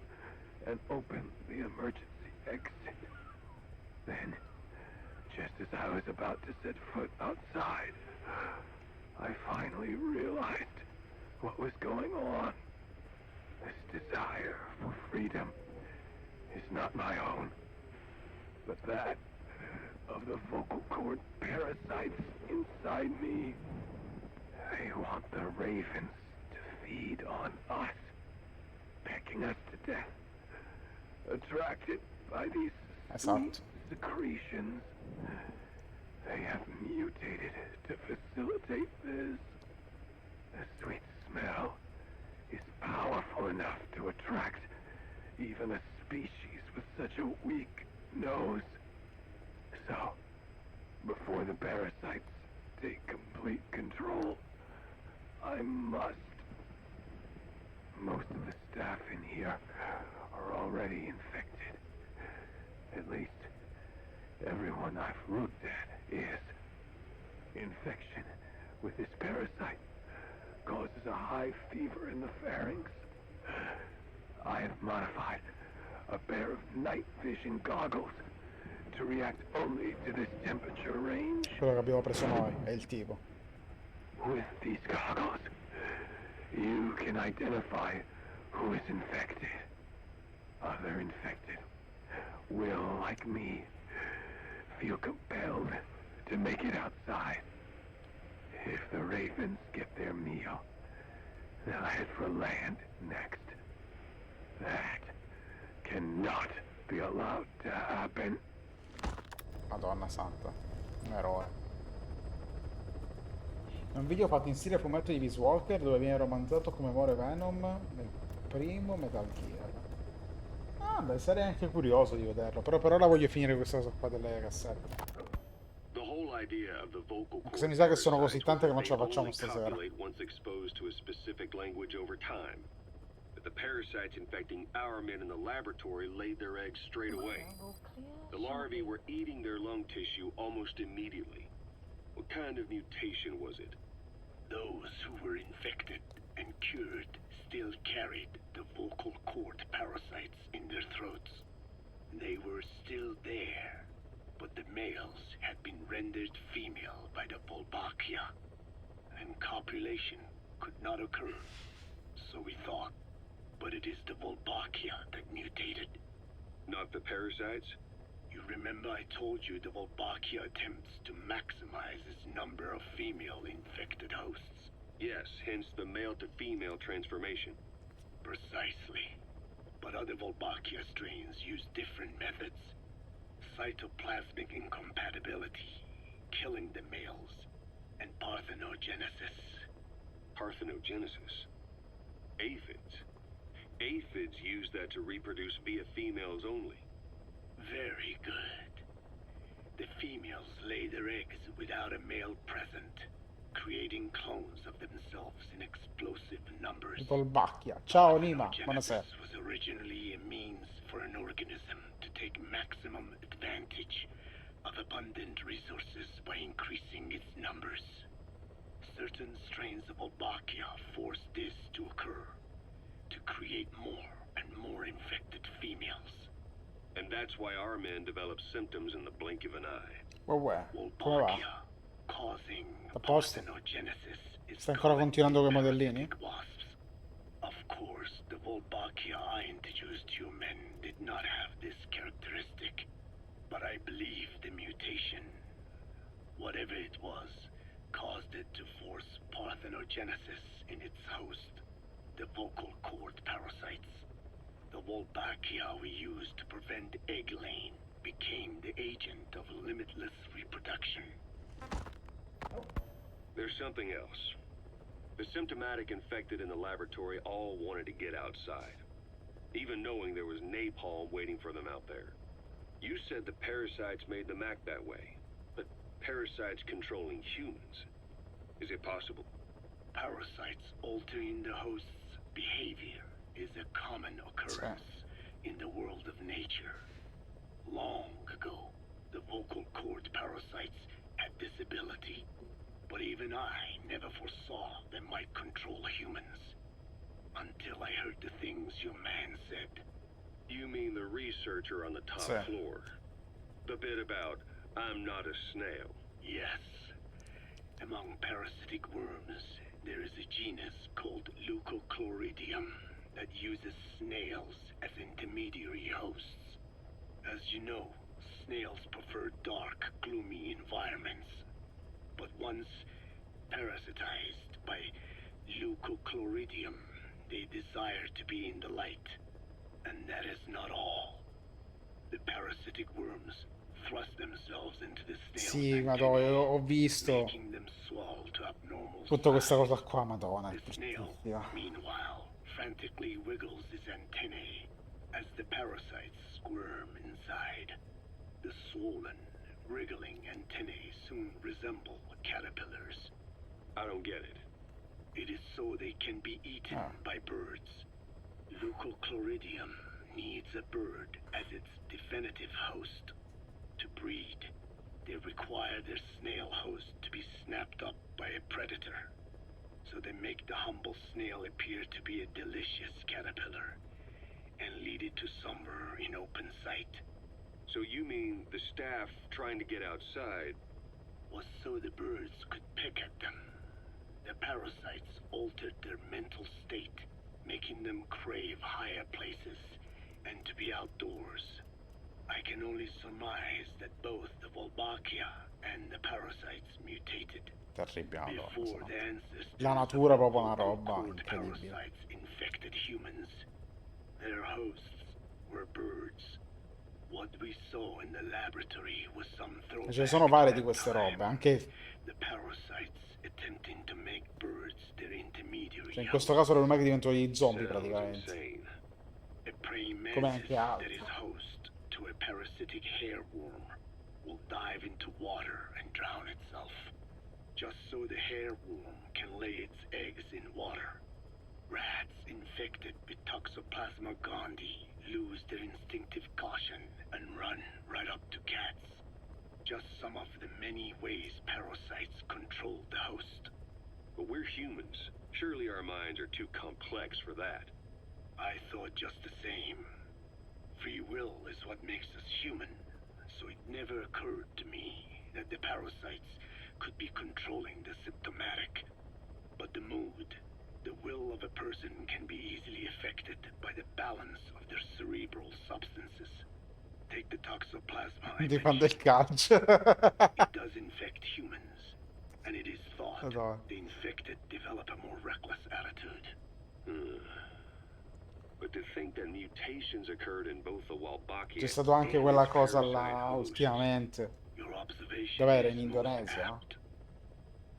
and open the emergency exit. Then, just as I was about to set foot outside, I finally realized what was going on. This desire for freedom is not my own, but that of the vocal cord parasites inside me. They want the ravens to feed on us, pecking us to death, attracted by these sweet secretions. They have mutated to facilitate this. The sweet smell is powerful enough to attract even a species with such a weak nose. So, before the parasites take complete control, I must. Most of the staff in here are already infected. At least, everyone I've looked at is. Infection with this parasite causes a high fever in the pharynx. I have modified a pair of night vision goggles to react only to this temperature range. Quello che abbiamo preso noi, è il tipo. With these goggles, you can identify who is infected. Other infected will, like me, feel compelled to make it outside. If the ravens get their meal, they'll head for land next. That cannot be allowed to happen. Madonna santa, un eroe. È un video fatto in stile fumetto di Peace Walker dove viene romanzato come muore Venom nel primo Metal Gear. Ah, beh, sarei anche curioso di vederlo, però per ora voglio finire questa cosa qua delle cassette. Anche se mi sa che sono così tante che non ce la facciamo stasera. The parasites infecting our men in the laboratory laid their eggs straight away. The larvae were eating their lung tissue almost immediately. What kind of mutation was it? Those who were infected and cured still carried the vocal cord parasites in their throats. They were still there, but the males had been rendered female by the Volbachia, and copulation could not occur, so we thought. But it is the Volbachia that mutated. Not the parasites? You remember I told you the Volbachia attempts to maximize its number of female infected hosts? Yes, hence the male-to-female transformation. Precisely. But other Volbachia strains use different methods. Cytoplasmic incompatibility, killing the males, and parthenogenesis. Parthenogenesis? Aphids? Aphids use that to reproduce via females only. Very good. The females lay their eggs without a male present, creating clones of themselves in explosive numbers. Volbachia. Ciao Nima, buonasera. Was originally a means for an organism to take maximum advantage of abundant resources by increasing its numbers. Certain strains of Volbachia force this to occur, to create more and more infected females. And that's why our men develop symptoms in the blink of an eye. Volbachia, causing parthenogenesis, is Sta ancora continuando con i modellini? wasps. Of course, the Volbachia I introduced to you men did not have this characteristic, but I believe the mutation, whatever it was, caused it to force parthenogenesis in its host, the vocal cord parasites. The Volbachia we used to prevent egg laying became the agent of limitless reproduction. There's something else. The symptomatic infected in the laboratory all wanted to get outside, even knowing there was napalm waiting for them out there. You said the parasites made them act that way, but parasites controlling humans. Is it possible? Parasites altering the host's behavior is a common occurrence in the world of nature. Long ago, the vocal cord parasites had this ability, but even I never foresaw they might control humans. until I heard the things your man said. You mean the researcher on the top Sì. floor? The bit about, I'm not a snail. Yes. Among parasitic worms, there is a genus called Leucochloridium that uses snails as intermediary hosts. As you know, snails prefer dark, gloomy environments. But once parasitized by Leucochloridium, they desire to be in the light. And that is not all. The parasitic worms thrust themselves into the snail's Sì, madonna, io ho visto making them swell to abnormal tutta questa size. cosa qua, madonna, è The snail, bruttissima. meanwhile, frantically wiggles his antennae as the parasites squirm inside. The swollen, wriggling antennae soon resemble caterpillars. I don't get it. It is so they can be eaten by birds. Leucochloridium needs a bird as its definitive host. To breed, they require their snail host to be snapped up by a predator. So they make the humble snail appear to be a delicious caterpillar and lead it to somewhere in open sight. So you mean the staff trying to get outside was so the birds could pick at them. The parasites altered their mental state, making them crave higher places and to be outdoors. I can only surmise that both the Wolbachia and the parasites mutated Terribile, madonna. before Sono... the ancestors La natura è proprio una of roba cold incredibile. parasites infected humans. Their hosts were birds. What we saw in the laboratory was some throwback. Ce ne sono varie di queste robe, anche... The parasites attempting to make birds their intermediary. Cioè, in questo caso erano ormai che diventano degli zombie praticamente. A praying Come mantis anche altri. that is host to a parasitic hairworm will dive into water and drown itself, just so the hairworm can lay its eggs in water. Rats infected with Toxoplasma gondii lose their instinctive caution and run right up to cats. Just some of the many ways parasites control the host. But we're humans. Surely our minds are too complex for that. I thought just the same. Free will is what makes us human, so it never occurred to me that the parasites could be controlling the symptomatic. But the mood, the will of a person can be easily affected by the balance of their cerebral substances. Take the toxoplasma. Di quando è il calcio. It does infect humans, and it is thought Madonna. the infected develop a more reckless attitude. But to think that mutations occurred in both the Wolbachia C'è stato anche and quella its cosa parasite là hosts. ultimamente. Your observation Dov'era? is In most Indonesia? apt.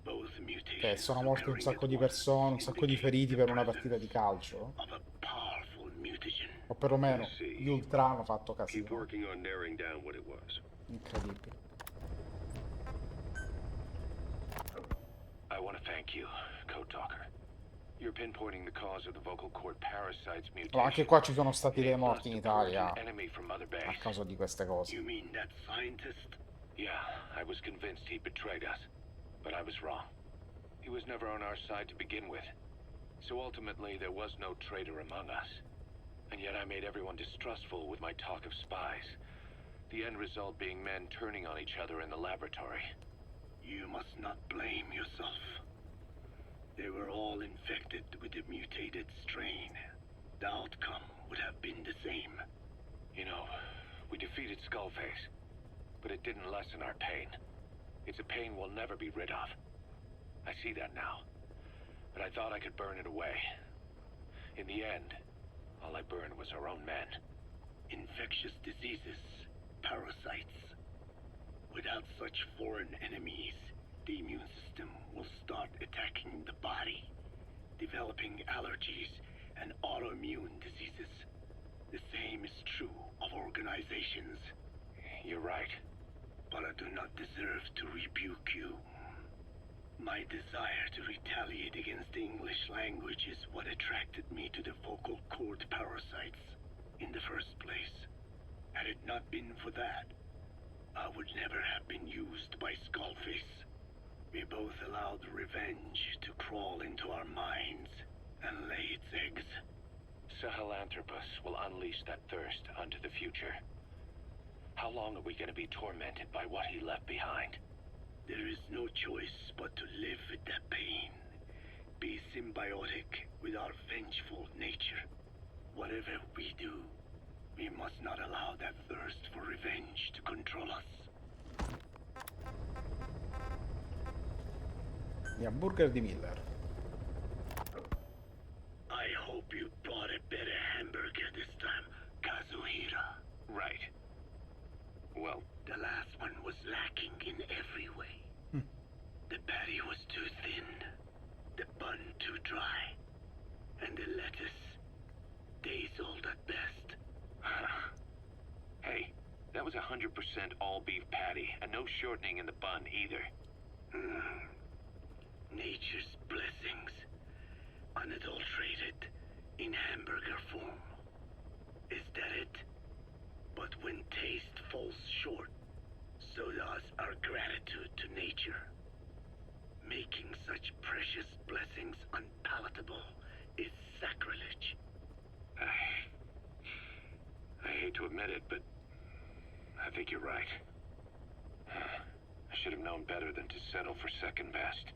Both mutations Che sono morti un occurring sacco at di once persone, un sacco di indicate feriti the per una presence partita di calcio. of a powerful mutagen. O perlomeno gli ultra hanno fatto Keep casino. working on narrowing down what it was. Incredibile. I want to thank you, Code Talker. You're pinpointing the cause of the vocal cord parasites mutation. Allora, anche qua ci sono stati dei morti in Italia An enemy from other a base. causa di queste cose. You mean that scientist? Yeah, I was convinced he betrayed us, but I was wrong. He was never on our side to begin with. So ultimately, there was no traitor among us. And yet I made everyone distrustful with my talk of spies. The end result being men turning on each other in the laboratory. You must not blame yourself. They were all infected with the mutated strain. The outcome would have been the same. You know, we defeated Skullface, but it didn't lessen our pain. It's a pain we'll never be rid of. I see that now, but I thought I could burn it away. In the end, all I burned was our own men. Infectious diseases, parasites. Without such foreign enemies, the immune system will start attacking the body, developing allergies and autoimmune diseases. The same is true of organizations. You're right. But I do not deserve to rebuke you. My desire to retaliate against the English language is what attracted me to the vocal cord parasites in the first place. Had it not been for that, I would never have been used by Skullface. We both allowed revenge to crawl into our minds, and lay its eggs. Sahelanthropus will unleash that thirst onto the future. How long are we going to be tormented by what he left behind? There is no choice but to live with that pain. Be symbiotic with our vengeful nature. Whatever we do, we must not allow that thirst for revenge to control us. Gli hamburger di Miller. I hope you bought a better hamburger this time, Kazuhira. Right. Well, the last one was lacking in every way. The patty was too thin, the bun too dry, and the lettuce days old at best. Hey, that was 100% all beef patty, and no shortening in the bun either. Nature's blessings, unadulterated, in hamburger form. Is that it? But when taste falls short, so does our gratitude to nature. Making such precious blessings unpalatable is sacrilege. I hate to admit it, but I think you're right. I should have known better than to settle for second best.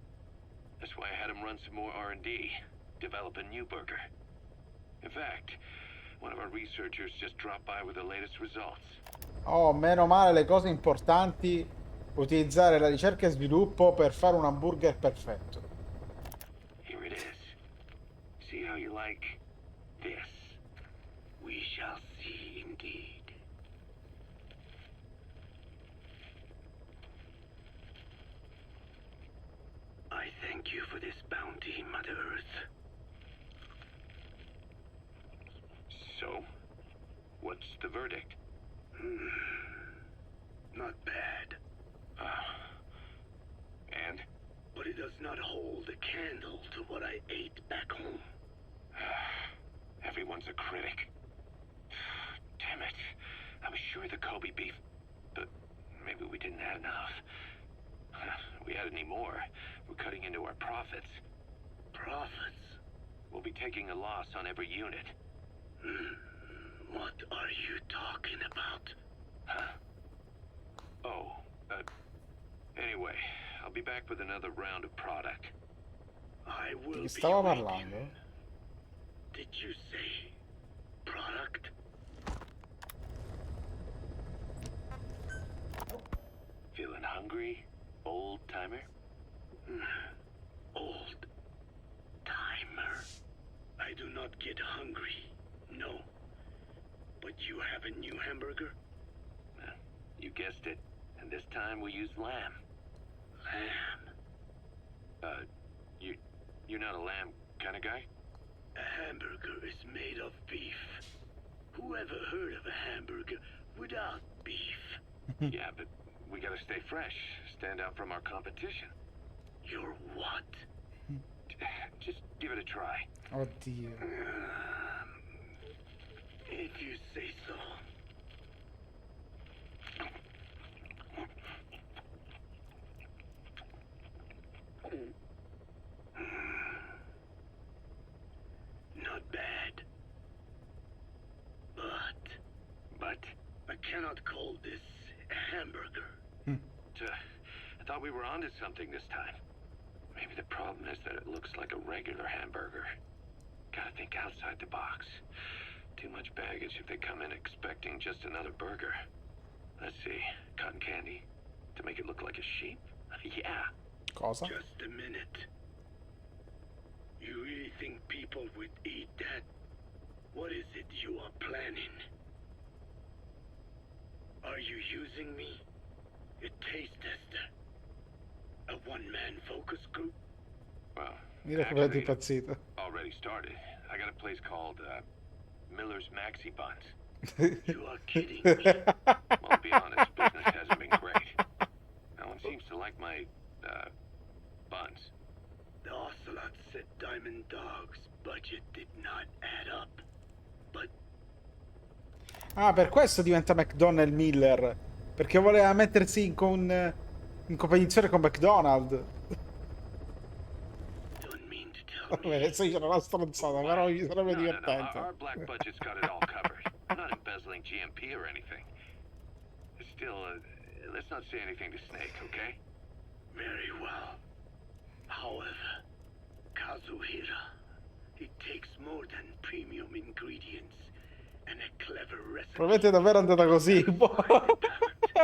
That's why I had him run some more R&D, develop a new burger. In fact, one of our researchers just dropped by with the latest results. Oh, meno male le cose importanti, utilizzare la ricerca e sviluppo per fare un hamburger perfetto. Here it is. See how you like this? We shall see indeed. I thank you for this bounty, Mother Earth. So, what's the verdict? Not bad. And? But it does not hold a candle to what I ate back home. Everyone's a critic. Damn it. I was sure the Kobe beef, but maybe we didn't add enough. If we add any more, we're cutting into our profits. Profits? We'll be taking a loss on every unit. What are you talking about? Huh? Oh, anyway, I'll be back with another round of product. I will Di chi stava be waiting. parlando? Did you say product? Feeling hungry, old timer? Old timer. I do not get hungry, no. But you have a new hamburger? You guessed it. And this time we used lamb. Lamb? You're not a lamb kind of guy? A hamburger is made of beef. Who ever heard of a hamburger without beef? Yeah, but we gotta stay fresh, stand out from our competition. You're what? Just give it a try. Oddio. If you say so. Not bad. But I cannot call this a hamburger. I thought we were onto something this time. Maybe the problem is that it looks like a regular hamburger. Gotta think outside the box. Too much baggage if they come in expecting just another burger. Let's see, cotton candy to make it look like a sheep? Yeah. Cosa? Just a minute. You really think people would eat that? What is it you are planning? Are you using me? A taste tester? A one-man focus group? Well, Mira come è impazzito. already started. I got a place called Miller's Maxi Buns. You are kidding me. Well, to be honest, business hasn't been great. No one seems to like my buns. The Ocelot said Diamond Dog's budget did not add up. But Ah, per questo diventa McDonald's Miller. Perché voleva mettersi in competizione con McDonald's. don't mean to tell Adesso c'era una stronzata, però mi sarebbe divertente. Our black budget's got it all covered. I'm not embezzling GMP or anything. Still, let's not say anything to Snake, okay? Very well. However, Kazuhira, it takes more than premium ingredients and a clever recipe. Probabilmente è davvero andata così.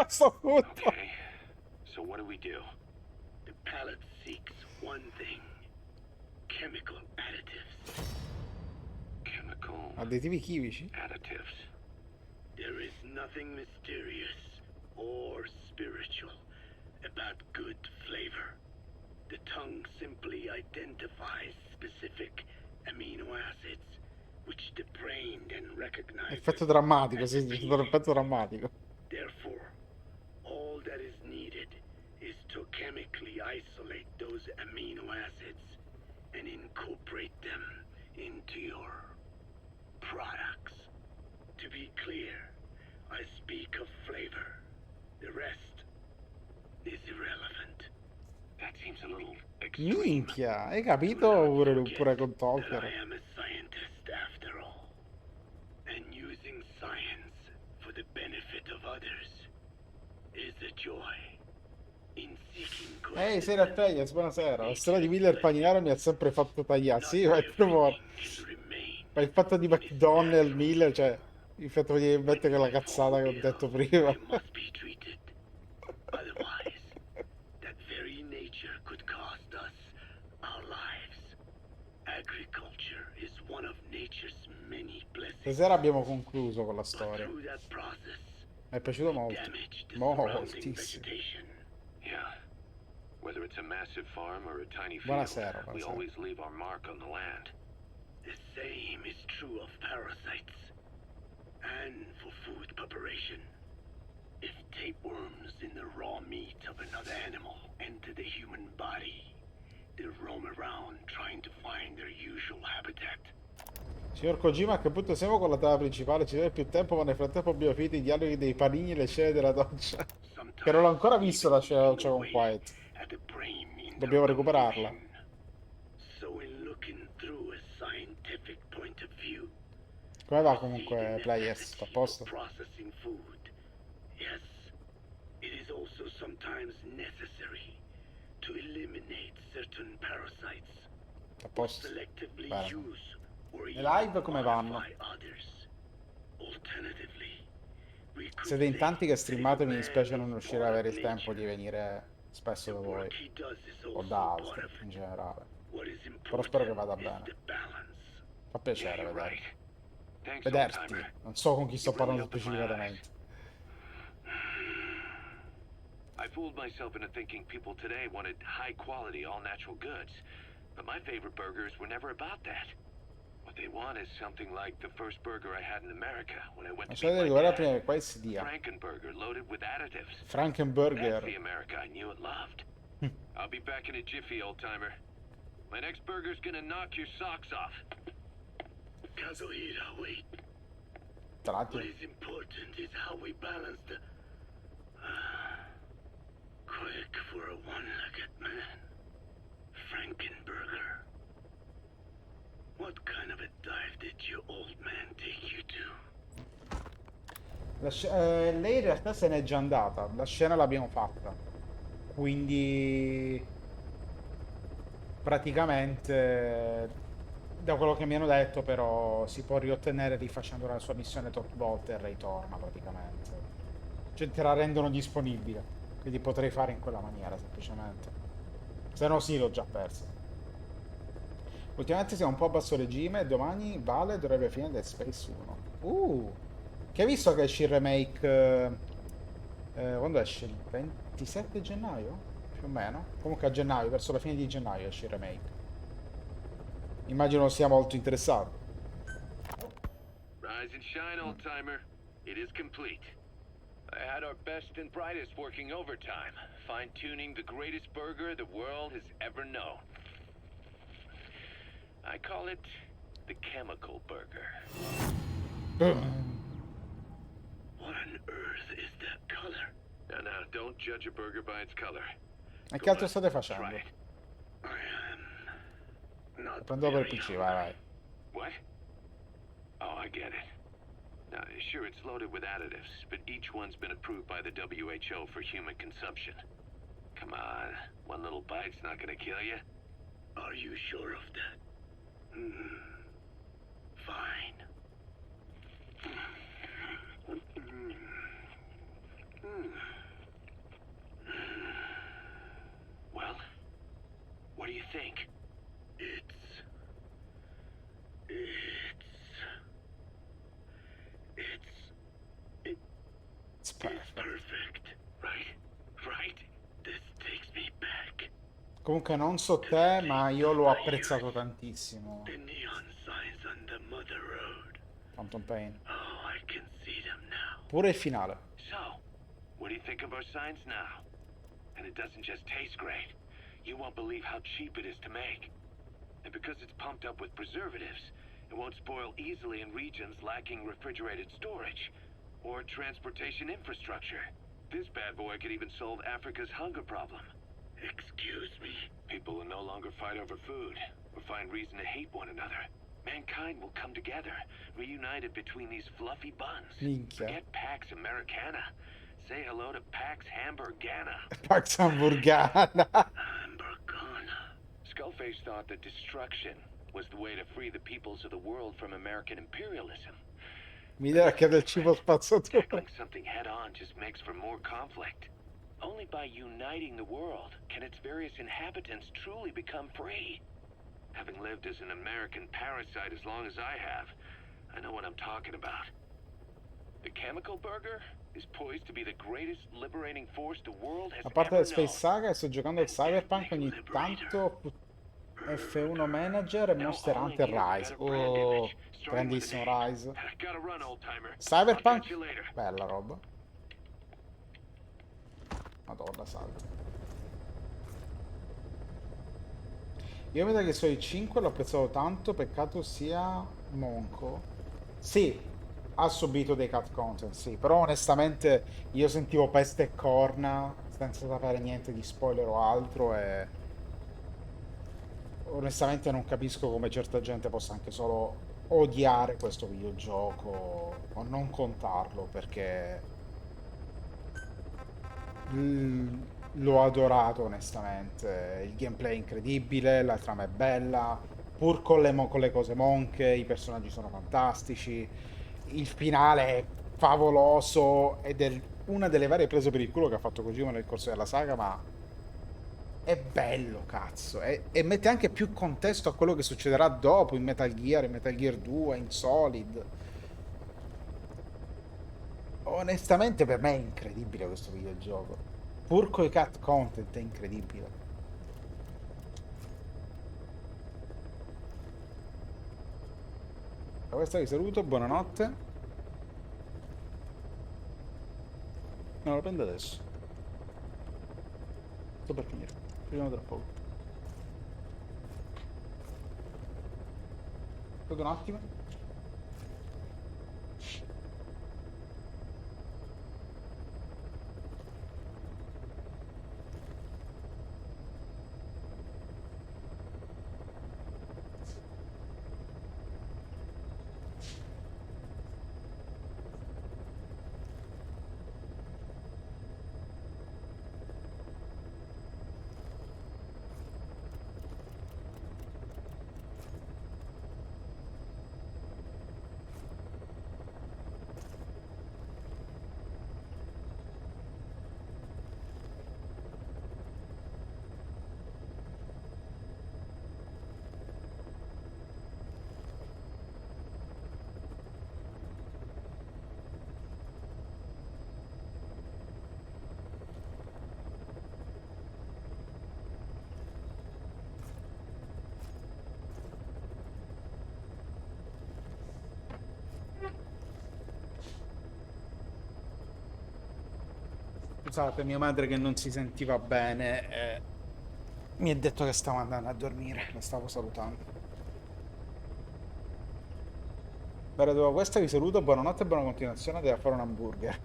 Sto punto. Okay. So what do we do? The palette seeks one thing. Chemical additives. Chemical Additivi chimici? additives. There is nothing mysterious or spiritual about good flavor. The tongue simply identifies specific amino acids which the brain then recognizes. Effetto drammatico, sì, effetto drammatico. Therefore, all that is needed is to chemically isolate those amino acids and incorporate them into your products. To be clear, I speak of flavor. The rest is irrelevant. That seems a little extreme. Minchia, hai capito? Pure con Talker. I am a scientist after all. And using science for the benefit of others is a joy. In seeking good. Ehi, sei Raffaele, buonasera. La storia di Miller Paninaro mi ha sempre fatto tagliare. Sì, ma è proprio... Ma il fatto di McDonald's, Miller, cioè... Il fatto di mettere quella cazzata che ho detto prima. Otherwise, that very nature could cost us our lives. Agriculture is one of nature's many blessings. Stasera abbiamo concluso con la storia. Through that process, Mi è piaciuto molto. Moltissimo. Yeah. Whether it's a massive farm or a tiny field, Buonasera, we buonasera. always leave our mark on the land. the same is true of parasites and for food preparation. If tapeworms in the raw meat of another animal enter the human body, they roam around trying to find their usual habitat. Signor Kojima, a che punto siamo con la tavola principale? Ci deve più tempo, ma nel frattempo abbiamo finito i dialoghi dei panini e le scene della doccia. Che non l'ho ancora visto la scena della doccia con Quiet. Dobbiamo recuperarla. So in looking through a scientific point of view, Come va comunque, Players? Sta a posto? processing food, yes, it is also sometimes necessary to eliminate certain parasites. A posto? Selectively Bene. use or Le live come vanno? modify others. Alternatively, we could Siete in tanti che streamate, mi dispiace non riuscire ad avere il tempo di venire spesso da voi. O da altri, in generale. Però spero che vada bene. Fa piacere vederti. Non so con chi sto parlando specificatamente. I fooled myself into thinking people today wanted high quality, all natural goods. But my favorite burgers were never about that. What they want is something like the first burger I had in America when I went Non to so meet di my guarda dad. prima che qua si dia. Frankenburger loaded with additives. That's Frankenburger. the America I knew and loved. I'll be back in a jiffy, old timer. My next burger's gonna knock your socks off. Kazuhira, wait. Tra l'altro, What is important is how we balance the... quick for a one-legged man. Frankenburger. What kind of a dive did your old man take you to? lei in realtà se n'è già andata. La scena l'abbiamo fatta. Quindi... praticamente... Da quello che mi hanno detto, però, si può riottenere rifacendo la sua missione tot volte e ritorna praticamente. Cioè te la rendono disponibile. Quindi potrei fare in quella maniera, semplicemente. Se no sì, l'ho già persa. Ultimamente siamo un po' a basso regime e domani Vale dovrebbe finire Dead Space 1. Che hai visto che esce il remake... quando esce? Il 27 gennaio? Più o meno. Comunque a gennaio, verso la fine di gennaio esce il remake. Immagino sia molto interessato. Rise and shine, old timer. It is complete. I had our best and brightest working overtime, fine-tuning the greatest burger the world has ever known. I call it the chemical burger. What on earth is that color? Now, don't judge a burger by its color. E che altro state facendo? I am not Prendo per il PC, vai. What? Oh, I get it. Now, sure, it's loaded with additives, but each one's been approved by the WHO for human consumption. Come on, one little bite's not gonna kill you. Are you sure of that? Fine. Well, what do you think? It's perfect. Right? This takes me back. Comunque non so te, ma io l'ho apprezzato tantissimo. The neon signs on the Mother Road. Phantom Pain. Oh, I can see them now. Pure il finale. So, what do you think of our signs now? And it doesn't just taste great. You won't believe how cheap it is to make. And because it's pumped up with preservatives, it won't spoil easily in regions lacking refrigerated storage or transportation infrastructure. This bad boy could even solve Africa's hunger problem. Excuse me? People will no longer fight over food or find reason to hate one another. Mankind will come together, reunited between these fluffy buns. Minchia. Forget Pax Americana. Say hello to Pax Hamburgana. Pax Hamburgana. Skullface thought that destruction was the way to free the peoples of the world from American imperialism. Mi dirà che del cibo spazzatura. Tackling something head-on just makes for more conflict. Only by uniting the world can its various inhabitants truly become free. Having lived as an American parasite as long as I have, I know what I'm talking about. The chemical burger is poised to be the greatest liberating force the world has A parte ever le Space known. Saga, sto giocando al Cyberpunk ogni tanto. F1 Manager e Monster Hunter Rise. Oh, grandissimo Rise. Cyberpunk, bella roba. Madonna santa. Io vedo che Solid 5 l'ho apprezzato tanto, peccato sia monco. Sì, ha subito dei cut content, sì, però onestamente io sentivo peste e corna senza sapere niente di spoiler o altro e onestamente non capisco come certa gente possa anche solo odiare questo videogioco o non contarlo, perché l'ho adorato onestamente. Il gameplay è incredibile, la trama è bella, pur con le cose monche, i personaggi sono fantastici, il finale è favoloso ed è una delle varie prese per il culo che ha fatto Kojima nel corso della saga, ma è bello, cazzo, e mette anche più contesto a quello che succederà dopo in Metal Gear 2, in Solid. Onestamente per me è incredibile questo videogioco. Pur coi cut content è incredibile. Da questo vi saluto, buonanotte. No, lo prendo adesso. Sto per finire. Vediamo tra poco. Aspetta un attimo. Scusate, mia madre che non si sentiva bene mi ha detto che stavo andando a dormire, la stavo salutando. Bene, dopo questa vi saluto, buonanotte e buona continuazione, devo fare un hamburger.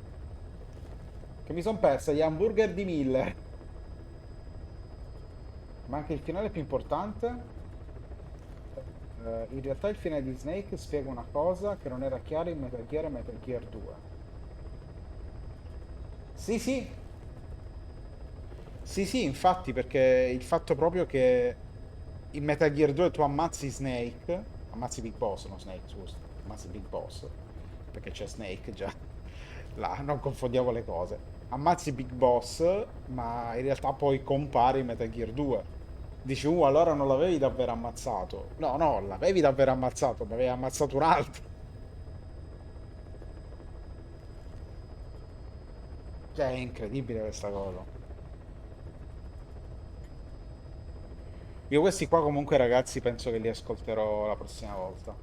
Che mi sono persa gli hamburger di 1000. Ma anche il finale più importante. In realtà il finale di Snake spiega una cosa che non era chiara in Metal Gear e Metal Gear 2. Sì, sì. Sì, sì, infatti, perché il fatto proprio che in Metal Gear 2 tu ammazzi Snake, ammazzi Big Boss, no Snake, scusa, ammazzi Big Boss, perché c'è Snake già, là, non confondiamo le cose. Ammazzi Big Boss, ma in realtà poi compare in Metal Gear 2. Dici, allora non l'avevi davvero ammazzato. No, no, l'avevi davvero ammazzato, ma avevi ammazzato un altro. Cioè, è incredibile questa cosa. Io questi qua comunque ragazzi penso che li ascolterò la prossima volta.